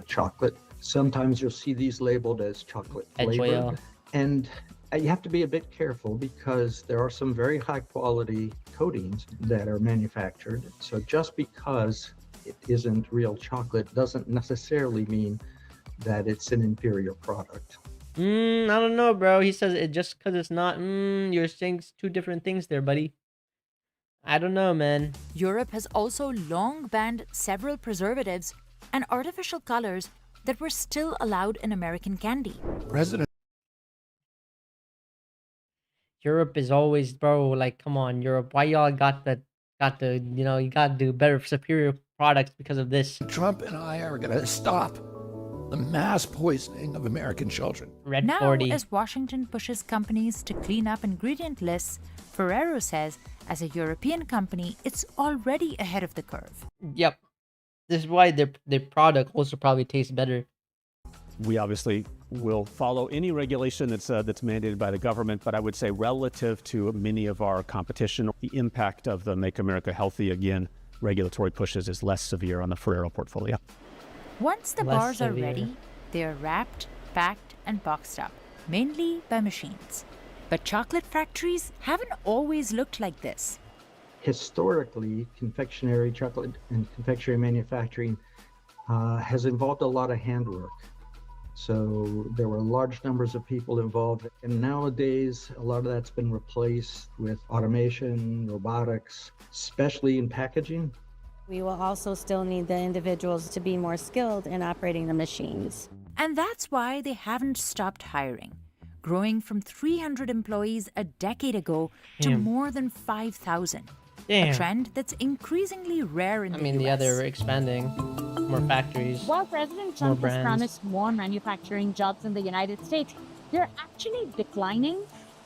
S3: chocolate. Sometimes you'll see these labeled as chocolate flavored. And you have to be a bit careful because there are some very high quality coatings that are manufactured. So just because it isn't real chocolate doesn't necessarily mean that it's an inferior product.
S1: I don't know, bro. He says it just because it's not. You're saying two different things there, buddy. I don't know, man.
S16: Europe has also long banned several preservatives and artificial colors that were still allowed in American candy.
S1: Europe is always, bro. Like, come on, Europe. Why y'all got the, you know, you got to do better, superior products because of this.
S2: Trump and I are going to stop the mass poisoning of American children.
S1: Red
S16: Now,
S1: 40.
S16: as Washington pushes companies to clean up ingredient lists, Ferrero says, as a European company, it's already ahead of the curve.
S1: Yep. This is why their product also probably tastes better.
S18: We obviously will follow any regulation that's mandated by the government, but I would say relative to many of our competition, the impact of the Make America Healthy Again regulatory pushes is less severe on the Ferrero portfolio.
S16: Once the
S1: Less
S16: bars are
S1: severe.
S16: ready, they are wrapped, packed, and boxed up, mainly by machines. But chocolate factories haven't always looked like this.
S3: Historically, confectionery, chocolate and confectionery manufacturing has involved a lot of handwork. So there were large numbers of people involved. And nowadays, a lot of that's been replaced with automation, robotics, especially in packaging.
S4: We will also still need the individuals to be more skilled in operating the machines.
S16: And that's why they haven't stopped hiring, growing from 300 employees a decade ago to
S1: Damn.
S16: more than 5,000.
S1: Damn.
S16: A trend that's increasingly rare in the US.
S1: Yeah, they're expanding. more factories,
S22: While President
S1: more
S22: Trump has
S1: brands.
S22: promised more manufacturing jobs in the United States, they're actually declining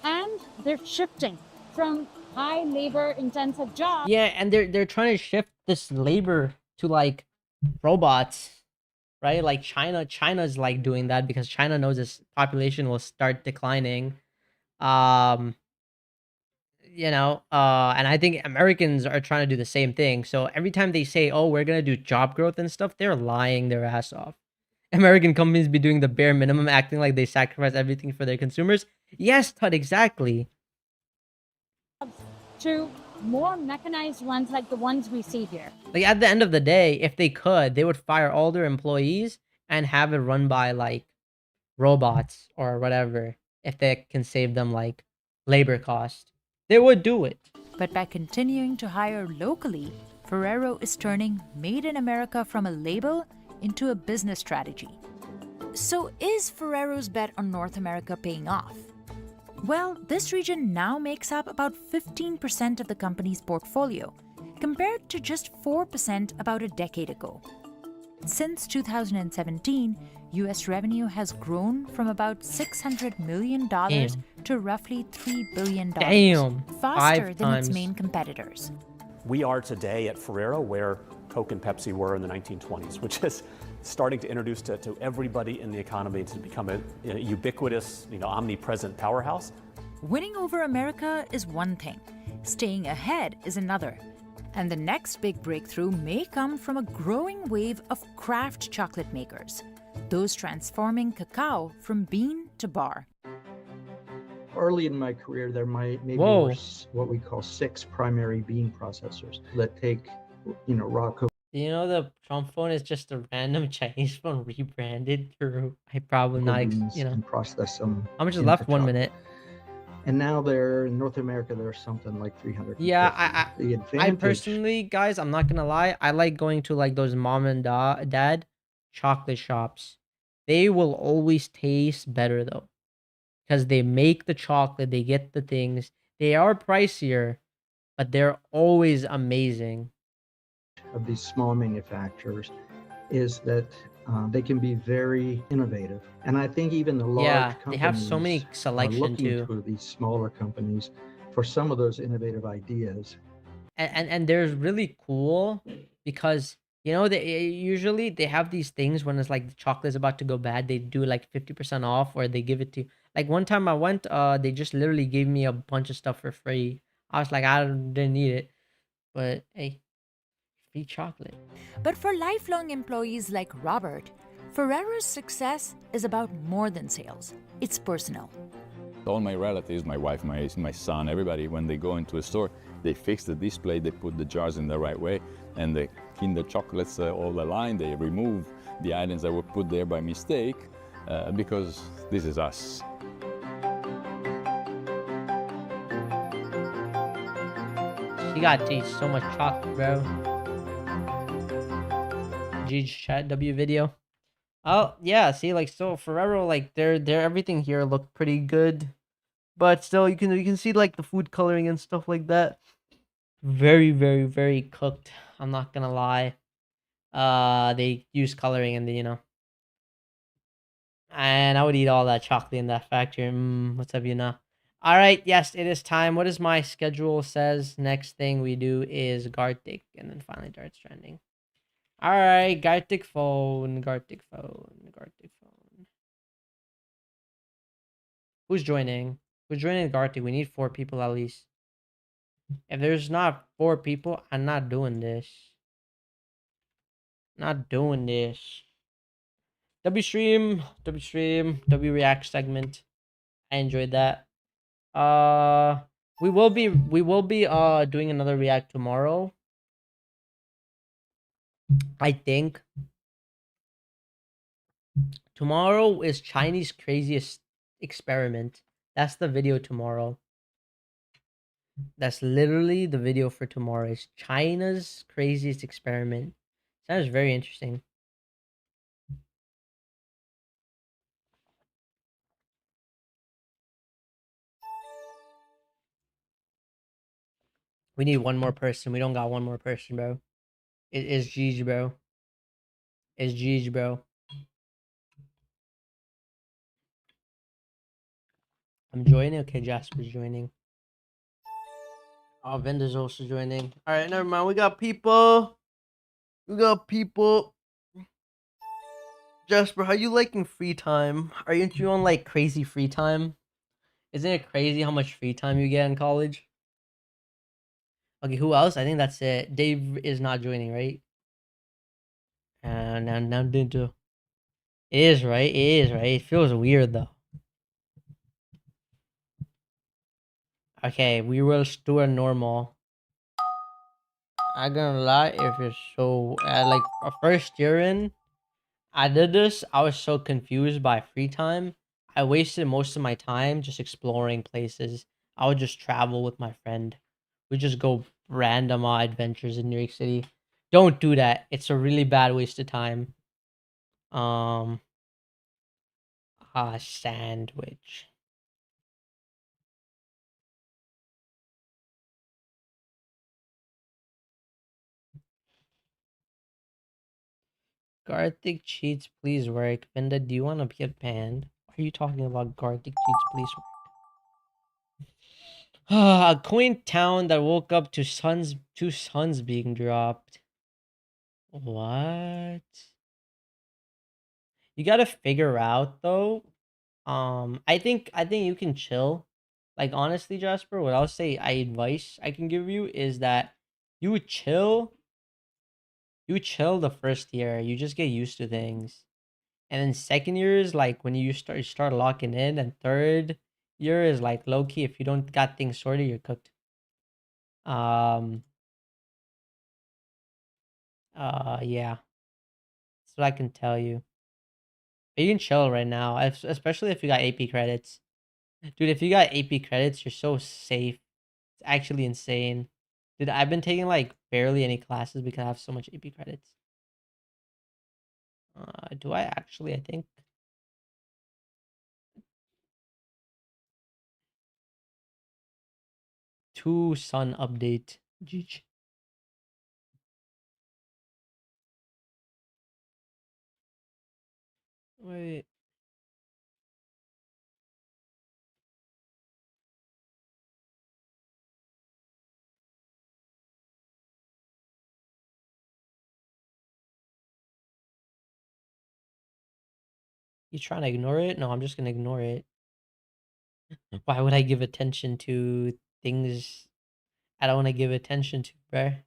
S22: and they're shifting from high labor intensive jobs.
S1: Yeah, and they're trying to shift this labor to like robots, right? Like China's like doing that because China knows its population will start declining. Um, and I think Americans are trying to do the same thing. So every time they say, "Oh, we're gonna do job growth and stuff," they're lying their ass off. American companies be doing the bare minimum, acting like they sacrifice everything for their consumers. Yes, Todd, exactly.
S22: To more mechanized ones like the ones we see here.
S1: Like at the end of the day, if they could, they would fire all their employees and have it run by like robots or whatever. If they can save them like labor cost, they would do it.
S16: But by continuing to hire locally, Ferrero is turning Made in America from a label into a business strategy. So is Ferrero's bet on North America paying off? Well, this region now makes up about 15% of the company's portfolio, compared to just 4% about a decade ago. Since 2017, US revenue has grown from about $600 million to roughly $3 billion, faster than its main competitors.
S18: We are today at Ferrero where Coke and Pepsi were in the 1920s, which is starting to introduce to everybody in the economy to become a ubiquitous, omnipresent powerhouse.
S16: Winning over America is one thing, staying ahead is another. And the next big breakthrough may come from a growing wave of craft chocolate makers, those transforming cacao from bean to bar.
S3: Early in my career, there maybe were what we call 6 primary bean processors that take, raw cocoa.
S1: You know, the Trump phone is just a random Chinese phone rebranded through. I probably not,
S3: and process them.
S1: How much is left? 1 minute.
S3: And now they're in North America. There's something like 300.
S1: Yeah, I personally, guys, I'm not gonna lie. I like going to like those mom and dad chocolate shops. They will always taste better though, because they make the chocolate. They get the things. They are pricier, but they're always amazing.
S3: Of these small manufacturers is that they can be very innovative, and I think even the large companies
S1: they have so many selection
S3: are looking
S1: too.
S3: to these smaller companies for some of those innovative ideas.
S1: And they're really cool because they usually they have these things when it's like the chocolate is about to go bad. They do like 50% off, or they give it to like one time I went, they just literally gave me a bunch of stuff for free. I was like, I didn't need it, but hey. Free chocolate.
S16: But for lifelong employees like Robert, Ferrero's success is about more than sales. It's personal.
S21: All my relatives, my wife, my son, everybody, when they go into a store, they fix the display, they put the jars in the right way, and the Kinder chocolates all aligned. They remove the items that were put there by mistake, because this is us.
S1: You got to eat so much chocolate, bro. G's chat W video. Oh yeah, see, like, so Ferrero, like their everything here looked pretty good, but still you can see like the food coloring and stuff like that. Very, very, very cooked. I'm not gonna lie. They use coloring and and I would eat all that chocolate in that factory. What's up, All right, yes, it is time. What is my schedule says? Next thing we do is Gartic, and then finally Dart Stranding. All right, Gartic phone. Who's joining? Who's joining Gartic? We need 4 people at least. If there's not 4 people, I'm not doing this. Not doing this. W stream, W react segment. I enjoyed that. We will be doing another react tomorrow. I think tomorrow is Chinese craziest experiment. That's the video tomorrow. That's literally the video for tomorrow. Is China's craziest experiment. Sounds very interesting. We need one more person. We don't got one more person, bro. It is GG, bro. It's GG, bro. I'm joining. Okay, Jasper's joining. Oh, Vendor's also joining. All right, never mind. We got people. We got people. Jasper, how you liking free time? Aren't you on like crazy free time? Isn't it crazy how much free time you get in college? Okay, who else? I think that's it. Dave is not joining, right? Now Dinto. It is right. It is right. It feels weird though. Okay, we will do a normal. I'm gonna lie, if it's so like a first year in, I did this. I was so confused by free time. I wasted most of my time just exploring places. I would just travel with my friend. We just go random adventures in New York City. Don't do that. It's a really bad waste of time. Sandwich. Gartic cheats, please work. Vinda, do you want to get banned? Why are you talking about Gartic cheats, please work? A quaint town that woke up to two suns being dropped. What? You gotta figure out though. I think you can chill. Like honestly, Jasper, what I'll say, advice I can give you is that you would chill. You chill the first year. You just get used to things. And then second year is like when you start locking in, and third year is like low key. If you don't got things sorted, you're cooked. Um. Yeah. That's what I can tell you. But you can chill right now, especially if you got AP credits, dude. If you got AP credits, you're so safe. It's actually insane, dude. I've been taking like barely any classes because I have so much AP credits. Do I actually? I think. Two sun update. GG. Wait. You trying to ignore it? No, I'm just gonna ignore it. Why would I give attention to things I don't want to give attention to, bruh?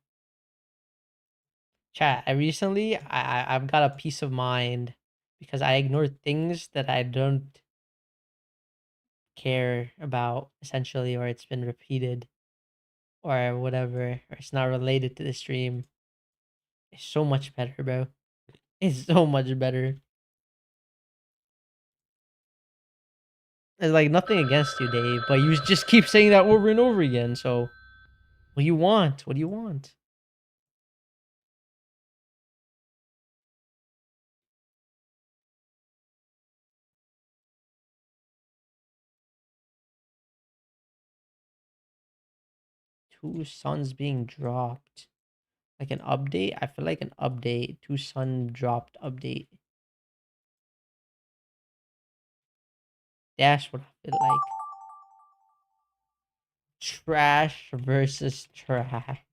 S1: Chat. I've got a peace of mind because I ignore things that I don't care about essentially, or it's been repeated or whatever, or it's not related to the stream. It's so much better, bro. It's so much better. It's like nothing against you, Dave, but you just keep saying that over and over again. So, what do you want? What do you want? Two suns being dropped. Like an update? I feel like an update. Two sun dropped update. That's what I feel like. Trash versus trash.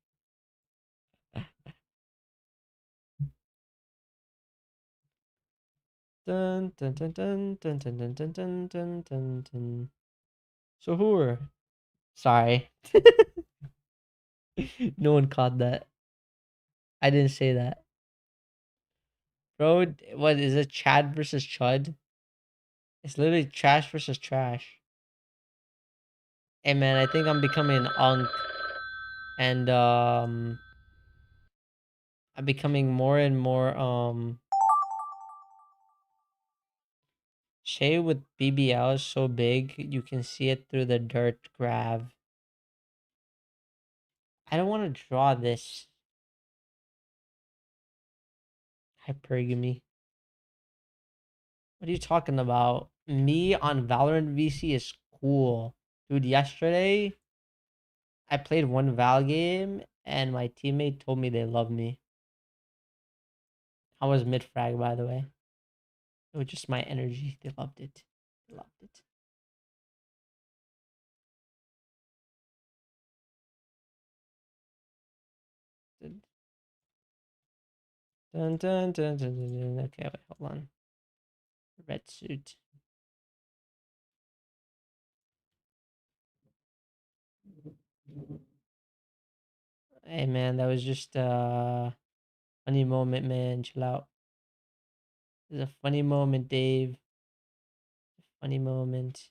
S1: Dun dun dun dun dun dun dun dun dun dun dun dun. So who are? Sorry. No one caught that. I didn't say that. Bro, what is it? Chad versus Chud? It's literally trash versus trash. Hey man, I think I'm becoming an unk. And I'm becoming more and more Shay with BBL is so big you can see it through the dirt grav. I don't want to draw this. Hypergamy. What are you talking about? Me on Valorant VC is cool. Dude, yesterday I played one Val game and my teammate told me they love me. I was mid frag, by the way. It was just my energy. They loved it. They loved it. Dun, dun, dun, dun, dun, dun. Okay, wait, hold on. Red suit. Hey man, that was just funny moment, man. Chill out. It was a funny moment, Dave. Funny moment.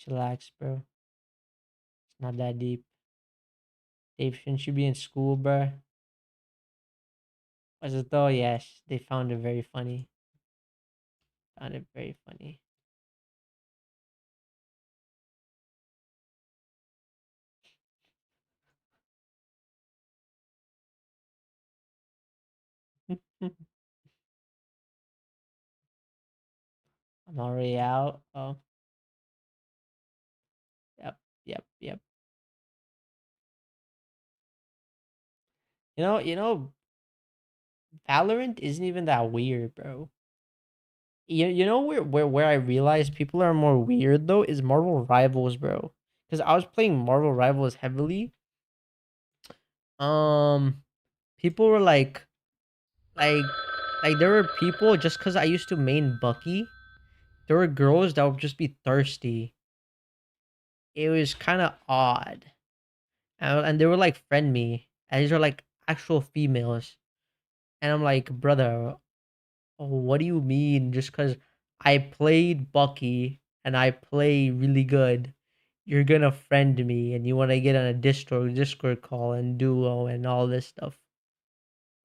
S1: Chillax, bro. It's not that deep. Dave, shouldn't you be in school, bro? Was it though? Yes, they found it very funny. Found it very funny. I'm already out. Oh, yep, yep, yep. Valorant isn't even that weird, bro. You know where I realized people are more weird though is Marvel Rivals, bro. Because I was playing Marvel Rivals heavily. People were like, there were people just because I used to main Bucky. There were girls that would just be thirsty. It was kind of odd, and they were like friend me, and these are like actual females, and I'm like, brother, what do you mean? Just because I played Bucky and I play really good, you're gonna friend me and you want to get on a Discord call and duo and all this stuff.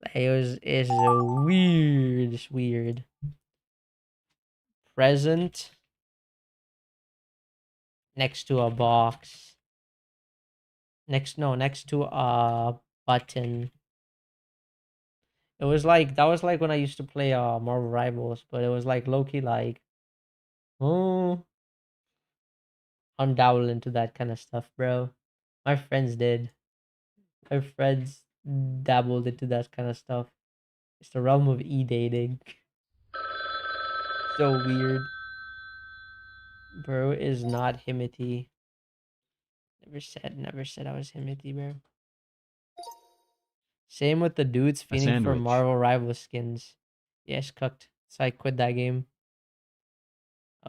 S1: Like, it's a weird, it's weird. Present next to a box. Next to a button. It was like that was like when I used to play Marvel Rivals, but it was like low key like, oh, I'm dabbled into that kind of stuff, bro. My friends did. My friends dabbled into that kind of stuff. It's the realm of e-dating. So weird. Bro is not Himity. Never said I was Himity, bro. Same with the dudes fiending for Marvel Rival skins. Yes, cooked. So I quit that game.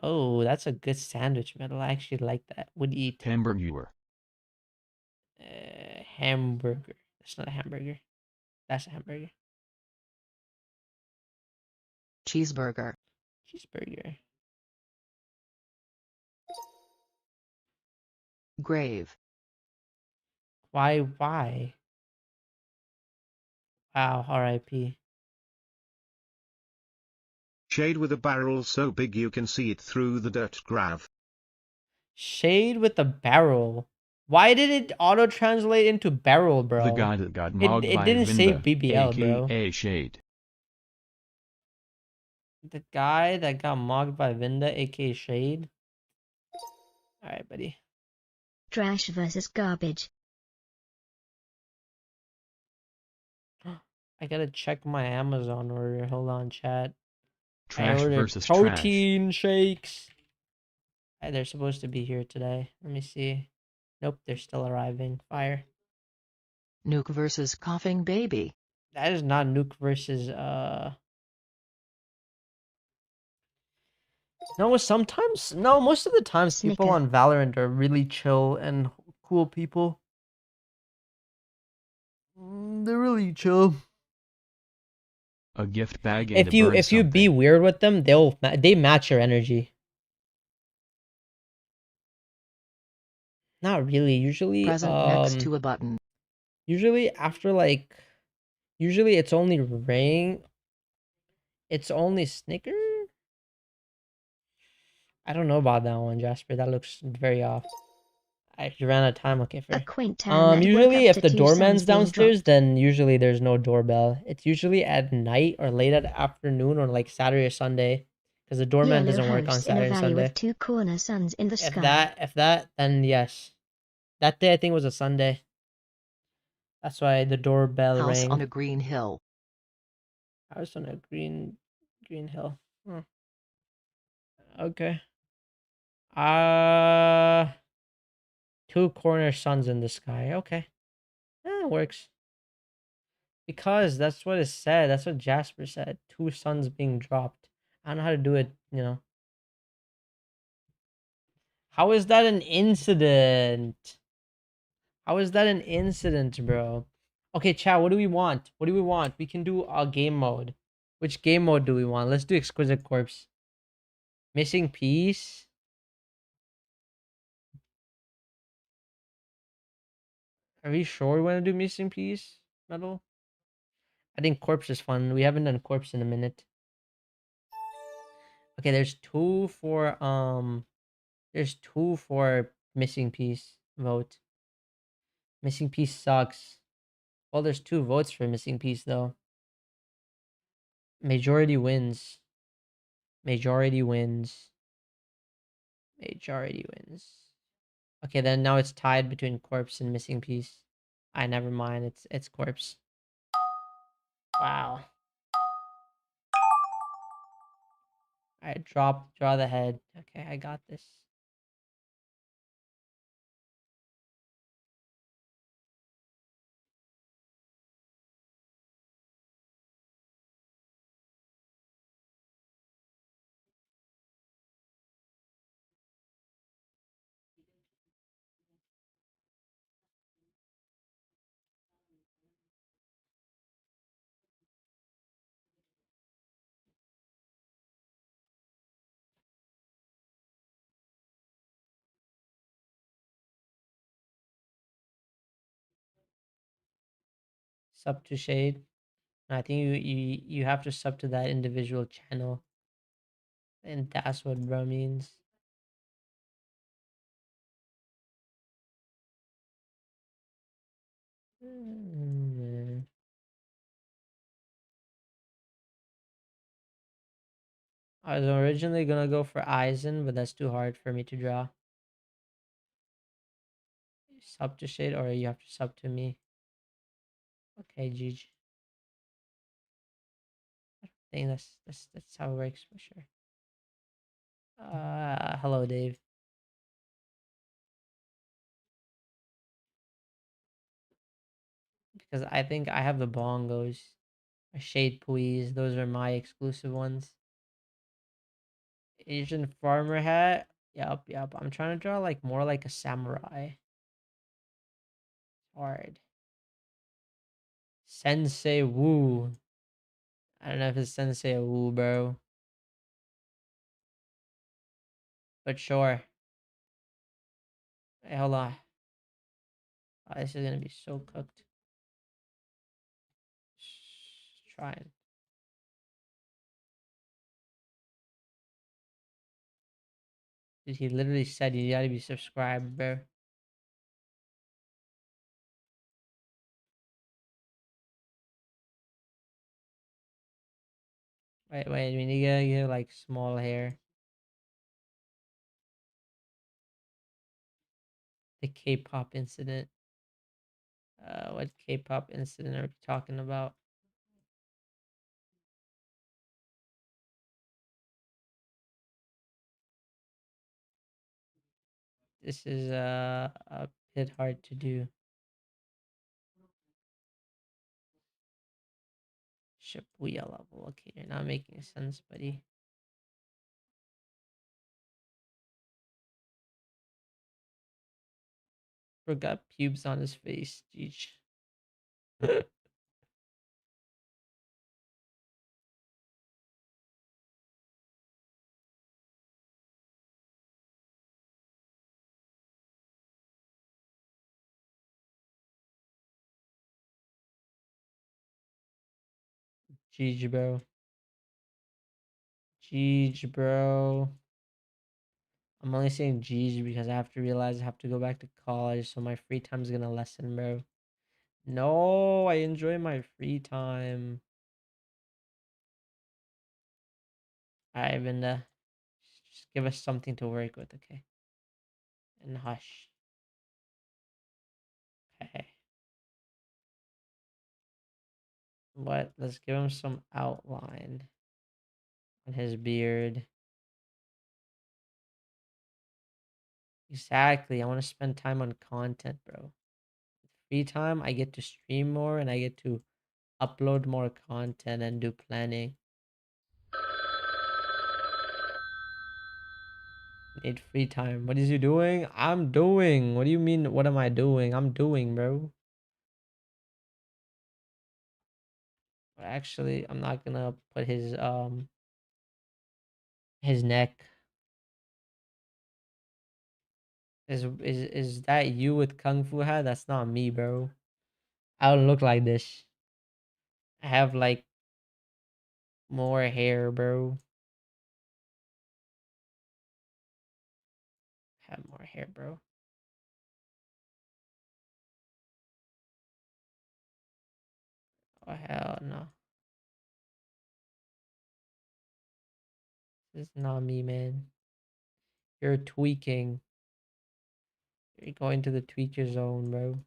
S1: Oh, that's a good sandwich metal. I actually like that. Would eat.
S2: Hamburger.
S1: Hamburger. That's not a hamburger. That's a hamburger.
S12: Cheeseburger.
S1: Cheeseburger.
S12: Grave.
S1: Why? Wow, R.I.P.
S13: Shade with a barrel so big you can see it through the dirt grav.
S1: Shade with a barrel. Why did it auto translate into barrel, bro?
S2: The guy that got mugged
S1: it
S2: by
S1: didn't say
S2: Vinda,
S1: BBL, bro.
S2: aka Shade.
S1: The guy that got mugged by Vinda, aka Shade. Alright, buddy.
S14: Trash versus garbage.
S1: I gotta check my Amazon order. Hold on, chat.
S2: Trash
S1: I ordered
S2: versus
S1: protein shakes. They're supposed to be here today. Let me see. Nope, they're still arriving. Fire.
S12: Nuke versus coughing baby.
S1: That is not Nuke versus No, most of the times people on Valorant are really chill and cool people. They're really chill.
S2: A gift bag and
S1: If you be weird with them, they match your energy. Not really. Usually
S12: Present next to a button.
S1: Usually usually it's only ring. It's only Snicker. I don't know about that one, Jasper. That looks very off. I actually ran out of time. Okay, fair. Usually if the doorman's downstairs, then usually there's no doorbell. It's usually at night or late at afternoon or like Saturday or Sunday, because the doorman doesn't work on Saturday and Sunday.
S14: With two corner suns in the
S1: If
S14: sky.
S1: that, then yes. That day I think was a Sunday. That's why the doorbell
S12: House
S1: rang.
S12: on a green hill.
S1: House on a green hill. Okay. Two corner suns in the sky. Okay. Yeah, it works. Because that's what it said. That's what Jasper said. Two suns being dropped. I don't know how to do it. How is that an incident? How is that an incident, bro? Okay, chat, what do we want? What do we want? We can do a game mode. Which game mode do we want? Let's do Exquisite Corpse. Missing piece? Are we sure we want to do Missing Piece? Metal? I think Corpse is fun. We haven't done Corpse in a minute. Okay, there's two for Missing Piece vote. Missing Piece sucks. Well, there's 2 votes for Missing Piece though. Majority wins. Majority wins. Majority wins. Okay, then now it's tied between Corpse and Missing Piece. I never mind. It's Corpse. Wow. Alright, draw the head. Okay, I got this. Sub to Shade. I think you have to sub to that individual channel. And that's what bro means. I was originally gonna go for Eisen, but that's too hard for me to draw. Sub to Shade, or you have to sub to me. Okay, GG. I think that's how it works for sure. Hello, Dave. Because I think I have the bongos, or Shade Please. Those are my exclusive ones. Asian farmer hat. Yep. I'm trying to draw like more like a samurai. Hard. Sensei Wu. I don't know if it's Sensei Wu, bro. But sure. Hey, hold on. Oh, this is gonna be so cooked. Trying. Dude, he literally said you gotta be subscribed, bro. Wait, we need to get like small hair. The K-pop incident. What K-pop incident are we talking about? This is a bit hard to do. Shibuya level. Okay, you're not making sense, buddy. Forgot pubes on his face. Jeez. Jeez, bro. Jeez, bro. I'm only saying Jeez because I have to realize I have to go back to college, so my free time is gonna lessen, bro. No, I enjoy my free time. Alright, Vinda. Just give us something to work with, okay? And hush. Okay. What? Let's give him some outline on his beard. Exactly. I want to spend time on content, bro. Free time, I get to stream more and I get to upload more content and do planning. Need free time. What is you doing? I'm doing. What do you mean? What am I doing? I'm doing, bro. Actually, I'm not gonna put his neck. Is that you with kung fu hat? That's not me, bro. I don't look like this. I have like more hair, bro. Have more hair, bro. Oh hell no. This is not me, man. You're tweaking. You're going to the tweaker zone, bro.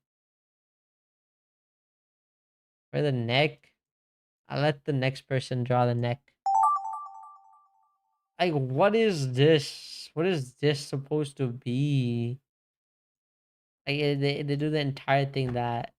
S1: For the neck, I'll let the next person draw the neck. Like, what is this? What is this supposed to be? Like, they do the entire thing that.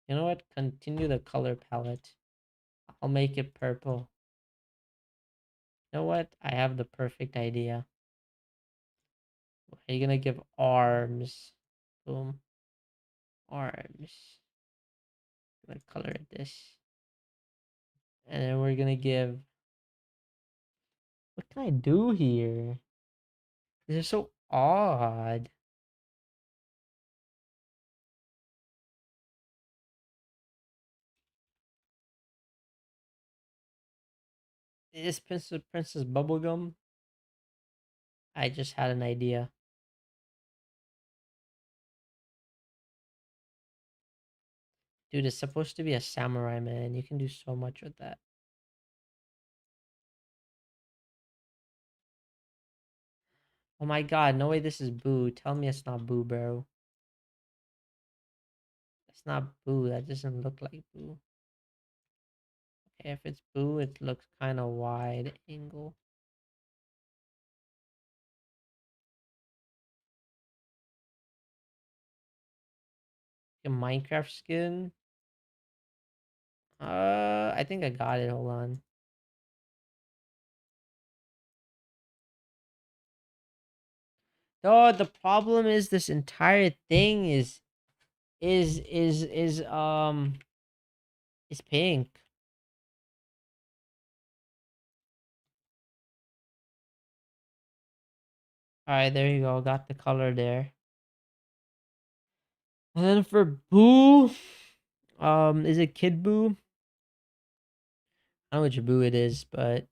S1: You know what? Continue the color palette. I'll make it purple. You know what? I have the perfect idea. Are you gonna give arms? Boom. Arms. I'm gonna color it this. And then we're gonna give. What can I do here? This is so odd. Is Princess Bubblegum? I just had an idea. Dude, it's supposed to be a samurai, man. You can do so much with that. Oh my god, no way this is Boo. Tell me it's not Boo, bro. It's not Boo. That doesn't look like Boo. Okay, if it's Boo, it looks kind of wide angle. A Minecraft skin? I think I got it. Hold on. Oh, the problem is this entire thing is pink. All right, there you go. Got the color there. And then for Boo, is it Kid Boo? I don't know which Boo it is, but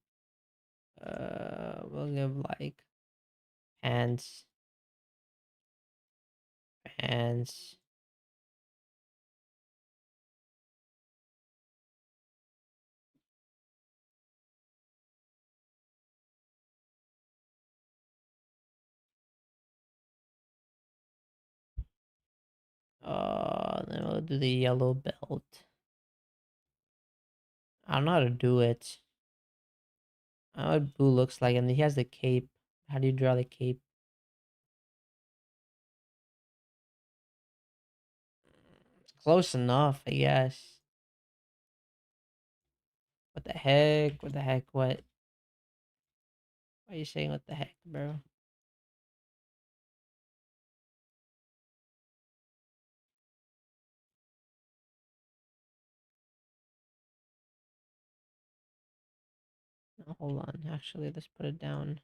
S1: we'll give like hands, hands. Then we'll do the yellow belt. I don't know how to do it. I don't know what Boo looks like, and he has the cape. How do you draw the cape? Close enough, I guess. What the heck? What the heck? What? Why are you saying what the heck, bro? No, hold on. Actually, let's put it down.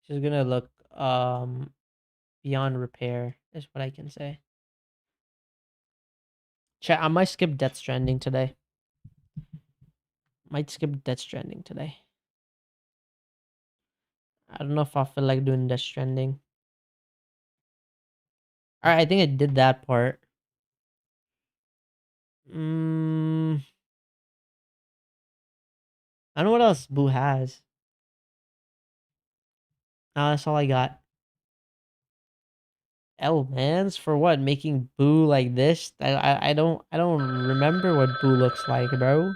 S1: She's gonna look beyond repair, is what I can say. Chat, I might skip Death Stranding today. Might skip Death Stranding today. I don't know if I feel like doing Death Stranding. All right, I think I did that part. I don't know what else Boo has. No, that's all I got. Mans for what? Making Boo like this? I don't remember what Boo looks like, bro. I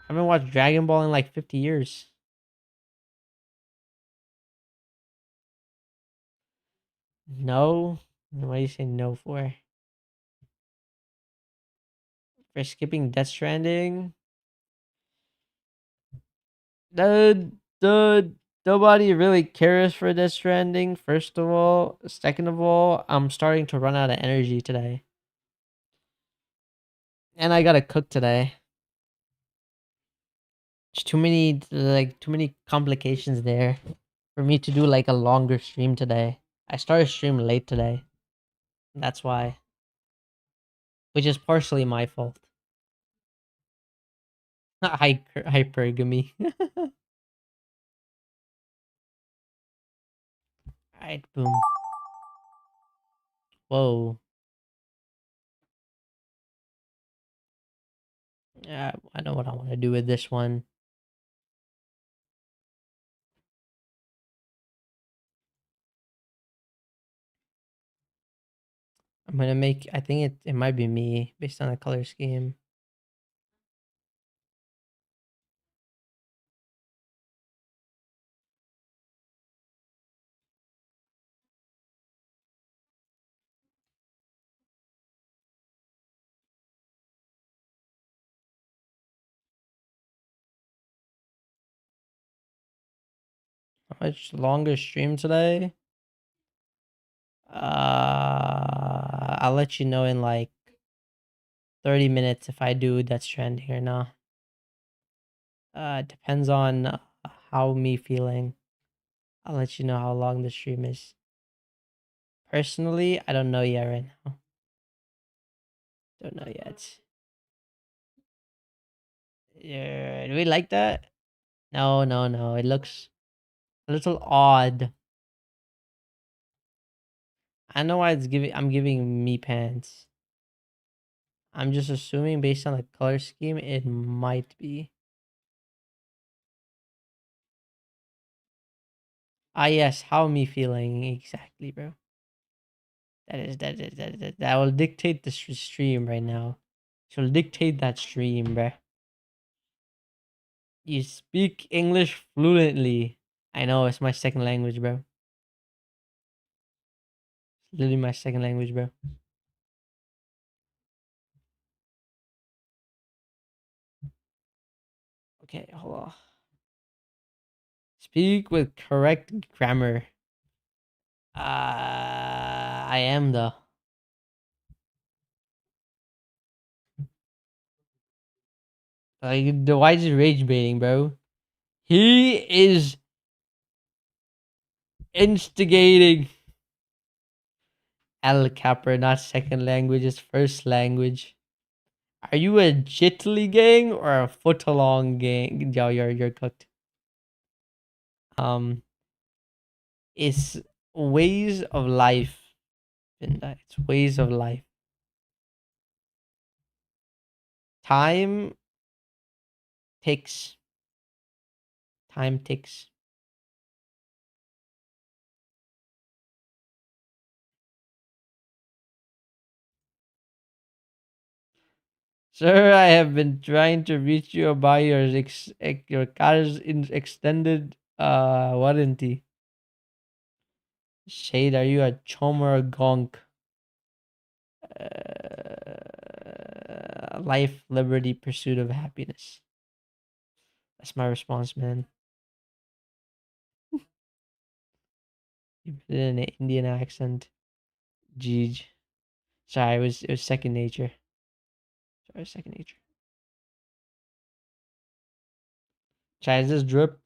S1: haven't watched Dragon Ball in like 50 years. No. What do you say no for? For skipping Death Stranding? The nobody really cares for Death Stranding, first of all. Second of all, I'm starting to run out of energy today. And I gotta cook today. There's too many complications there for me to do like a longer stream today. I started stream late today. That's why. Which is partially my fault. Hypergamy. Alright, boom. Whoa. Yeah, I know what I want to do with this one. I'm gonna make. I think it might be me based on the color scheme. How much longer stream today? I'll let you know in like 30 minutes if I do Death Stranding or not. Depends on how me feeling. I'll let you know how long the stream is. Personally, I don't know yet right now. Don't know yet. Yeah, do we like that? No, no, no. It looks a little odd. I know why I'm giving me pants. I'm just assuming based on the color scheme, it might be. Ah, yes. How me feeling exactly, bro? That will dictate the stream right now. She'll dictate that stream, bro. You speak English fluently. I know it's my second language, bro. It's literally my second language, bro. Okay, hold on. Speak with correct grammar. I am though. Like, why is he rage baiting, bro? He is instigating. El Capper, not second language, is first language. Are you a Jitly gang or a footalong gang? Yo, you're cooked. It's ways of life. It's ways of life. Time ticks. Time ticks. Sir, I have been trying to reach you about your car's extended warranty. Shade, are you a chum or a gonk? Life, liberty, pursuit of happiness. That's my response, man. You put it in an Indian accent. Jeej. Sorry, it was second nature. Sorry, second nature. Sorry, is this drip?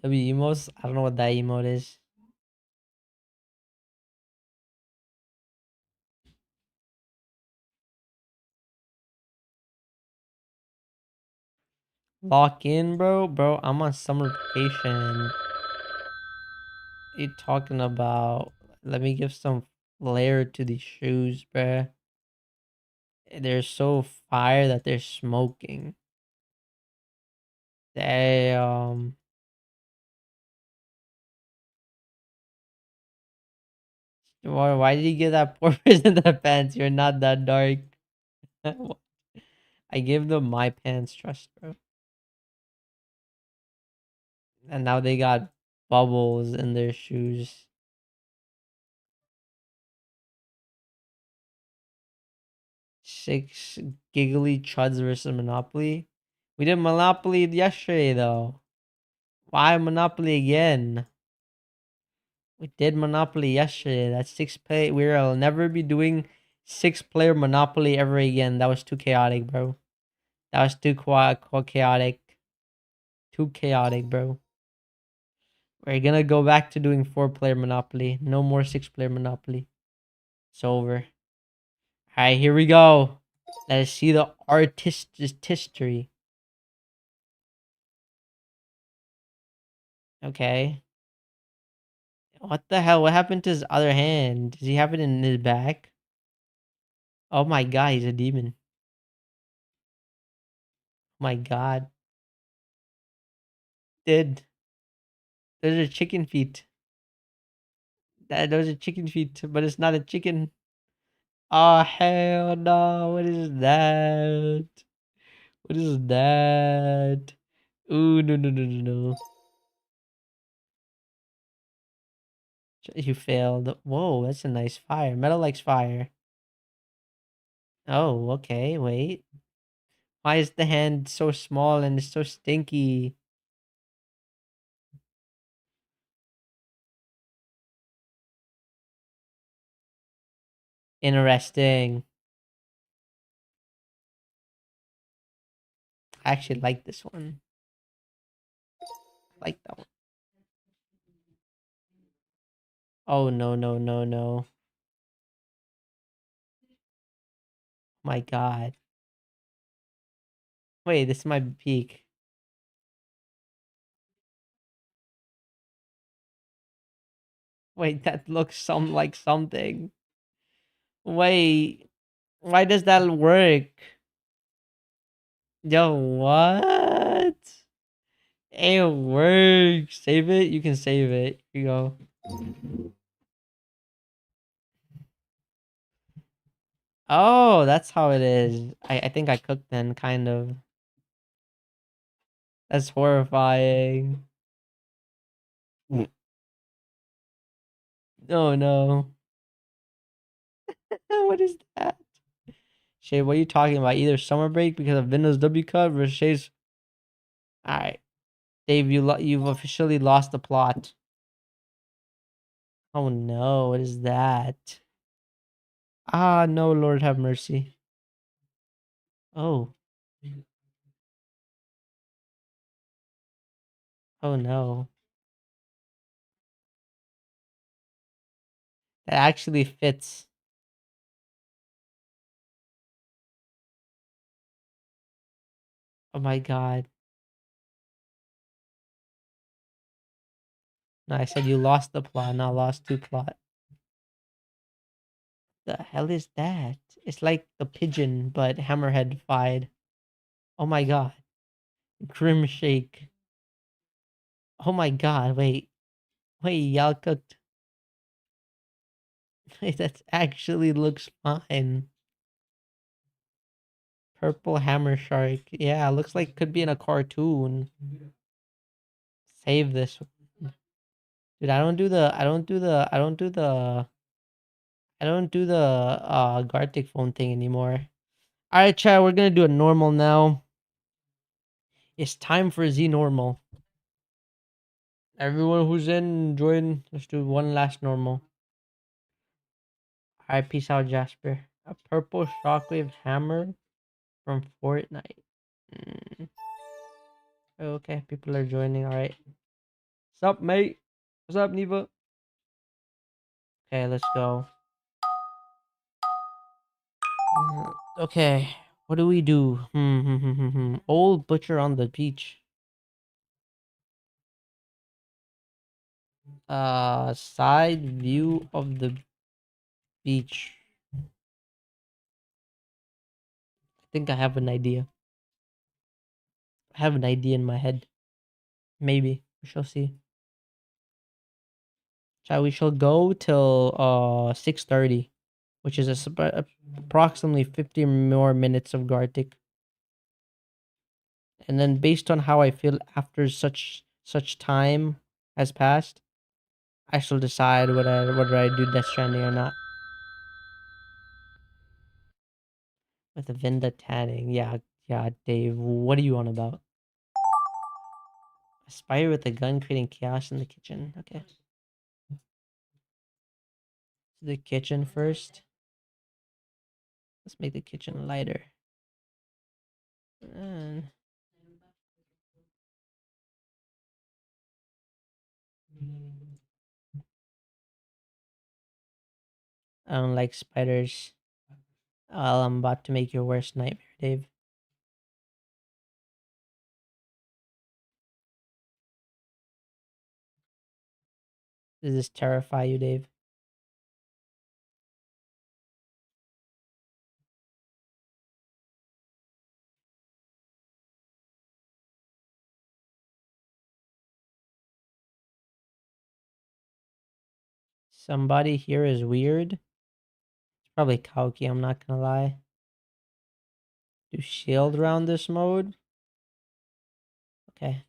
S1: W emotes? I don't know what that emote is. Lock in, bro. Bro, I'm on summer vacation. What are you talking about? Let me give some flair to these shoes, bruh. They're so fire that they're smoking. Damn. Why did you give that poor person the pants? You're not that dark. I give them my pants, trust, bro. And now they got bubbles in their shoes. Six giggly chuds versus Monopoly. We did Monopoly yesterday, though. Why Monopoly again? We did Monopoly yesterday. That's 6 play. We'll never be doing 6-player Monopoly ever again. That was too chaotic, bro. That was too chaotic. Too chaotic, bro. We're gonna go back to doing 4-player Monopoly. No more 6-player Monopoly. It's over. Alright, here we go. Let us see the artistry. Okay. What the hell? What happened to his other hand? Does he have it in his back? Oh my god, he's a demon. My god. Did. Those are chicken feet. Those are chicken feet, but it's not a chicken. Oh hell no! What is that? What is that? Ooh no no no no no! You failed. Whoa, that's a nice fire. Metal likes fire. Oh, okay. Wait. Why is the hand so small and it's so stinky? Interesting. I actually like this one. I like that one. Oh no no no no! My god. Wait, this might be peak. Wait, that looks like something. Wait, why does that work? Yo, what? It works. Save it. You can save it. Here you go. Oh, that's how it is. I think I cooked then, kind of. That's horrifying. Oh no. What is that? Shay, what are you talking about? Either summer break because of Windows W cut versus Shay's. Alright. Dave, you've officially lost the plot. Oh no, what is that? Ah no, Lord have mercy. Oh. Oh no. That actually fits. Oh my god. No, I said you lost the plot, not lost two plot. The hell is that? It's like the pigeon, but hammerhead-fied. Oh my god. Grim shake. Oh my god, wait. Wait, y'all cooked. Wait, that actually looks fine. Purple hammer shark. Yeah, looks like could be in a cartoon. Save this one. Dude, I don't do the Gartic phone thing anymore. Alright, chat, we're gonna do a normal now. It's time for Z normal. Everyone who's in, join. Let's do one last normal. Alright, peace out, Jasper. A purple shockwave hammer from Fortnite. Okay, people are joining. Alright. What's up, mate? What's up, Neva? Okay, let's go. Okay, what do we do? Old butcher on the beach. Side view of the beach. I think I have an idea. I have an idea in my head. Maybe we shall see. We shall go till 6:30, which is approximately 50 more minutes of Gartic. And then based on how I feel after such time has passed, I shall decide whether I do Death Stranding or not. With the Vinda tanning, yeah, Dave. What are you on about? A spider with a gun creating chaos in the kitchen. Okay. The kitchen first. Let's make the kitchen lighter. And I don't like spiders. Well, I'm about to make your worst nightmare, Dave. Does this terrify you, Dave? Somebody here is weird. It's probably Kauki, I'm not gonna lie. Do shield around this mode? Okay.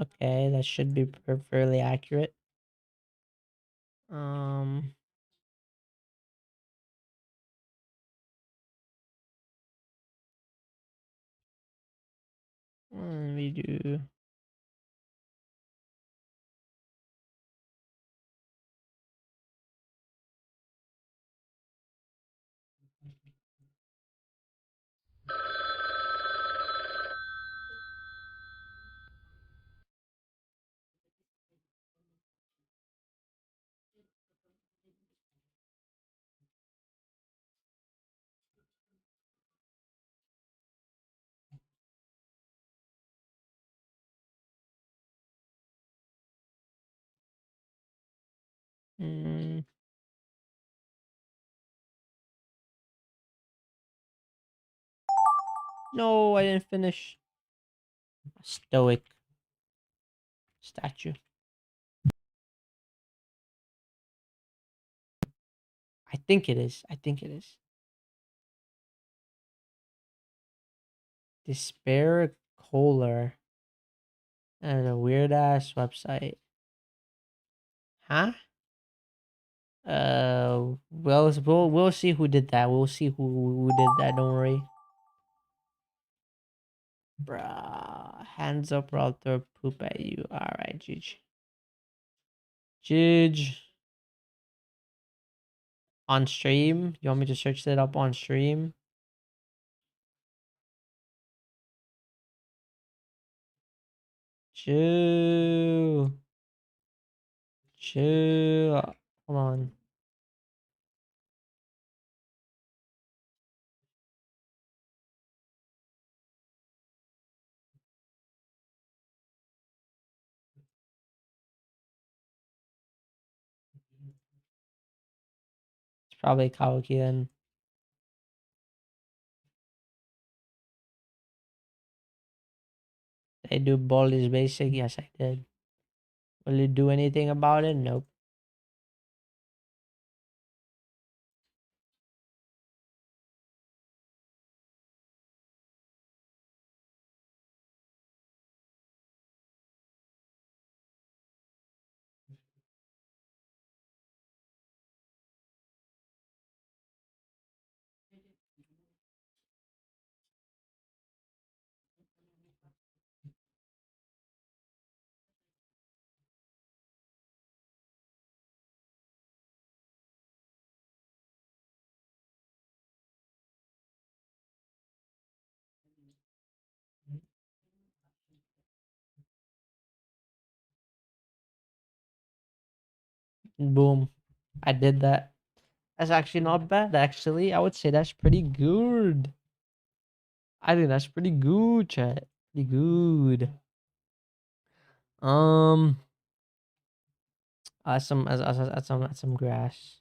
S1: Okay, that should be fairly accurate. We do. Mm. No, I didn't finish. A stoic statue. I think it is. I think it is. Despair Kohler. That is a weird ass website. Huh? Well, we'll see who did that. We'll see who did that. Don't worry. Bruh, hands up, or I'll throw poop at you. All right, Jidge. Jidge. On stream? You want me to search that up on stream? Chill. Chill. Hold on. It's probably Kawaki then. Did I do Baldi's Basic? Yes, I did. Will you do anything about it? Nope. Boom. I did that. That's actually not bad, actually. I would say that's pretty good. I think that's pretty good, chat. Pretty good. Some grass.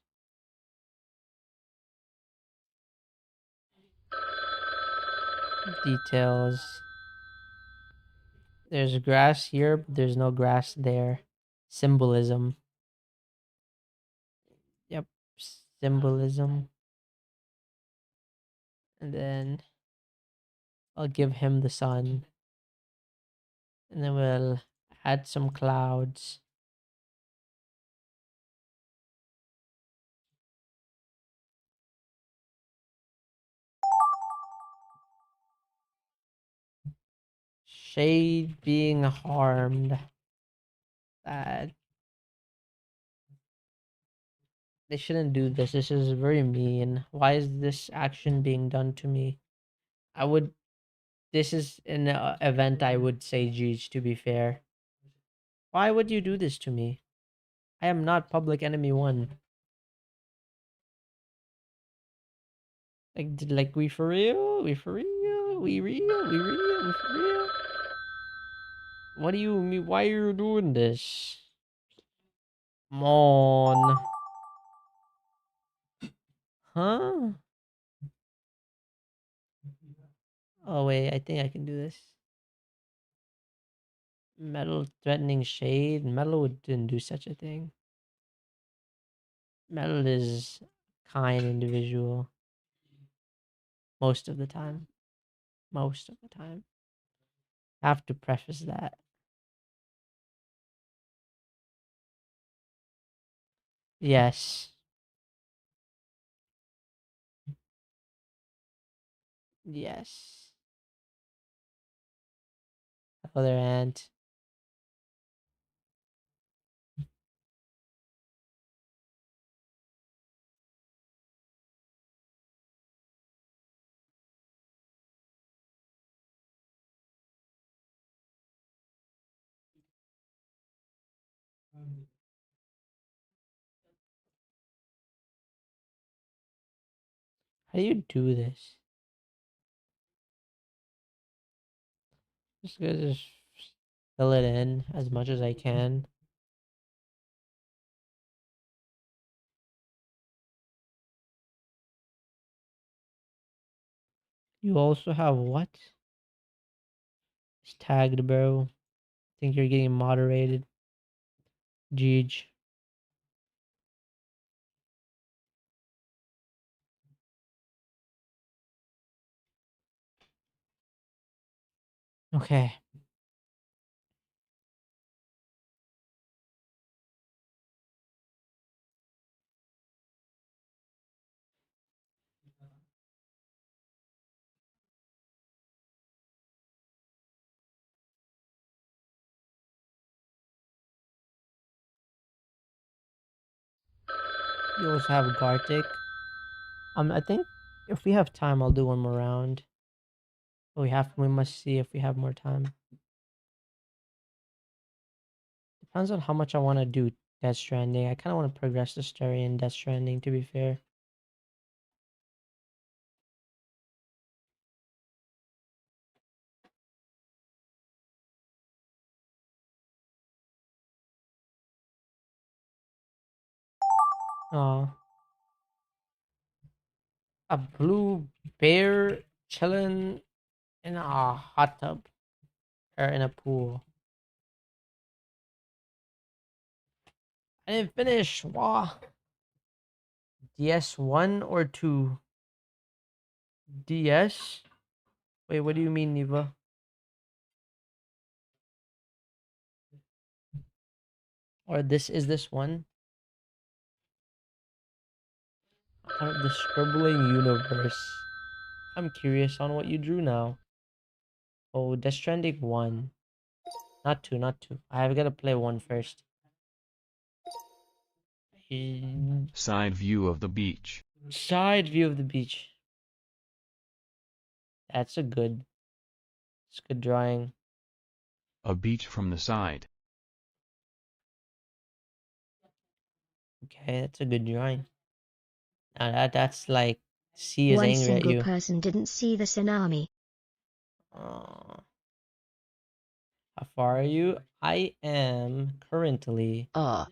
S1: Details. There's grass here, but there's no grass there. Symbolism. Yep. Symbolism. And then I'll give him the sun. And then we'll add some clouds. Shade being harmed. Bad. They shouldn't do this. This is very mean. Why is this action being done to me? I would. This is an event I would say, Jeej, to be fair. Why would you do this to me? I am not public enemy 1. Like we for real? We for real? We real? We real? We for real? What do you mean? Why are you doing this? Come on. Huh? Oh wait, I think I can do this. Metal threatening shade. Metal didn't do such a thing. Metal is kind individual. Most of the time. Most of the time. Have to preface that. Yes. Yes. Other ant. How do you do this? Just gonna just fill it in as much as I can. You also have what? It's tagged, bro. Think you're getting moderated. Jeej. Okay. You also have Gartic. I think if we have time, I'll do one more round. But we must see if we have more time. Depends on how much I want to do Death Stranding. I kind of want to progress the story in Death Stranding, to be fair. Oh. A blue bear chilling in a hot tub or in a pool. I didn't finish. Wow. DS1 or 2? DS? Wait, what do you mean, Neva? Or this one? Out of the scribbling universe. I'm curious on what you drew now. Oh, Death Stranding 1. Not 2, not 2. I've got to play 1 first.
S15: Side view of the beach.
S1: Side view of the beach. It's a good drawing.
S15: A beach from the side.
S1: Okay, that's a good drawing. Now that's like sea is
S14: One
S1: angry at
S14: single
S1: you.
S14: person didn't see the tsunami.
S1: How far are you? I am currently
S12: a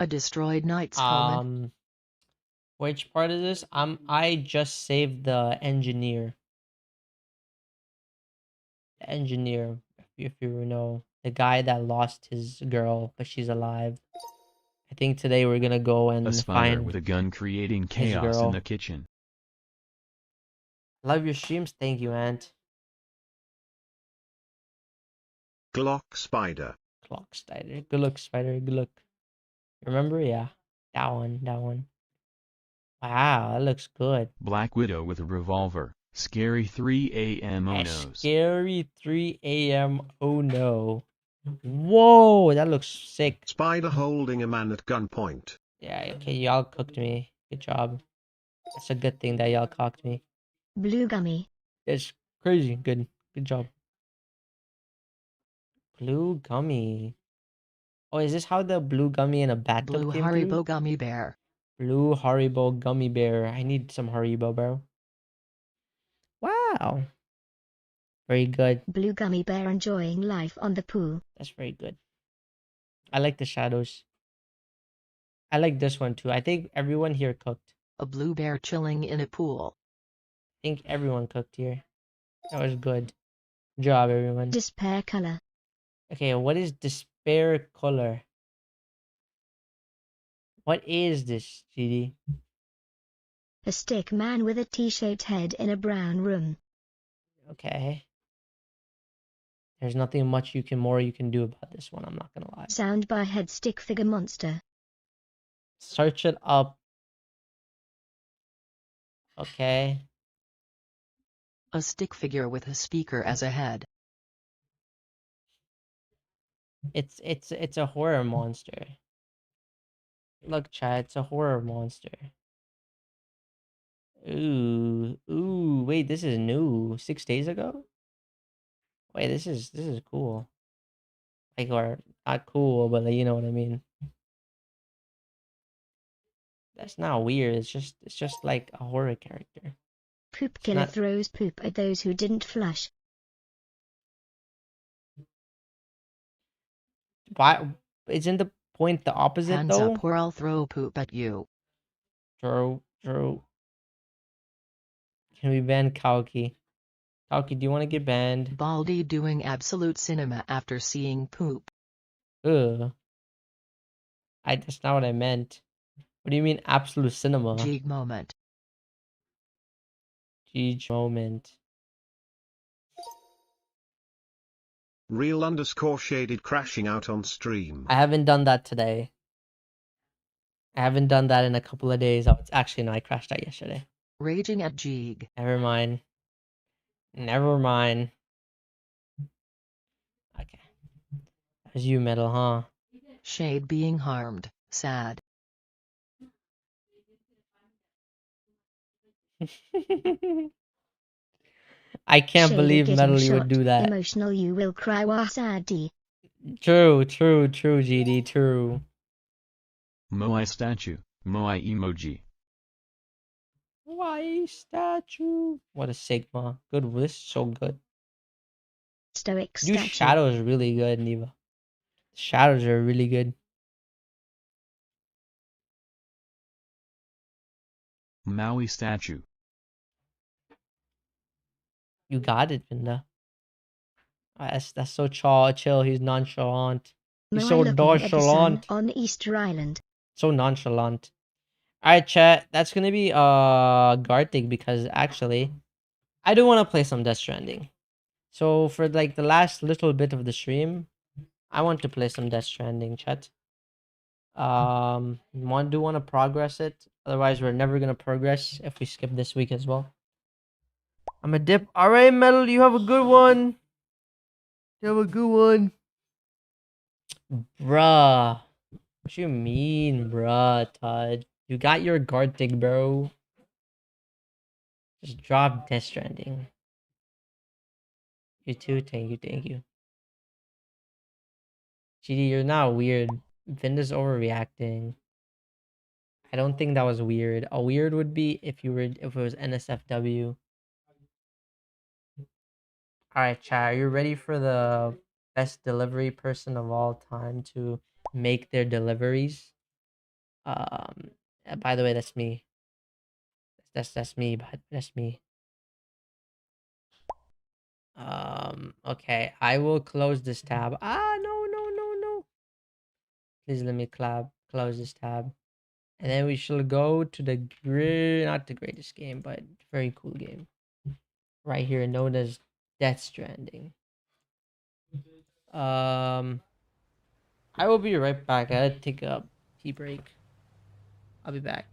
S12: destroyed Knight's Helmet.
S1: Which part is this? I just saved the engineer. The engineer, if you know, the guy that lost his girl, but she's alive. I think today we're gonna go
S15: A
S1: and
S15: spider
S1: find
S15: with a gun creating
S1: his
S15: chaos in
S1: girl.
S15: the kitchen.
S1: Love your streams, thank you, Ant.
S13: Glock spider.
S1: Clock spider. Good look, spider. Good look. Remember? Yeah. That one. That one. Wow, that looks good.
S15: Black Widow with a revolver. Scary 3 a.m. Oh
S1: A
S15: no's.
S1: scary 3 a.m. Oh no. Whoa, that looks sick.
S13: Spider holding a man at gunpoint.
S1: Yeah, okay, y'all cooked me. Good job. That's a good thing that y'all cocked me.
S14: Blue gummy.
S1: It's crazy. Good. Good job. Blue gummy. Oh, is this how the blue gummy in a bathtub
S12: Blue
S1: came
S12: Haribo
S1: through?
S12: Gummy Bear.
S1: Blue Haribo gummy bear. I need some Haribo, bro. Wow. Very good.
S14: Blue gummy bear enjoying life on the pool.
S1: That's very good. I like the shadows. I like this one too. I think everyone here cooked.
S12: A blue bear chilling in a pool.
S1: I think everyone cooked here. That was good. Good job, everyone.
S14: Despair color.
S1: Okay, what is despair color? What is this, GD?
S14: A stick man with a T-shaped head in a brown room.
S1: Okay. There's nothing much you can do about this one, I'm not gonna lie.
S14: Sound by head stick figure monster.
S1: Search it up. Okay.
S12: A stick figure with a speaker as a head.
S1: It's a horror monster. Look, chat, it's a horror monster. Ooh, wait, this is new. 6 days ago? Wait, this is cool. Like, or not cool, but like, you know what I mean. That's not weird. It's just like a horror character.
S14: Poop
S1: It's
S14: killer
S1: not
S14: throws poop at those who didn't flush.
S1: why isn't the point the opposite
S12: Hands
S1: though?
S12: up or I'll throw poop at you.
S1: True. Can we ban Kauki? Kauki, do you want to get banned?
S12: Baldy doing absolute cinema after seeing poop.
S1: Ugh. That's not what I meant. What do you mean absolute cinema?
S12: Jig moment.
S1: Jeej moment.
S13: Real _ shaded crashing out on stream.
S1: I haven't done that today. I haven't done that in a couple of days. Oh, it's actually no, I crashed out yesterday.
S12: Raging at Jig.
S1: Never mind. Never mind. Okay. That was you, Metal, huh?
S12: Shade being harmed. Sad.
S1: I can't
S14: Shady
S1: believe
S14: getting
S1: Metal you would
S14: shot.
S1: do that.
S14: Emotional you will cry wasadi.
S1: True, GD, true.
S15: Moai statue. Moai emoji.
S1: Why statue? What a Sigma. Good, this is so good.
S14: Stoic
S1: You
S14: statue.
S1: shadows really good, Neva. Shadows are really good.
S15: Maui statue.
S1: You got it, Vinda. That's so chill. He's nonchalant. He's so
S14: Moai looking at the sun
S1: nonchalant.
S14: on Easter Island.
S1: So nonchalant. Alright, chat. That's gonna be Gartic because actually I do want to play some Death Stranding. So for like the last little bit of the stream, I want to play some Death Stranding, chat. Want to progress it. Otherwise, we're never gonna progress if we skip this week as well. I'm a dip. All right, Metal. You have a good one. You have a good one, bruh. What you mean, bruh, Todd? You got your Gartic, bro. Just drop Death Stranding. You too. Thank you. GD, you're not weird. Vinda's overreacting. I don't think that was weird. A weird would be if it was NSFW. All right, chat. Are you ready for the best delivery person of all time to make their deliveries? By the way, that's me. That's me. But that's me. Okay. I will close this tab. No. Please let me close this tab. And then we shall go to the not the greatest game, but very cool game. Right here, known as Death Stranding. I will be right back. I gotta take a tea break. I'll be back.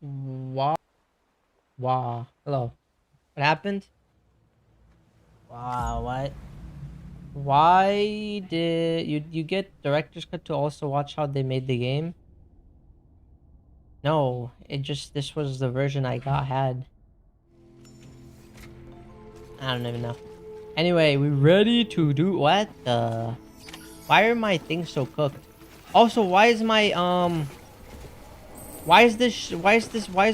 S1: Wow. Wow. Hello. What happened? Wow. What? Why did you get director's cut to also watch how they made the game? No, this was the version I had. I don't even know. Anyway, we ready to do what the? Why are my things so cooked? Also, why is my why is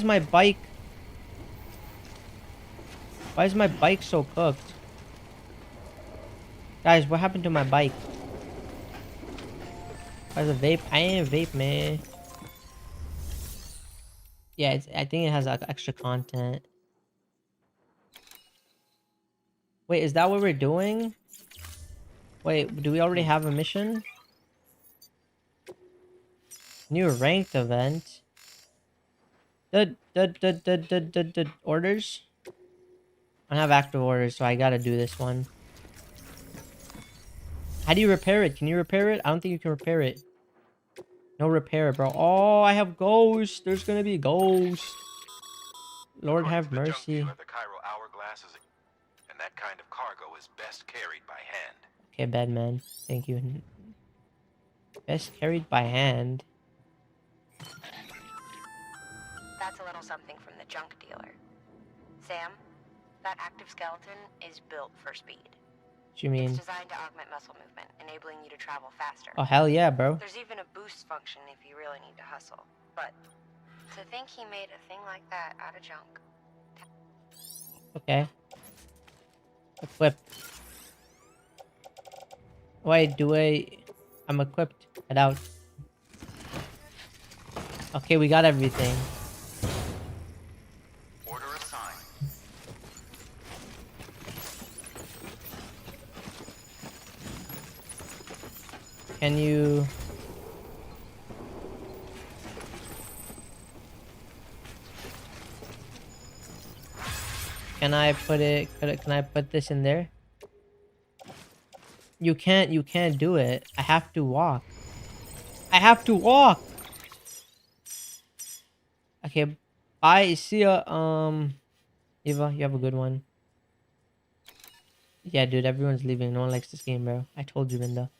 S1: my bike? Why is my bike so cooked? Guys, what happened to my bike? Why's a vape? I ain't a vape, man. Yeah, I think it has extra content. Wait, is that what we're doing? Wait, do we already have a mission? New ranked event. The orders? I don't have active orders, so I gotta do this one. How do you repair it? Can you repair it? I don't think you can repair it. No repair, bro. Oh, I have ghosts. There's gonna be ghosts. Lord have mercy.
S6: And that kind of cargo is best carried by hand.
S1: Okay, bad man. Thank you. Best carried by hand.
S20: That's a little something from the junk dealer. Sam, that active skeleton is built for speed.
S1: What you mean?
S20: It's designed to augment muscle movement, enabling you to travel faster.
S1: Oh, hell yeah, bro.
S20: There's even a boost function if you really need to hustle. But to think he made a thing like that out of junk.
S1: Okay. Equipped. Wait, I'm equipped. Head out. Okay, we got everything.
S6: Order assigned.
S1: Can you... Can I put this in there? You can't do it. I have to walk. Okay, Bye. See ya. Eva, you have a good one. Yeah, dude, everyone's leaving. No one likes this game, bro. I told you, Linda.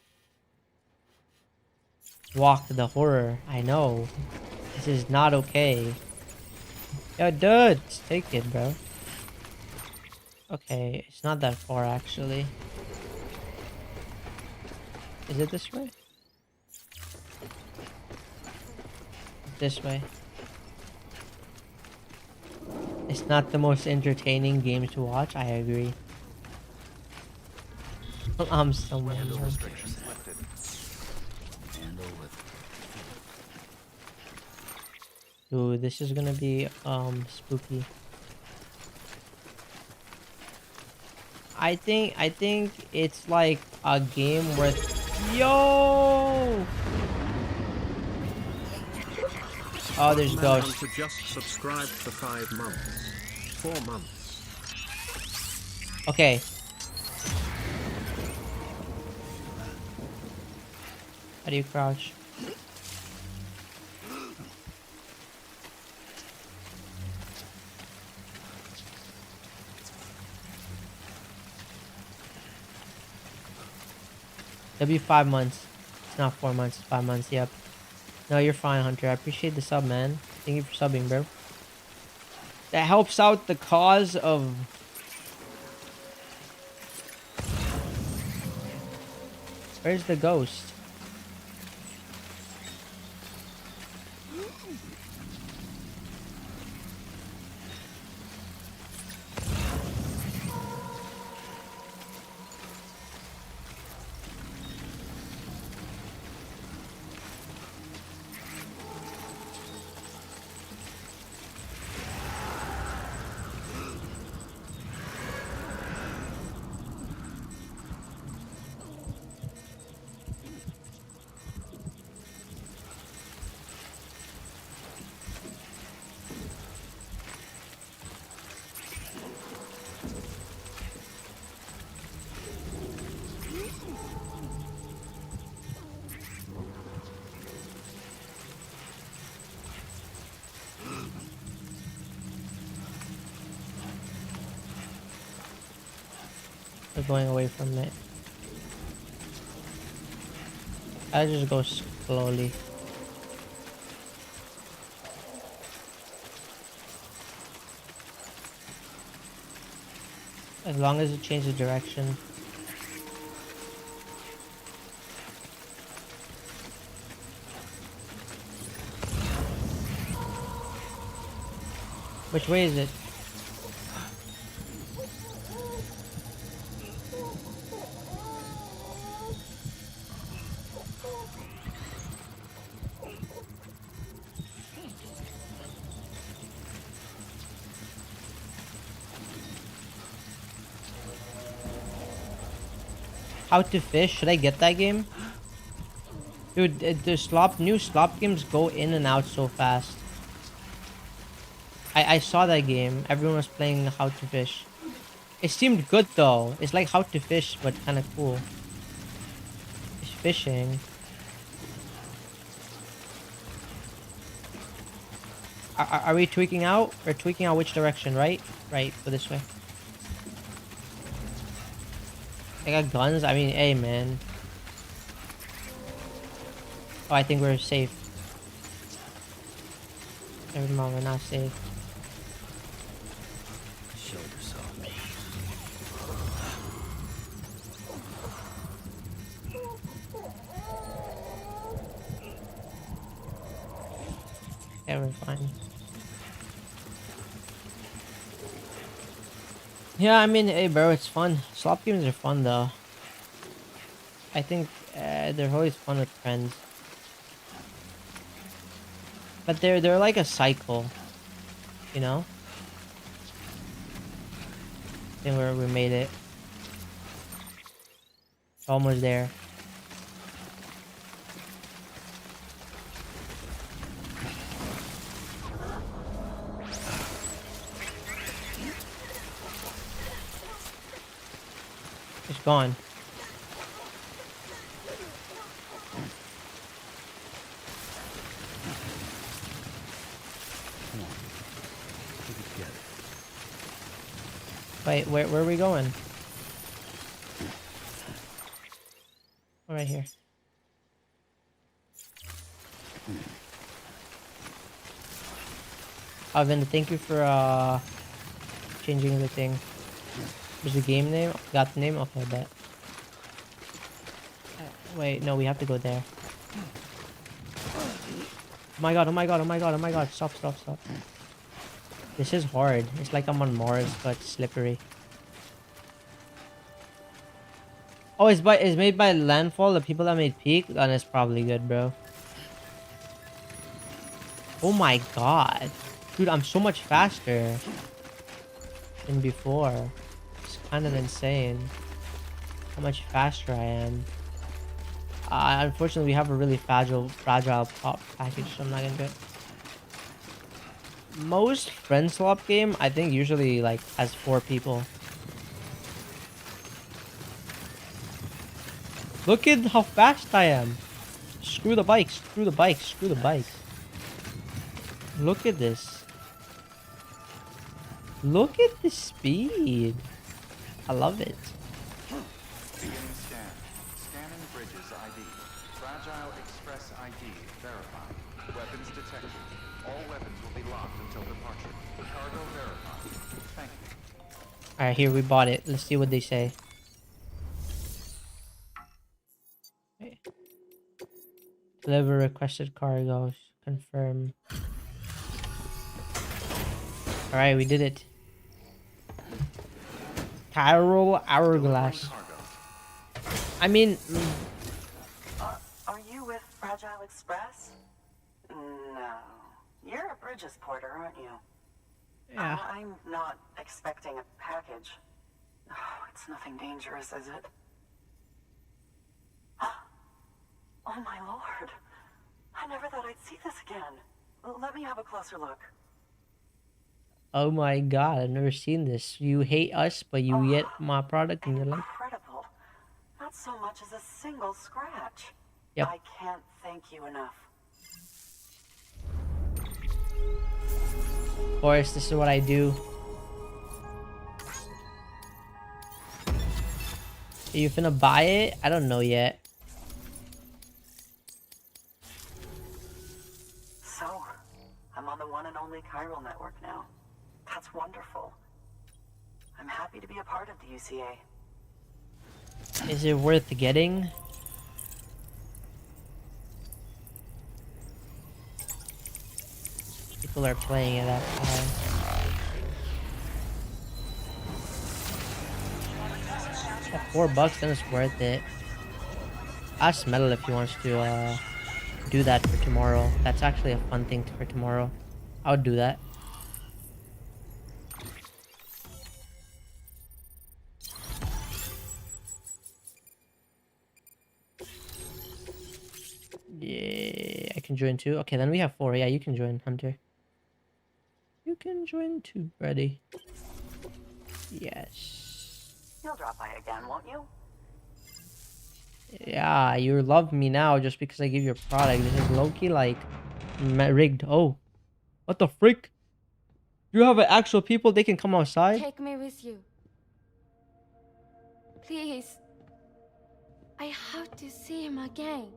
S1: Walk the horror. I know. This is not okay. Yo, dude, just take it, bro. Okay, it's not that far, actually. Is it this way? This way. It's not the most entertaining game to watch, I agree. I'm somewhere.
S6: Restrictions lifted. Handle lifted.
S1: Ooh, this is gonna be spooky. I think it's like a game where yo. Oh, there's ghosts.
S7: To just subscribe for 5 months. 4 months.
S1: Okay. How do you crouch? It'll be 5 months. It's not 4 months, it's 5 months, yep. No, you're fine, Hunter. I appreciate the sub, man. Thank you for subbing, bro. That helps out the cause of... Where's the ghost? We're going away from it. I just go slowly. As long as it changes direction. Which way is it? How to Fish? Should I get that game? Dude, the new slop games go in and out so fast. I saw that game. Everyone was playing How to Fish. It seemed good though. It's like How to Fish, but kind of cool. It's fishing. Are we tweaking out? We're tweaking out which direction, right? Right, go this way. I got guns. I mean, hey, man. Oh, I think we're safe. Never mind, we're not safe.
S6: Show yourself, me.
S1: Yeah, we're fine. Yeah, I mean, hey, bro, it's fun. Slop games are fun, though. I think they're always fun with friends. But they're like a cycle, you know? I think we made it. Almost there. It's gone. Wait, where are we going? Oh, right here. Alvin, thank you for changing the thing. There's the game name. Got the name? Okay, I bet. Wait, no, we have to go there. Oh my god, oh my god, oh my god, oh my god. Stop. This is hard. It's like I'm on Mars, but slippery. Oh, it's made by Landfall, the people that made Peak? Then it's probably good, bro. Oh my god. Dude, I'm so much faster than before. It's kind of insane how much faster I am. Unfortunately, we have a really fragile pop package, so I'm not gonna do it. Most friend swap game, I think, usually like has 4 people. Look at how fast I am. Screw the bikes, screw the bikes, screw the bikes. Look at this. Look at the speed. I love it.
S8: Beginning scan. Scanning bridges ID. Fragile Express ID verified. Weapons detected. All weapons will be locked until departure. Cargo verified. Thank you.
S1: Alright, here, we bought it. Let's see what they say. Okay. Deliver requested cargoes. Confirm. Alright, we did it. Chiral Hourglass. I mean...
S9: Are you with Fragile Express? No. You're a Bridges porter, aren't you?
S1: Yeah.
S9: I'm not expecting a package. Oh, it's nothing dangerous, is it? Oh my lord. I never thought I'd see this again. Let me have a closer look.
S1: Oh my god, I've never seen this. You hate us, but you get my product and you're like...
S9: Incredible. Not so much as a single scratch.
S1: Yep.
S9: I can't thank you enough.
S1: Of course, this is what I do. Are you finna buy it? I don't know yet.
S9: So, I'm on the one and only chiral network now. That's wonderful. I'm happy to be a part of the UCA.
S1: Is it worth getting? People are playing it at $4, then it's worth it. Ask Metal if he wants to do that for tomorrow. That's actually a fun thing for tomorrow. I would do that. Yeah, I can join too. Okay, then we have 4. Yeah, you can join, Hunter. You can join too, buddy. Yes.
S9: You'll drop by again, won't you?
S1: Yeah, you love me now just because I give you a product. This is low-key like rigged. Oh, what the frick? You have actual people, they can come outside?
S23: Take me with you. Please. I have to see him again.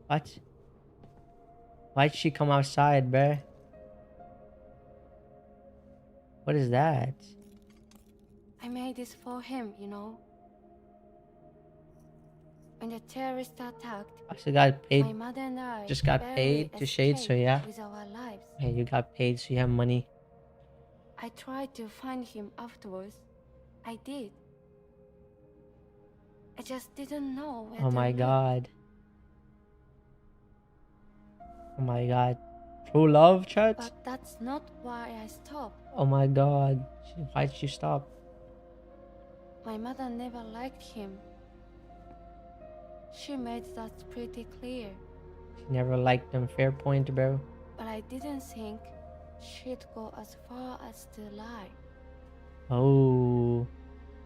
S1: What? Why'd she come outside, bruh? What is that?
S23: I made this for him, you know. When the terrorists attacked,
S1: I also got paid.
S23: my mother and I
S1: Just got paid to shade, so yeah.
S23: with our lives.
S1: Hey, you got paid, so you have money.
S23: I tried to find him afterwards. I did. I just didn't know where
S1: Oh
S23: to
S1: my
S23: look.
S1: god. Oh my god. True love, chat?
S23: But that's not why I stopped.
S1: Oh my god. Why'd you stop?
S23: My mother never liked him. She made that pretty clear.
S1: She never liked them. Fair point, bro.
S23: But I didn't think she'd go as far as to lie.
S1: Oh.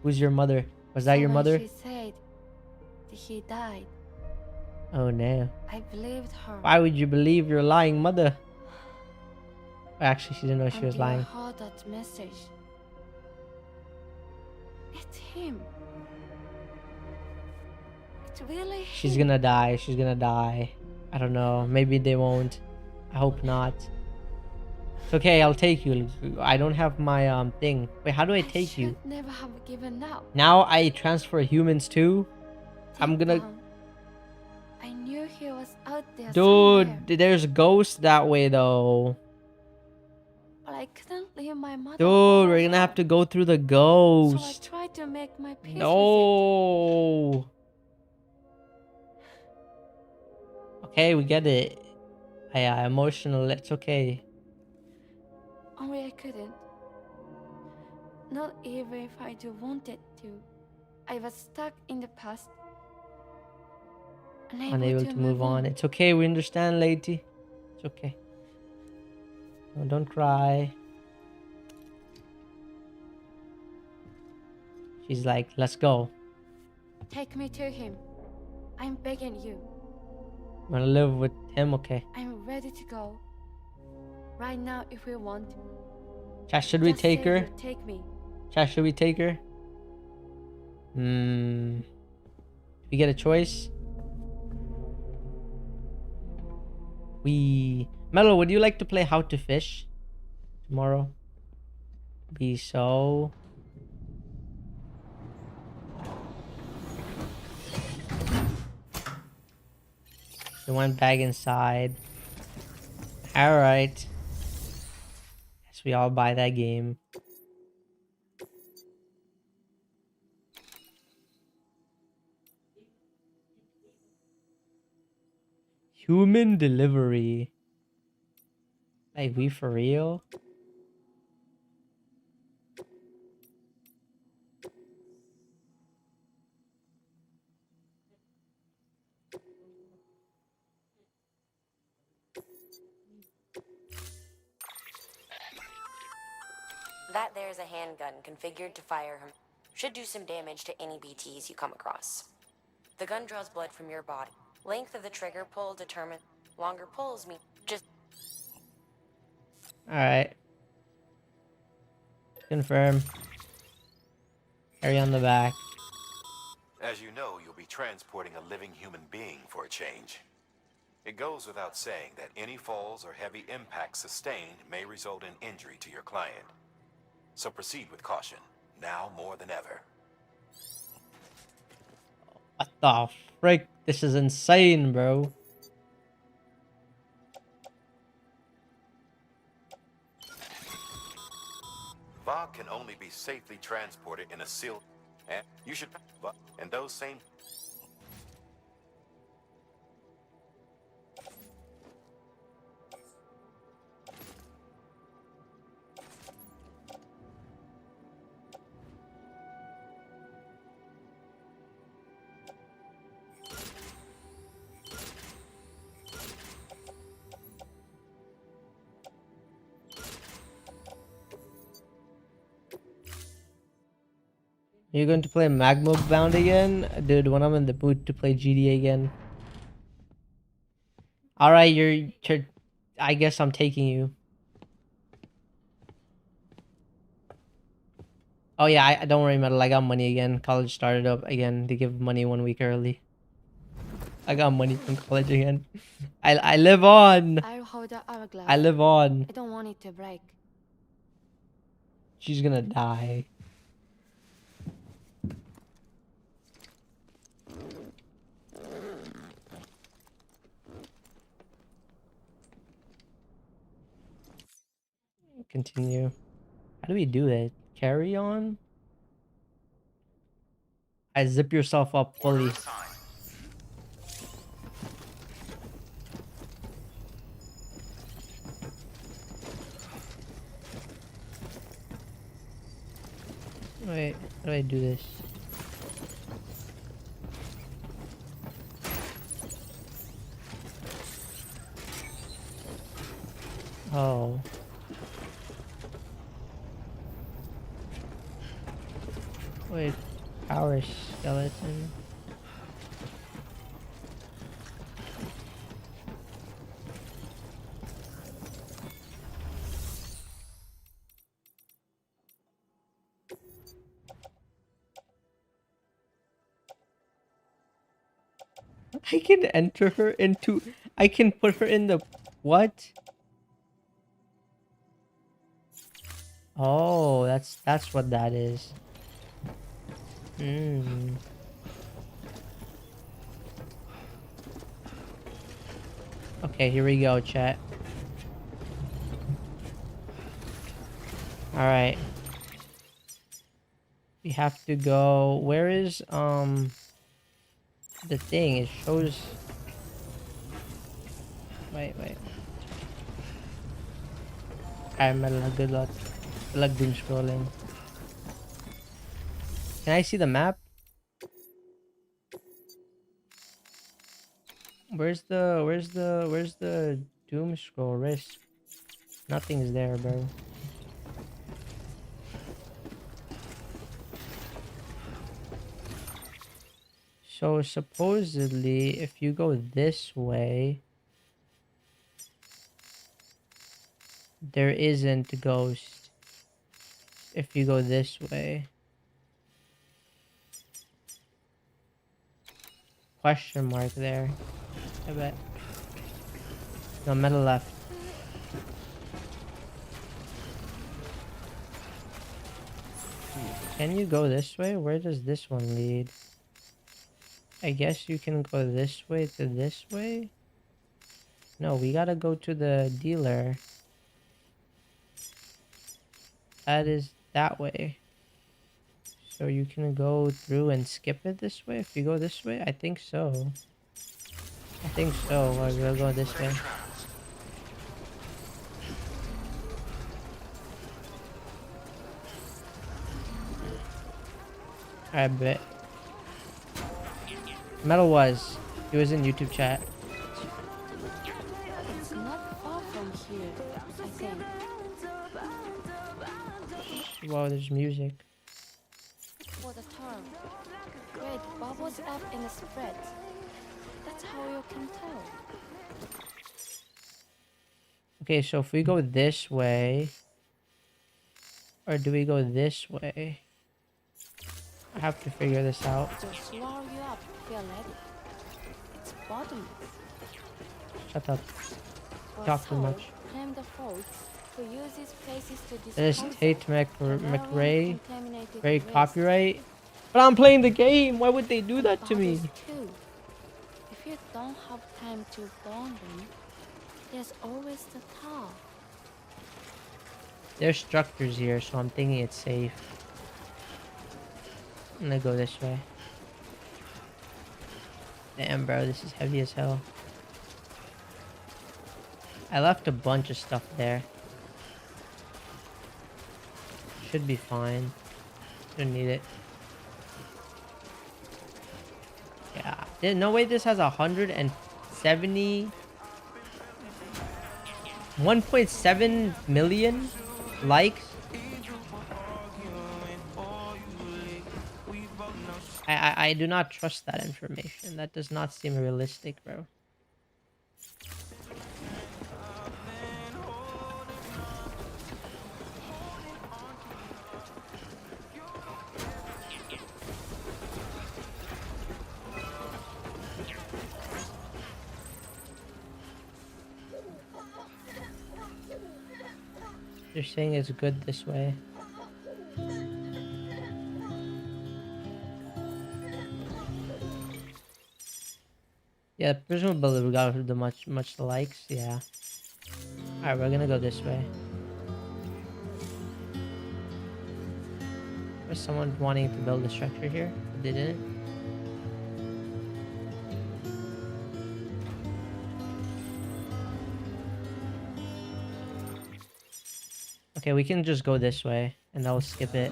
S1: Who's your mother? Was that
S23: So
S1: your
S23: when
S1: mother?
S23: she said that he died,
S1: Oh no.
S23: I believed her.
S1: Why would you believe your lying mother? Actually, she didn't know she was
S23: Until I
S1: lying.
S23: heard that message. It's him. It's really
S1: She's
S23: him.
S1: gonna die. She's gonna die. I don't know. Maybe they won't. I hope not. It's okay. I'll take you. I don't have my thing. Wait, how do I take you?
S23: Should never have given up.
S1: Now I transfer humans too. I'm gonna.
S23: Down. I knew he was out there somewhere,
S1: Dude, there's ghosts that way though.
S23: but I couldn't leave my mother
S1: Dude,
S23: all
S1: we're gonna have
S23: alone.
S1: to go through the
S23: So I
S1: ghost.
S23: tried to make my peace with it.
S1: No. Okay, we get it. Yeah, emotional. It's okay.
S23: Only I couldn't. Not even if I do wanted to. I was stuck in the past.
S1: Unable to move on. It's okay. We understand, lady. It's okay. No, don't cry. She's like, let's go.
S23: Take me to him. I'm begging you.
S1: I'm gonna live with him. Okay.
S23: I'm ready to go. Right now, if we want.
S1: Chat, should we
S23: Just
S1: take
S23: say
S1: her?
S23: you'll take me.
S1: Chat, should we take her? We get a choice. Mello, would you like to play How to Fish tomorrow? Be so. They went back inside. Alright. Guess we all buy that game. Human delivery. Like, we for real?
S20: That there's a handgun configured to fire him. Should do some damage to any BTs you come across. The gun draws blood from your body. Length of the trigger pull determine. Longer pulls mean just.
S1: Alright. Confirm. Carry on the back.
S5: As you know, you'll be transporting a living human being for a change. It goes without saying that any falls or heavy impacts sustained may result in injury to your client. So proceed with caution, now more than ever.
S1: What the frick? This is insane, bro.
S5: VOG can only be safely transported in a sealed... And you should... And those same...
S1: You're going to play Magma Bound again? Dude, when I'm in the mood to play GDA again. Alright, I guess I'm taking you. Oh yeah, I don't worry, Metal. I got money again. College started up again. They give money 1 week early. I got money from college again. I live on.
S23: I'll hold the hourglass.
S1: I live on.
S23: I don't want it to break.
S1: She's gonna die. Continue. How do we do it? Carry on? I zip yourself up fully. Wait, how do I do this? Oh. Wait, power skeleton. I can enter her into... I can put her in the... What? Oh, that's what that is. Hmm. Okay, here we go, chat. Alright. We have to go... Where is, the thing? It shows... Wait. I'm good luck. Good luck doom scrolling. Can I see the map? Where's the doom scroll risk? Nothing's there, bro. So supposedly, if you go this way, there isn't a ghost. If you go this way. Question mark there. I bet. No, metal left. Can you go this way? Where does this one lead? I guess you can go this way to this way? No, we gotta go to the dealer. That is that way. So you can go through and skip it this way? If you go this way? I think so. I think so. We'll go this way. I bet. Metal was. He was in YouTube chat.
S23: It's not far from here, I think.
S1: Wow, there's music.
S23: For the term. Red bubbles up in the spread. That's how you can tell.
S1: Okay, so if we go this way, or do we go this way? I have to figure this out.
S23: To swallow you up, feel ready. It's bottomless.
S1: Shut up.
S23: For
S1: Talk too
S23: so,
S1: much.
S23: claim the folks who use these places to
S1: There's
S23: dispose
S1: Tate
S23: of
S1: McRae.
S23: contaminated
S1: Very
S23: waste.
S1: copyright. But I'm playing the game. Why would they do that to me?
S23: Bodies too. If you don't have time to burn them, there's always the tar.
S1: There's structures here, so I'm thinking it's safe. I'm gonna go this way. Damn, bro, this is heavy as hell. I left a bunch of stuff there. Should be fine. Don't need it. Yeah. No way this has 170... 1.7 million likes. I do not trust that information. That does not seem realistic, bro. They're saying it's good this way. Yeah, presumably we got the much likes. Yeah. All right, we're gonna go this way. Was someone wanting to build a structure here? But they didn't. Okay, we can just go this way, and I'll skip it.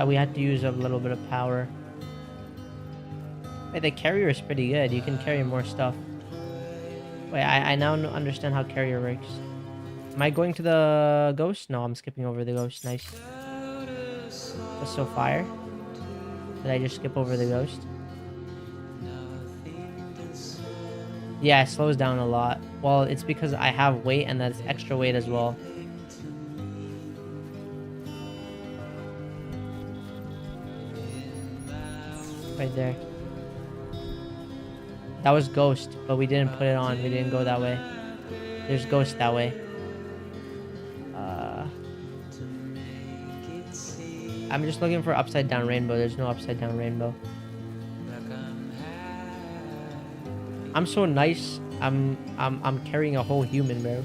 S1: We had to use a little bit of power. Wait, the carrier is pretty good. You can carry more stuff. Wait, I now understand how carrier works. Am I going to the ghost? No, I'm skipping over the ghost. Nice. That's so fire. Did I just skip over the ghost? Yeah, it slows down a lot. Well, it's because I have weight and that's extra weight as well. Right there. That was ghost, but we didn't put it on. We didn't go that way. There's ghost that way. I'm just looking for upside down rainbow. There's no upside down rainbow. I'm so nice. I'm carrying a whole human, bro.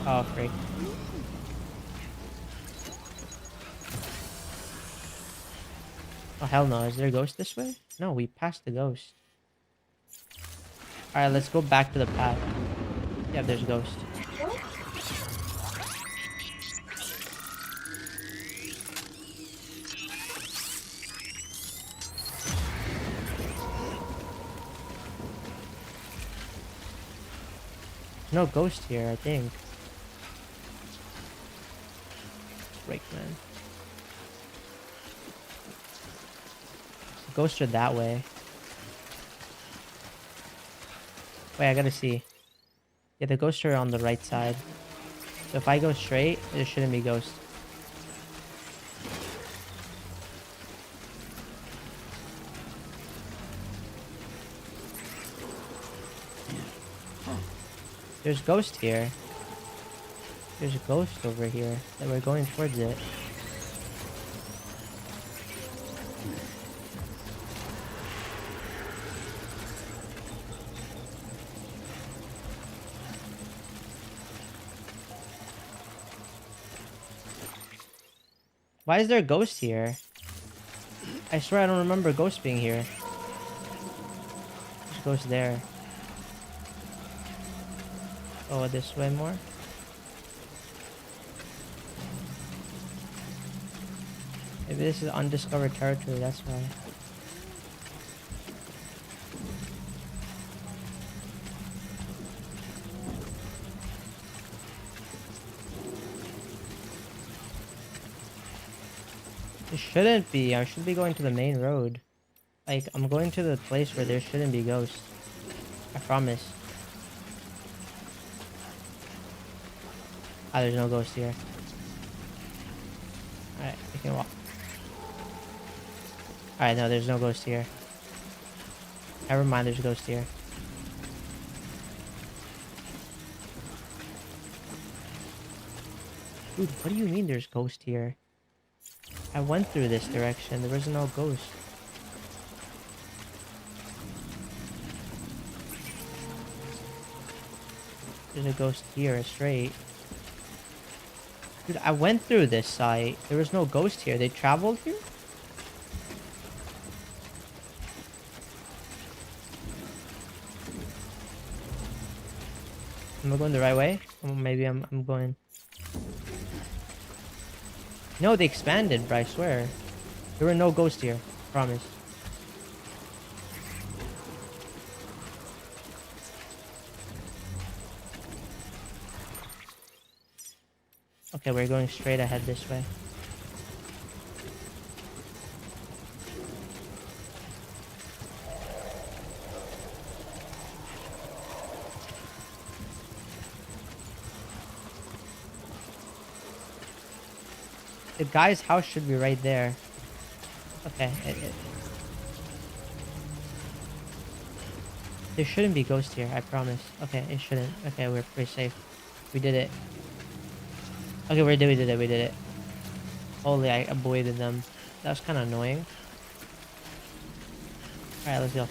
S1: Oh freak. Oh hell no. Is there a ghost this way? No, we passed the ghost. Alright, let's go back to the path. Yeah, there's a ghost. No ghost here, I think. Break, man. The ghosts are that way. Wait, I gotta see. Yeah, the ghosts are on the right side. So if I go straight, there shouldn't be ghosts. There's ghost here. There's a ghost over here that we're going towards it. Why is there a ghost here? I swear I don't remember a ghost being here. There's a ghost there. Oh, this way more? Maybe this is undiscovered territory, that's why. It shouldn't be. I should be going to the main road. Like, I'm going to the place where there shouldn't be ghosts. I promise. Ah, there's no ghost here. Alright, we can walk. Alright, no, there's no ghost here. Never mind, there's a ghost here. Dude, what do you mean there's ghost here? I went through this direction. There was no ghost. There's a ghost here, straight. Dude, I went through this site. There was no ghost here. They traveled here? Am I going the right way? Or maybe I'm going... No, they expanded, but I swear. There were no ghosts here. Promise. Okay, we're going straight ahead this way. The guy's house should be right there. Okay. There shouldn't be ghosts here, I promise. Okay, it shouldn't. Okay, we're pretty safe. We did it. Okay, we did it. Holy, I avoided them. That was kind of annoying. Alright, let's go.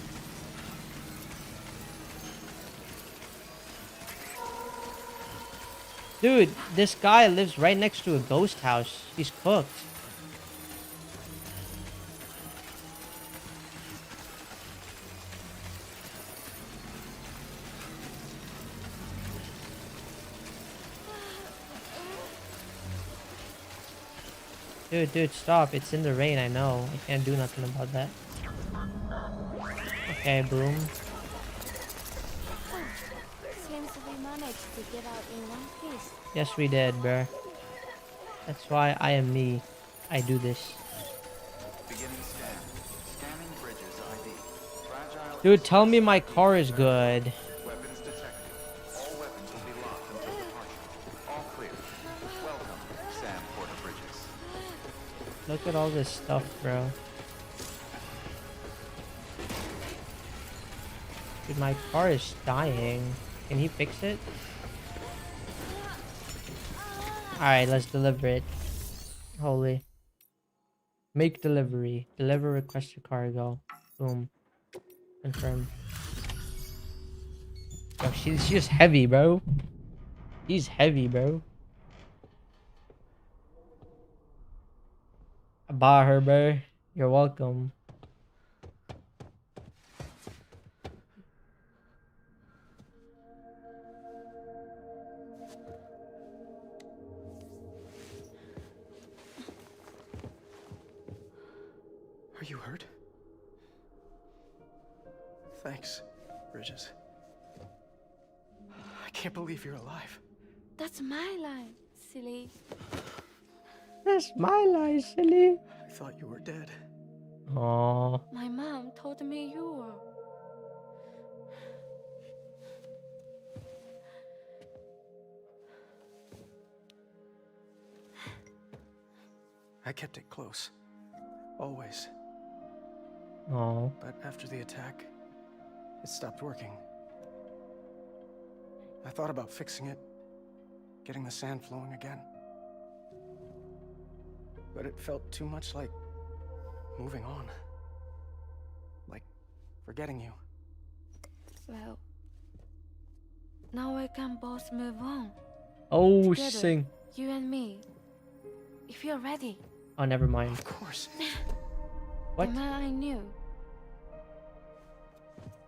S1: Dude, this guy lives right next to a ghost house. He's cooked. Dude, stop. It's in the rain, I know. I can't do nothing about that. Okay, boom.
S23: Seems we managed to get out in one piece.
S1: Yes, we did, bruh. That's why I am me. I do this. Dude, tell me my car is good.
S8: Weapons detected. All weapons will be locked until departure. All clear. Welcome, Sam Porter Bridges.
S1: Look at all this stuff, bro. Dude, my car is dying. Can he fix it? Alright, let's deliver it. Holy. Make delivery. Deliver requested cargo. Boom. Confirm. Yo, she's just heavy, bro. She's heavy, bro. I bought her, bro. You're welcome.
S10: Are you hurt? Thanks, Bridges. I can't believe you're alive.
S23: That's my line, silly.
S1: That's my lie, silly.
S10: I thought you were dead.
S1: Aww.
S23: My mom told me you were.
S10: I kept it close. Always.
S1: Aww.
S10: But after the attack, it stopped working. I thought about fixing it, getting the sand flowing again. But it felt too much like moving on. Like forgetting you.
S23: Well, now we can both move on.
S1: Oh,
S23: Together,
S1: sing.
S23: you and me. If you're ready.
S1: Oh, never mind.
S10: Of course.
S1: What?
S23: The man I knew.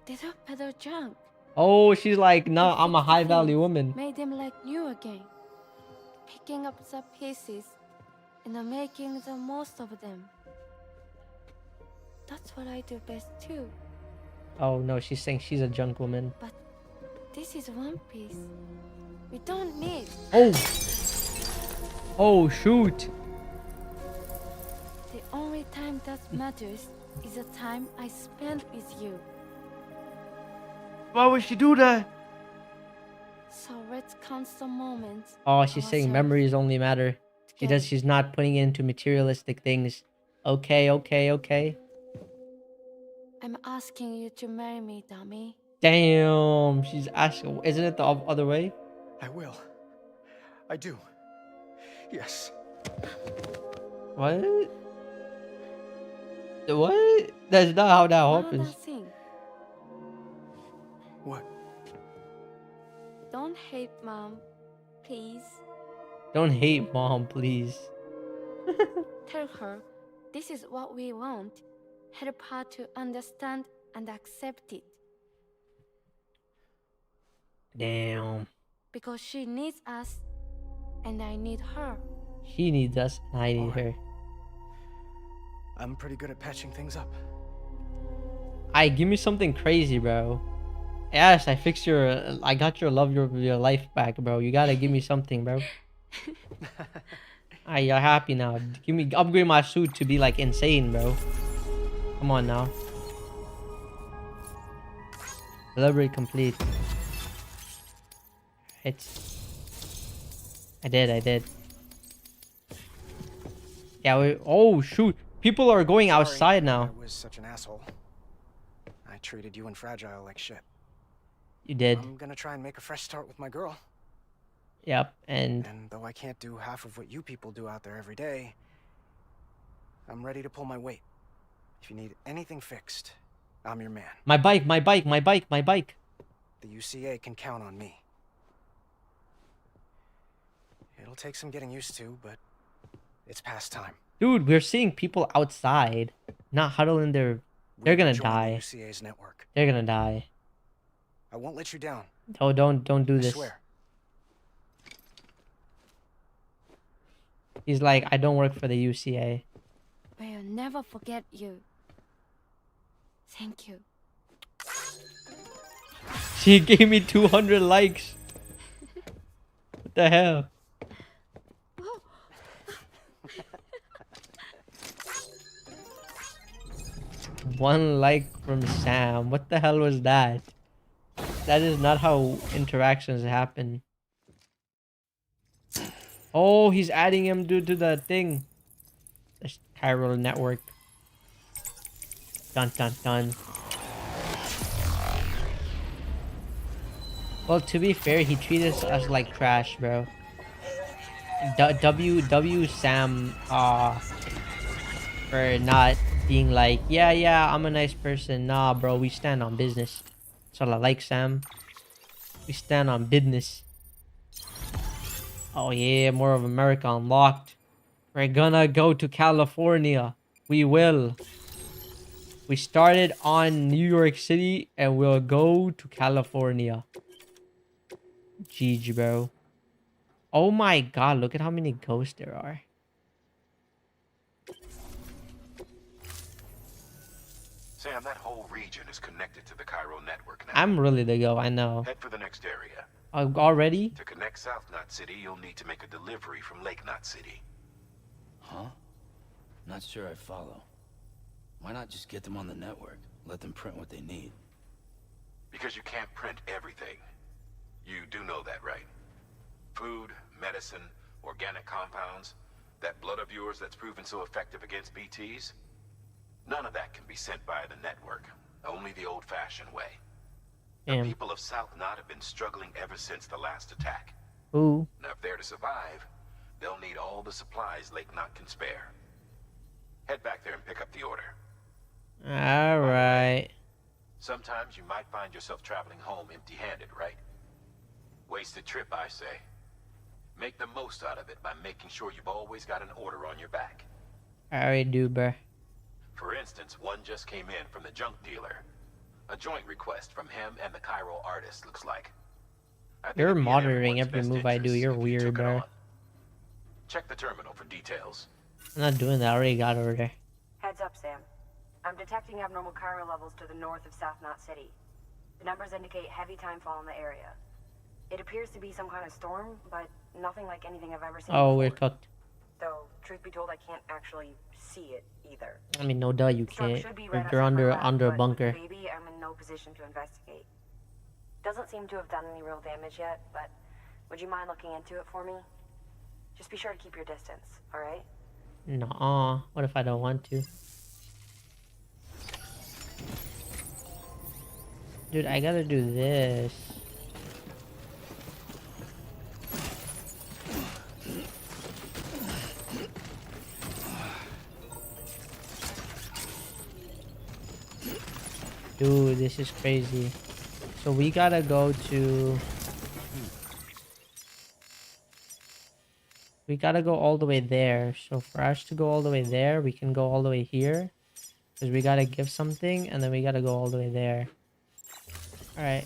S23: They don't peddle junk.
S1: Oh, she's like, no,
S23: They
S1: I'm a
S23: fix the
S1: high value
S23: things,
S1: woman.
S23: Made them like new again. Picking up the pieces and making the most of them. That's what I do best too.
S1: Oh no, she's saying she's a junk woman.
S23: But this is one piece. We don't need.
S1: Oh. Oh shoot.
S23: The only time that matters is the time I spend with you.
S1: Why would she do that?
S23: So let's count the moments.
S1: Oh, she's saying
S23: ourselves.
S1: memories only matter. She's not putting it into materialistic things. Okay, okay, okay.
S23: I'm asking you to marry me, dummy.
S1: Damn, she's asking. Isn't it the other way?
S10: I will. I do. Yes.
S1: What? What? That's not how that
S23: One
S1: happens.
S23: other thing.
S10: What?
S23: Don't hate mom, please.
S1: Don't hate mom, please.
S23: Tell her this is what we want. Help her to understand and accept it.
S1: Damn.
S23: Because she needs us and I need her.
S1: She needs us and I need her.
S10: I'm pretty good at patching things up.
S1: Alright, give me something crazy, bro. Yes, I fixed your... I got your love, your life back, bro. You gotta give me something, bro. Alright, you're happy now. Give me... Upgrade my suit to be, like, insane, bro. Come on, now. Delivery complete. I did. Yeah, oh, shoot. People are going outside now.
S10: I was such an asshole. I treated you and Fragile like shit.
S1: You did.
S10: I'm gonna try and make a fresh start with my girl.
S1: Yep, and
S10: though I can't do half of what you people do out there every day, I'm ready to pull my weight. If you need anything fixed, I'm your man.
S1: my bike.
S10: The UCA can count on me. It'll take some getting used to, but it's past time.
S1: Dude, we're seeing people outside, not huddling there. They're gonna
S10: Join
S1: die.
S10: the UCA's network.
S1: They're gonna die.
S10: I won't let you down.
S1: Oh, don't do
S10: I
S1: this.
S10: swear.
S1: He's like, I don't work for the UCA.
S23: We'll never forget you. Thank you.
S1: She gave me 200 likes. What the hell? 1 like from Sam. What the hell was that? That is not how interactions happen. Oh, he's adding him due to the thing. The chiral network. Dun dun dun. Well, to be fair, he treated us like trash, bro. W Sam for not being like, yeah, I'm a nice person. Nah, bro, we stand on business. That's all I like, Sam. We stand on business. Oh yeah, more of America unlocked. We're gonna go to California. We will. We started on New York City and we'll go to California. GG, bro. Oh my god, look at how many ghosts there are.
S5: Sam, that whole region is connected to the Cairo network now.
S1: I'm really the go, I know.
S5: Head for the next area.
S1: Already?
S5: To connect South Knot City, you'll need to make a delivery from Lake Knot City.
S6: Huh? Not sure I follow. Why not just get them on the network? Let them print what they need.
S5: Because you can't print everything. You do know that, right? Food, medicine, organic compounds, that blood of yours that's proven so effective against BTs? None of that can be sent via the network. Only the old-fashioned way. The people of South Knot have been struggling ever since the last attack.
S1: Ooh.
S5: Now, if they're to survive, they'll need all the supplies Lake Knot can spare. Head back there and pick up the order.
S1: Alright.
S5: Sometimes you might find yourself traveling home empty-handed, right? Wasted trip, I say. Make the most out of it by making sure you've always got an order on your back.
S1: I already do, bruh.
S5: For instance, one just came in from the junk dealer. A joint request from him and the Cairo artist, looks like.
S1: You're monitoring every move I do. You're weird, bro.
S5: Check the terminal for details.
S1: I'm not doing that. I already got over there.
S20: Heads up, Sam. I'm detecting abnormal Cairo levels to the north of South Knot City. The numbers indicate heavy timefall in the area. It appears to be some kind of storm, but nothing like anything I've ever seen
S1: Oh,
S20: before.
S1: we're cooked.
S20: Though, truth be told, I can't actually see it either.
S1: I mean, no duh, you can't. You're under a bunker.
S20: Maybe I'm in no position to investigate. Doesn't seem to have done any real damage yet, but would you mind looking into it for me? Just be sure to keep your distance, alright?
S1: Nuh-uh. What if I don't want to? Dude, I gotta do this. Dude, this is crazy. So we gotta go to... We gotta go all the way there. So for us to go all the way there, we can go all the way here. Because we gotta give something, and then we gotta go all the way there. Alright.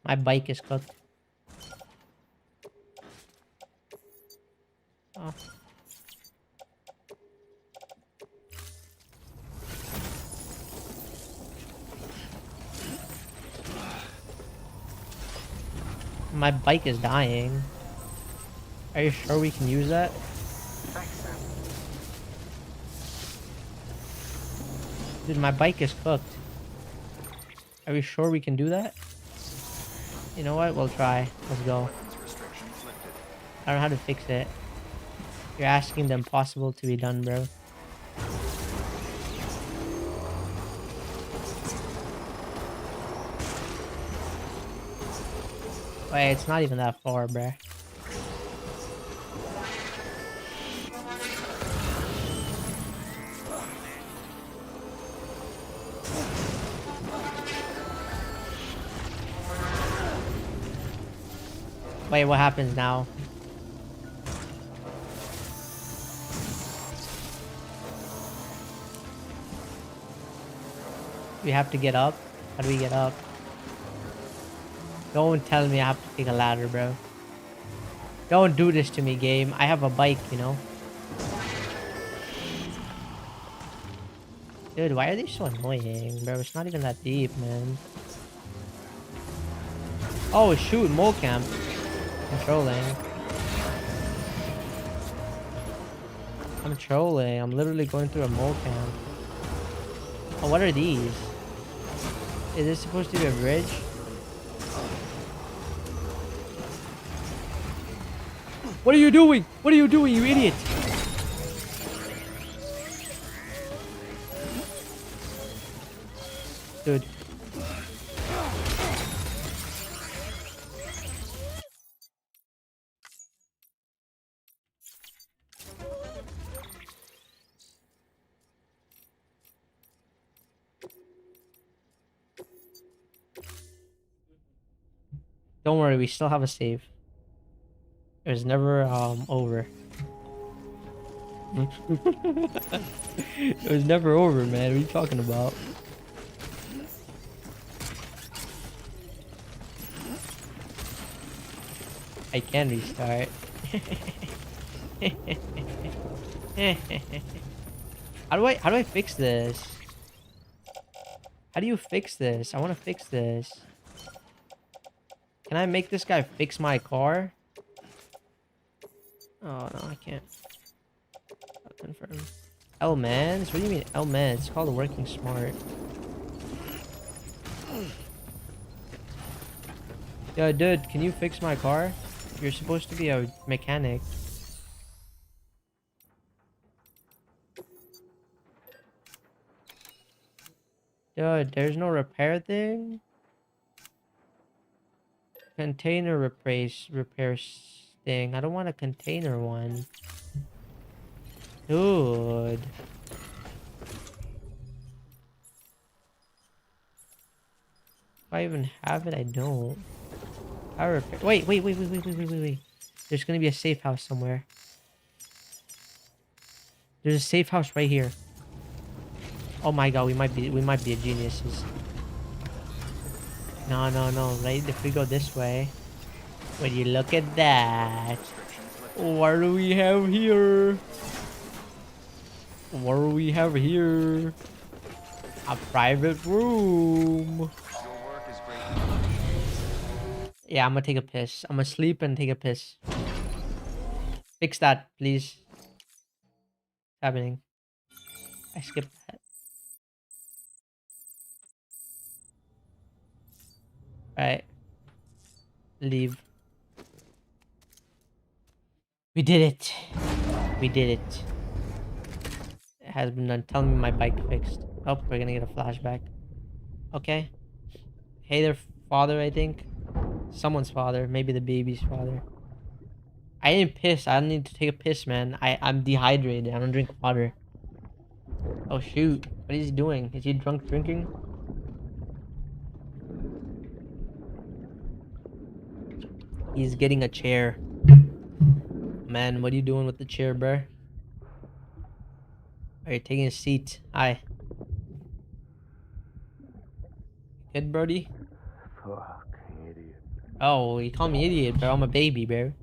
S1: My bike is cooked. Oh. My bike is dying. Are you sure we can use that?
S10: Thanks, Sam.
S1: Dude, my bike is cooked. Are we sure we can do that? You know what? We'll try. Let's go. I don't know how to fix it. You're asking the impossible to be done, bro. Wait, it's not even that far, bruh. Wait, what happens now? We have to get up? How do we get up? Don't tell me I have to take a ladder, bro. Don't do this to me, game. I have a bike, you know? Dude, why are they so annoying, bro? It's not even that deep, man. Oh, shoot, mole camp. Controlling. I'm trolling. I'm literally going through a mole camp. Oh, what are these? Is this supposed to be a bridge? What are you doing? What are you doing, you idiot? Dude. Don't worry, we still have a save. It was never over. It was never over, man. What are you talking about? I can restart. How do I fix this? How do you fix this? I want to fix this. Can I make this guy fix my car? Oh no, I can't. I'll confirm. L-mans? What do you mean L-mans? It's called working smart. Yo, dude, can you fix my car? You're supposed to be a mechanic. Dude, there's no repair thing? Container repair thing. I don't want a container one. Dude. If I even have it, I don't. I repair. Wait. There's gonna be a safe house somewhere. There's a safe house right here. Oh my god, we might be geniuses. No. Right, if we go this way. Would you look at that? What do we have here? What do we have here? A private room. Yeah, I'm gonna take a piss. I'm gonna sleep and take a piss. Fix that, please. What's happening? I skipped that. Alright. Leave. We did it. We did it. It has been done. Tell me my bike fixed. Oh, we're gonna get a flashback. Okay. Hey there, father, I think. Someone's father. Maybe the baby's father. I didn't piss. I don't need to take a piss, man. I'm dehydrated. I don't drink water. Oh, shoot. What is he doing? Is he drunk drinking? He's getting a chair. Man, what are you doing with the chair, bruh? Are you taking a seat? Hi. Good, Brody?
S11: Fuck, idiot.
S1: Oh, you call me idiot, bro. I'm a baby, bro.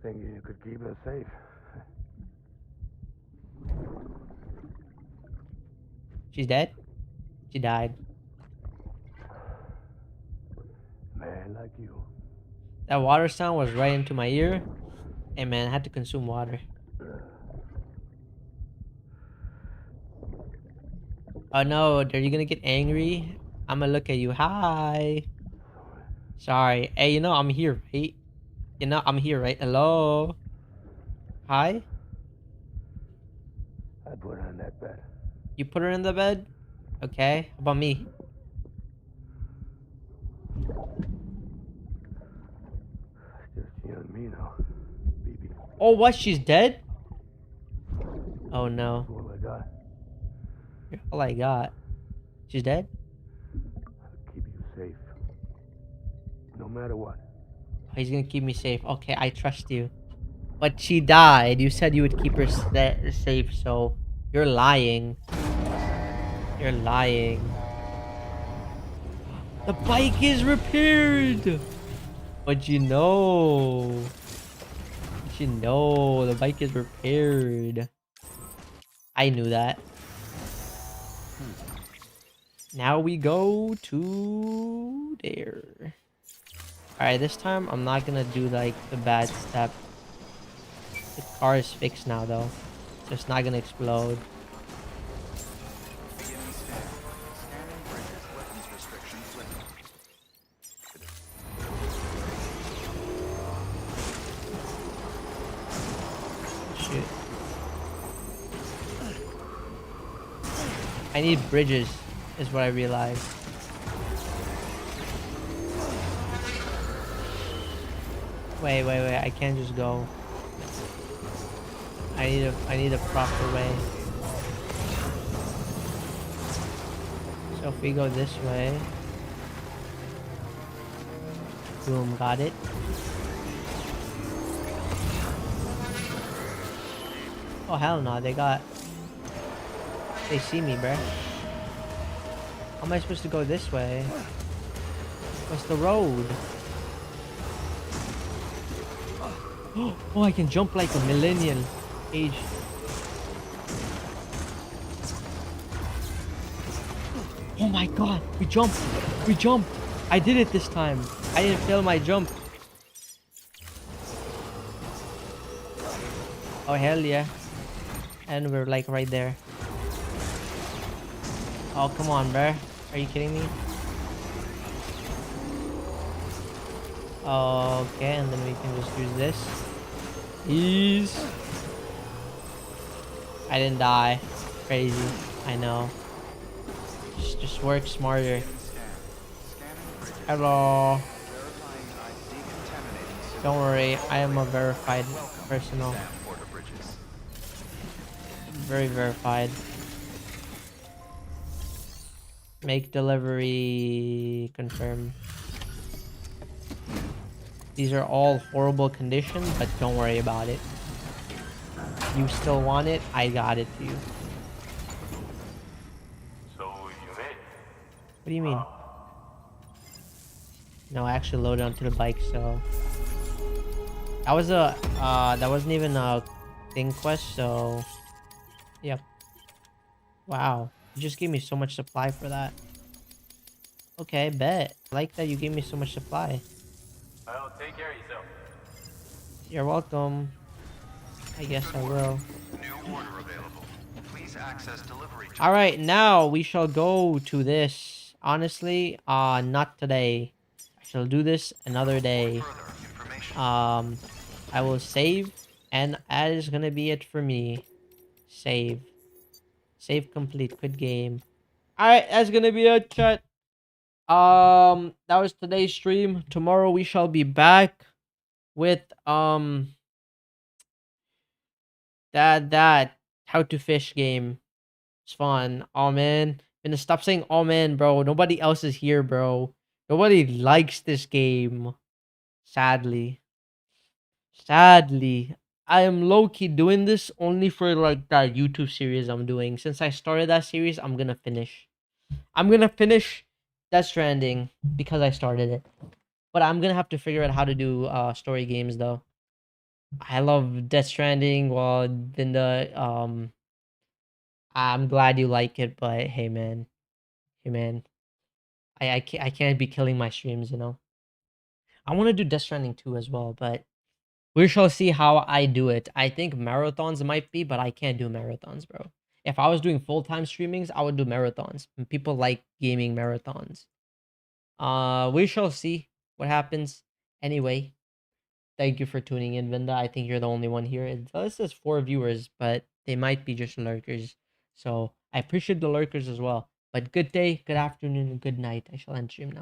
S11: Thinking you could keep us safe.
S1: She's dead? She died.
S11: Man like you.
S1: That water sound was right into my ear. Hey, man, I had to consume water. Oh, no. Are you gonna get angry? I'm gonna look at you. Hi. Sorry. Hey, I'm here, right? I'm here, right? Hello? Hi?
S11: I put her in that bed.
S1: You put her in the bed? Okay. How about me?
S11: Just you and me now, baby.
S1: Oh, what? She's dead? Oh, no.
S11: All I got.
S1: You're all I got. She's dead?
S11: Keep you safe. No matter what.
S1: Oh, he's gonna keep me safe. Okay, I trust you. But she died. You said you would keep her safe, so you're lying. You're lying. The bike is repaired. But the bike is repaired. I knew that. Now we go to there. Alright, this time I'm not gonna do like the bad step. The car is fixed now though, so it's not gonna explode.
S8: Beginning scan. Scanning bridges. Weapons restrictions lifted.
S1: Shoot. I need bridges, is what I realized. Wait, I can't just go. I need a proper way. So if we go this way. Boom, got it. Oh hell no, they see me, bruh. How am I supposed to go this way? What's the road? Oh, I can jump like a millennial age. Oh my god, we jumped. We jumped. I did it this time. I didn't fail my jump. Oh hell yeah. And we're like right there. Oh come on, bruh. Are you kidding me? Okay, and then we can just use this. Ease. I didn't die. Crazy. I know. Just work smarter. Hello. Don't worry, I am a verified personnel. Very verified. Make delivery confirm. These are all horrible conditions, but don't worry about it. You still want it? I got it for you.
S11: So you made it?
S1: What do you mean? No, I actually loaded onto the bike, so that was a that wasn't even a thing quest, so yep. Wow, you just gave me so much supply for that. Okay, bet. I like that you gave me so much supply.
S11: Well, take care of yourself.
S1: You're welcome. I guess I will.
S8: New order available. Please access delivery.
S1: All right, now we shall go to this. Honestly, not today. I shall do this another day. I will save, and that is gonna be it for me. Save. Save complete. Quit game. All right, that's gonna be it, chat. That was today's stream. Tomorrow we shall be back with that how to fish game. It's fun. Oh man, gonna stop saying oh man, bro. Nobody else is here, bro. Nobody likes this game. Sadly, I am low-key doing this only for like that YouTube series I'm doing. Since I started that series, I'm gonna finish. Death Stranding because I started it. But I'm gonna have to figure out how to do story games though. I love Death Stranding. Well, then I'm glad you like it, but hey man, I can't be killing my streams, you know. I want to do Death Stranding 2 as well, but we shall see how I do it. I think marathons might be, but I can't do marathons, bro. If I was doing full-time streamings, I would do marathons. People like gaming marathons. We shall see what happens. Anyway, thank you for tuning in, Vinda. I think you're the only one here. It says 4 viewers, but they might be just lurkers. So I appreciate the lurkers as well. But good day, good afternoon, and good night. I shall end stream now.